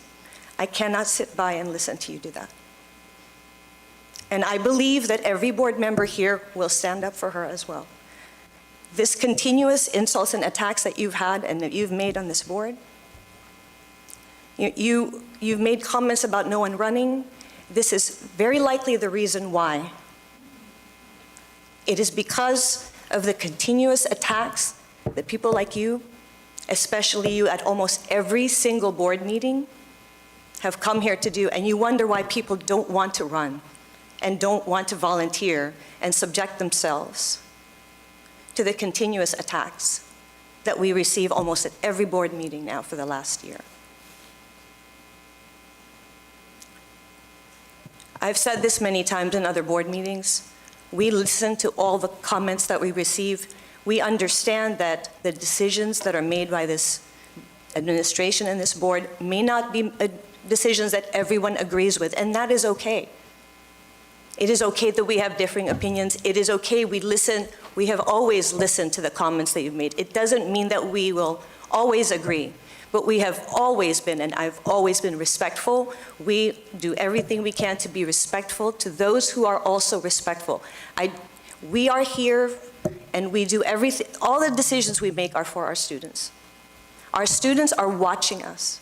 I cannot sit by and listen to you do that. And I believe that every board member here will stand up for her as well. This continuous insults and attacks that you've had and that you've made on this board, you've made comments about no one running. This is very likely the reason why. It is because of the continuous attacks that people like you, especially you at almost every single board meeting, have come here to do, and you wonder why people don't want to run and don't want to volunteer and subject themselves to the continuous attacks that we receive almost at every board meeting now for the last year. I've said this many times in other board meetings. We listen to all the comments that we receive. We understand that the decisions that are made by this administration and this board may not be decisions that everyone agrees with, and that is okay. It is okay that we have differing opinions. It is okay, we listen. We have always listened to the comments that you've made. It doesn't mean that we will always agree, but we have always been, and I've always been respectful. We do everything we can to be respectful to those who are also respectful. We are here and we do everything, all the decisions we make are for our students. Our students are watching us.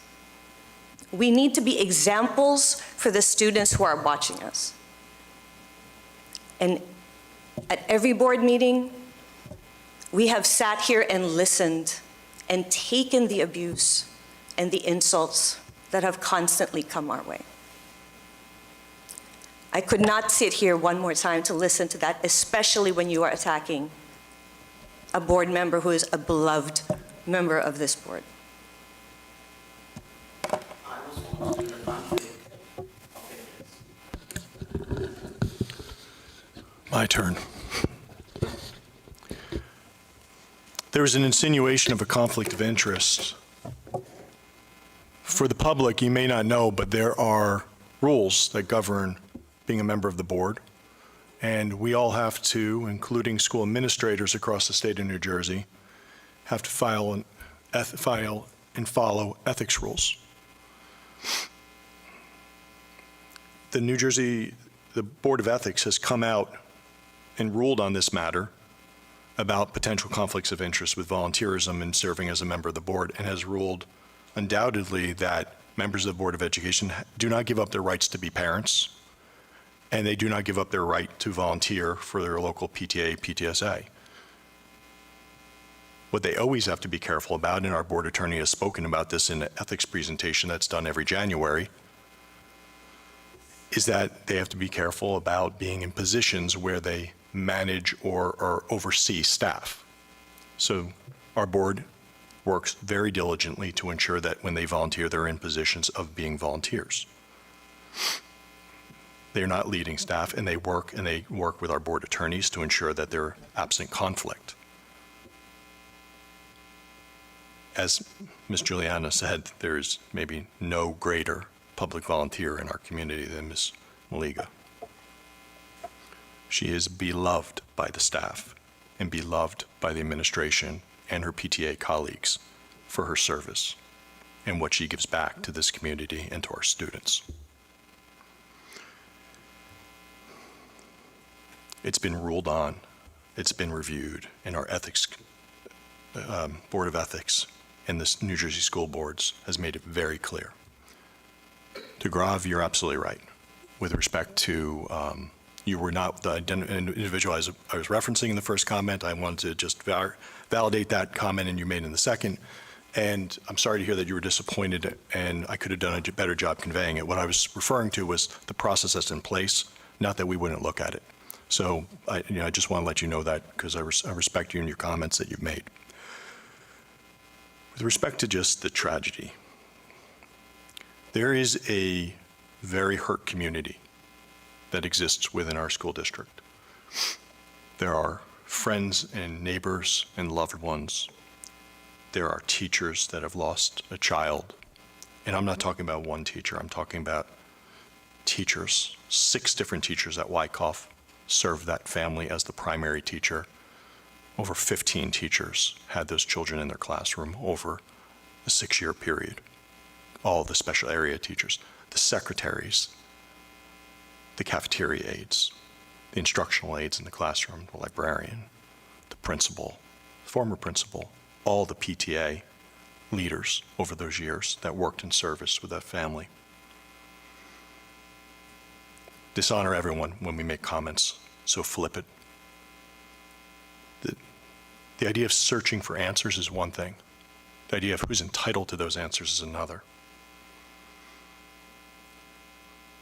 We need to be examples for the students who are watching us. And at every board meeting, we have sat here and listened and taken the abuse and the insults that have constantly come our way. I could not sit here one more time to listen to that, especially when you are attacking a board member who is a beloved member of this board. My turn. There is an insinuation of a conflict of interest. For the public, you may not know, but there are rules that govern being a member of the board. And we all have to, including school administrators across the state of New Jersey, have to file and follow ethics rules. The Board of Ethics has come out and ruled on this matter about potential conflicts of interest with volunteerism and serving as a member of the board, and has ruled undoubtedly that members of the Board of Education do not give up their rights to be parents, and they do not give up their right to volunteer for their local PTA, PTSA. What they always have to be careful about, and our board attorney has spoken about this in an ethics presentation that's done every January, is that they have to be careful about being in positions where they manage or oversee staff. So our board works very diligently to ensure that when they volunteer, they're in positions of being volunteers. They're not leading staff, and they work with our board attorneys to ensure that they're absent conflict. As Ms. Juliana said, there is maybe no greater public volunteer in our community than Ms. Maliga. She is beloved by the staff and beloved by the administration and her PTA colleagues for her service and what she gives back to this community and to our students. It's been ruled on, it's been reviewed, and our ethics, Board of Ethics and the New Jersey School Boards has made it very clear. DeGrav, you're absolutely right. With respect to, you were not the individual I was referencing in the first comment. I wanted to just validate that comment and you made in the second. And I'm sorry to hear that you were disappointed, and I could have done a better job conveying it. What I was referring to was the process that's in place, not that we wouldn't look at it. So I just want to let you know that, because I respect you and your comments that you've made. With respect to just the tragedy, there is a very hurt community that exists within our school district. There are friends and neighbors and loved ones. There are teachers that have lost a child. And I'm not talking about one teacher, I'm talking about teachers, 6 different teachers at Wyckoff served that family as the primary teacher. Over 15 teachers had those children in their classroom over a 6-year period. All the special area teachers, the secretaries, the cafeteria aides, the instructional aides in the classroom, the librarian, the principal, former principal, all the PTA leaders over those years that worked in service with that family. Dishonor everyone when we make comments so flippant. The idea of searching for answers is one thing. The idea of who's entitled to those answers is another.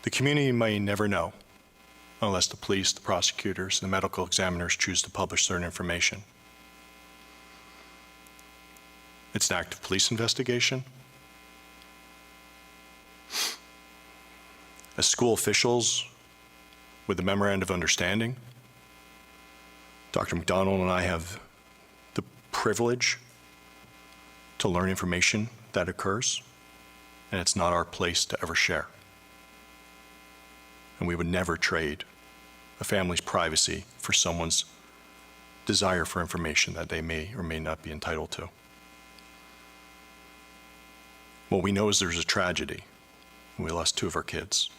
The community may never know unless the police, the prosecutors, the medical examiners choose to publish certain information. It's an active police investigation. As school officials with a memorandum of understanding, Dr. McDonald and I have the privilege to learn information that occurs, and it's not our place to ever share. And we would never trade a family's privacy for someone's desire for information that they may or may not be entitled to. What we know is there's a tragedy. We lost 2 of our kids,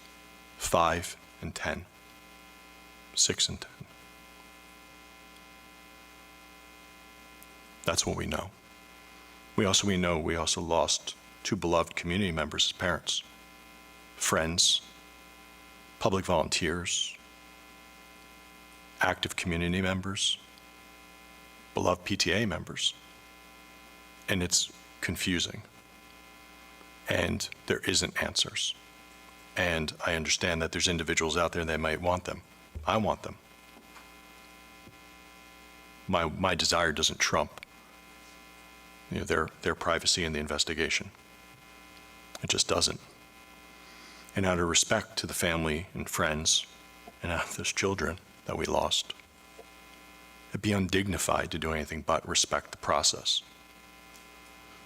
5 and 10, 6 and 10. That's what we know. We also lost 2 beloved community members as parents, friends, public volunteers, active community members, beloved PTA members. And it's confusing. And there isn't answers. And I understand that there's individuals out there that might want them. I want them. My desire doesn't trump their privacy in the investigation. It just doesn't. And out of respect to the family and friends and out of those children that we lost, it'd be undignified to do anything but respect the process.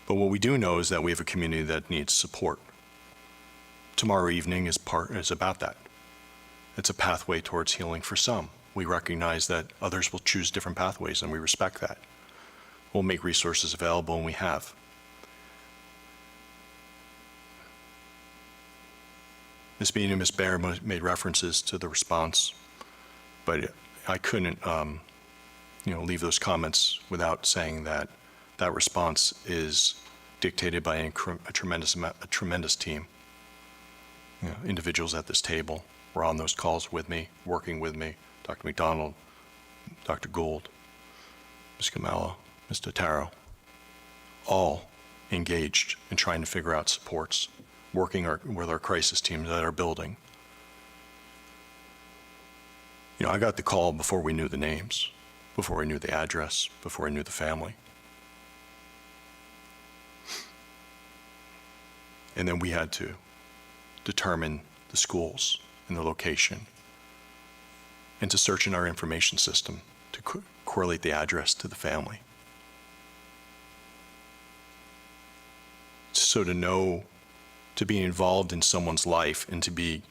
But what we do know is that we have a community that needs support. Tomorrow evening is about that. It's a pathway towards healing for some. We recognize that others will choose different pathways, and we respect that. We'll make resources available, and we have. Ms. Bean and Ms. Baer made references to the response, but I couldn't leave those comments without saying that that response is dictated by a tremendous team. Individuals at this table were on those calls with me, working with me, Dr. McDonald, Dr. Gould, Ms. Camella, Ms. Totaro, all engaged in trying to figure out supports, working with our crisis teams at our building. I got the call before we knew the names, before we knew the address, before I knew the family. And then we had to determine the schools and the location and to search in our information system to correlate the address to the family. So to be involved in someone's life and to be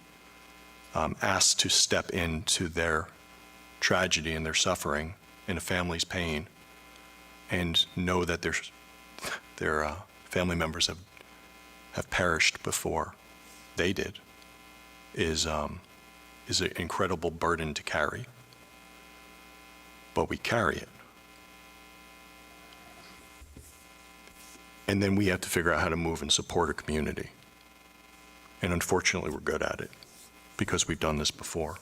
asked to step into their tragedy and their suffering and a family's pain and know that their family members have perished before they did is an incredible burden to carry. But we carry it. And then we have to figure out how to move and support a community. And unfortunately, we're good at it because we've done this before.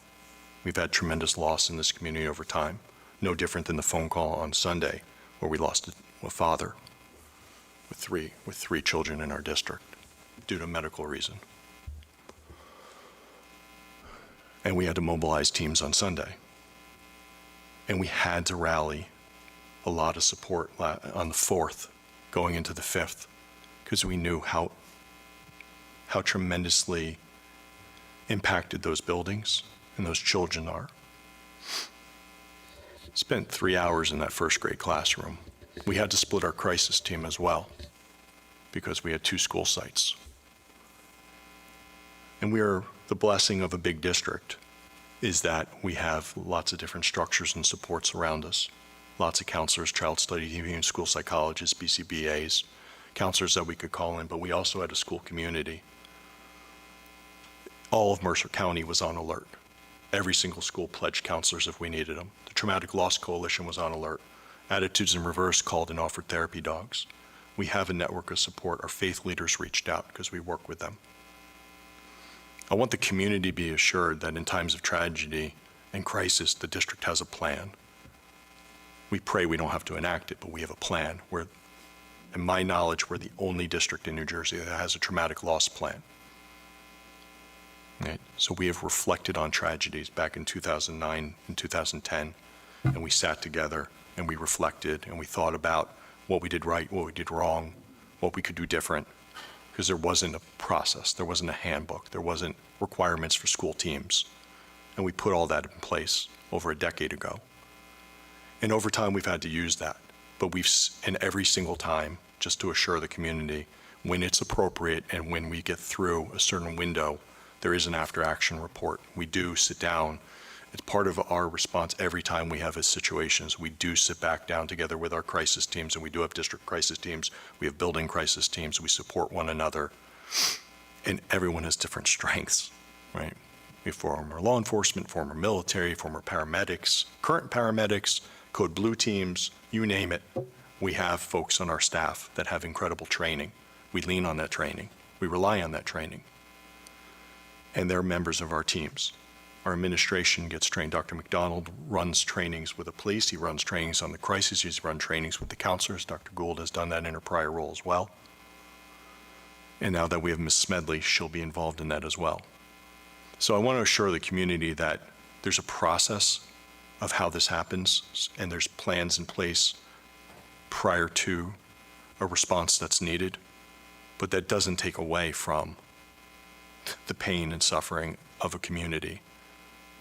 We've had tremendous loss in this community over time, no different than the phone call on Sunday where we lost a father with three children in our district due to a medical reason. And we had to mobilize teams on Sunday. And we had to rally a lot of support on the 4th, going into the 5th, because we knew how tremendously impacted those buildings and those children are. Spent 3 hours in that first grade classroom. We had to split our crisis team as well because we had 2 school sites. And the blessing of a big district is that we have lots of different structures and supports around us. Lots of counselors, child study team, school psychologists, BCBAs, counselors that we could call in, but we also had a school community. All of Mercer County was on alert. Every single school pledged counselors if we needed them. The Traumatic Loss Coalition was on alert. Attitudes in Reverse called and offered therapy dogs. We have a network of support. Our faith leaders reached out because we work with them. I want the community to be assured that in times of tragedy and crisis, the district has a plan. We pray we don't have to enact it, but we have a plan. In my knowledge, we're the only district in New Jersey that has a traumatic loss plan. Right? So we have reflected on tragedies back in 2009 and 2010, and we sat together and we reflected and we thought about what we did right, what we did wrong, what we could do different, because there wasn't a process, there wasn't a handbook, there wasn't requirements for school teams. And we put all that in place over a decade ago. And over time, we've had to use that. But and every single time, just to assure the community, when it's appropriate and when we get through a certain window, there is an after-action report. We do sit down. It's part of our response every time we have situations. We do sit back down together with our crisis teams, and we do have district crisis teams. We have building crisis teams. We support one another. And everyone has different strengths, right? We have former law enforcement, former military, former paramedics, current paramedics, Code Blue teams, you name it. We have folks on our staff that have incredible training. We lean on that training. We rely on that training. And they're members of our teams. Our administration gets trained. Dr. McDonald runs trainings with the police. He runs trainings on the crisis. He's run trainings with the counselors. Dr. Gould has done that in her prior role as well. And now that we have Ms. Smedley, she'll be involved in that as well. So I want to assure the community that there's a process of how this happens, and there's plans in place prior to a response that's needed, but that doesn't take away from the pain and suffering of a community.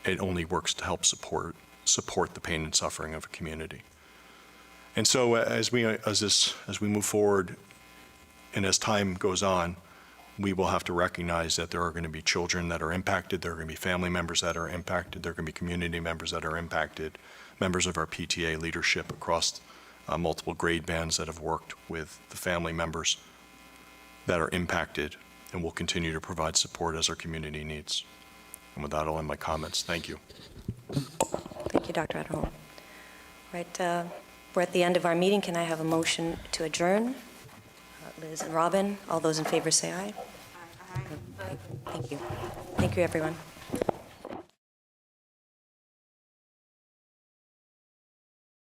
It only works to help support the pain and suffering of a community. And so as we move forward and as time goes on, we will have to recognize that there are going to be children that are impacted, there are going to be family members that are impacted, there are going to be community members that are impacted, members of our PTA leadership across multiple grade bands that have worked with the family members that are impacted, and will continue to provide support as our community needs. And with that, I'll end my comments. Thank you. Thank you, Dr. Adderholm. Right, we're at the end of our meeting. Can I have a motion to adjourn? Liz and Robin, all those in favor say aye. Aye. Thank you. Thank you, everyone.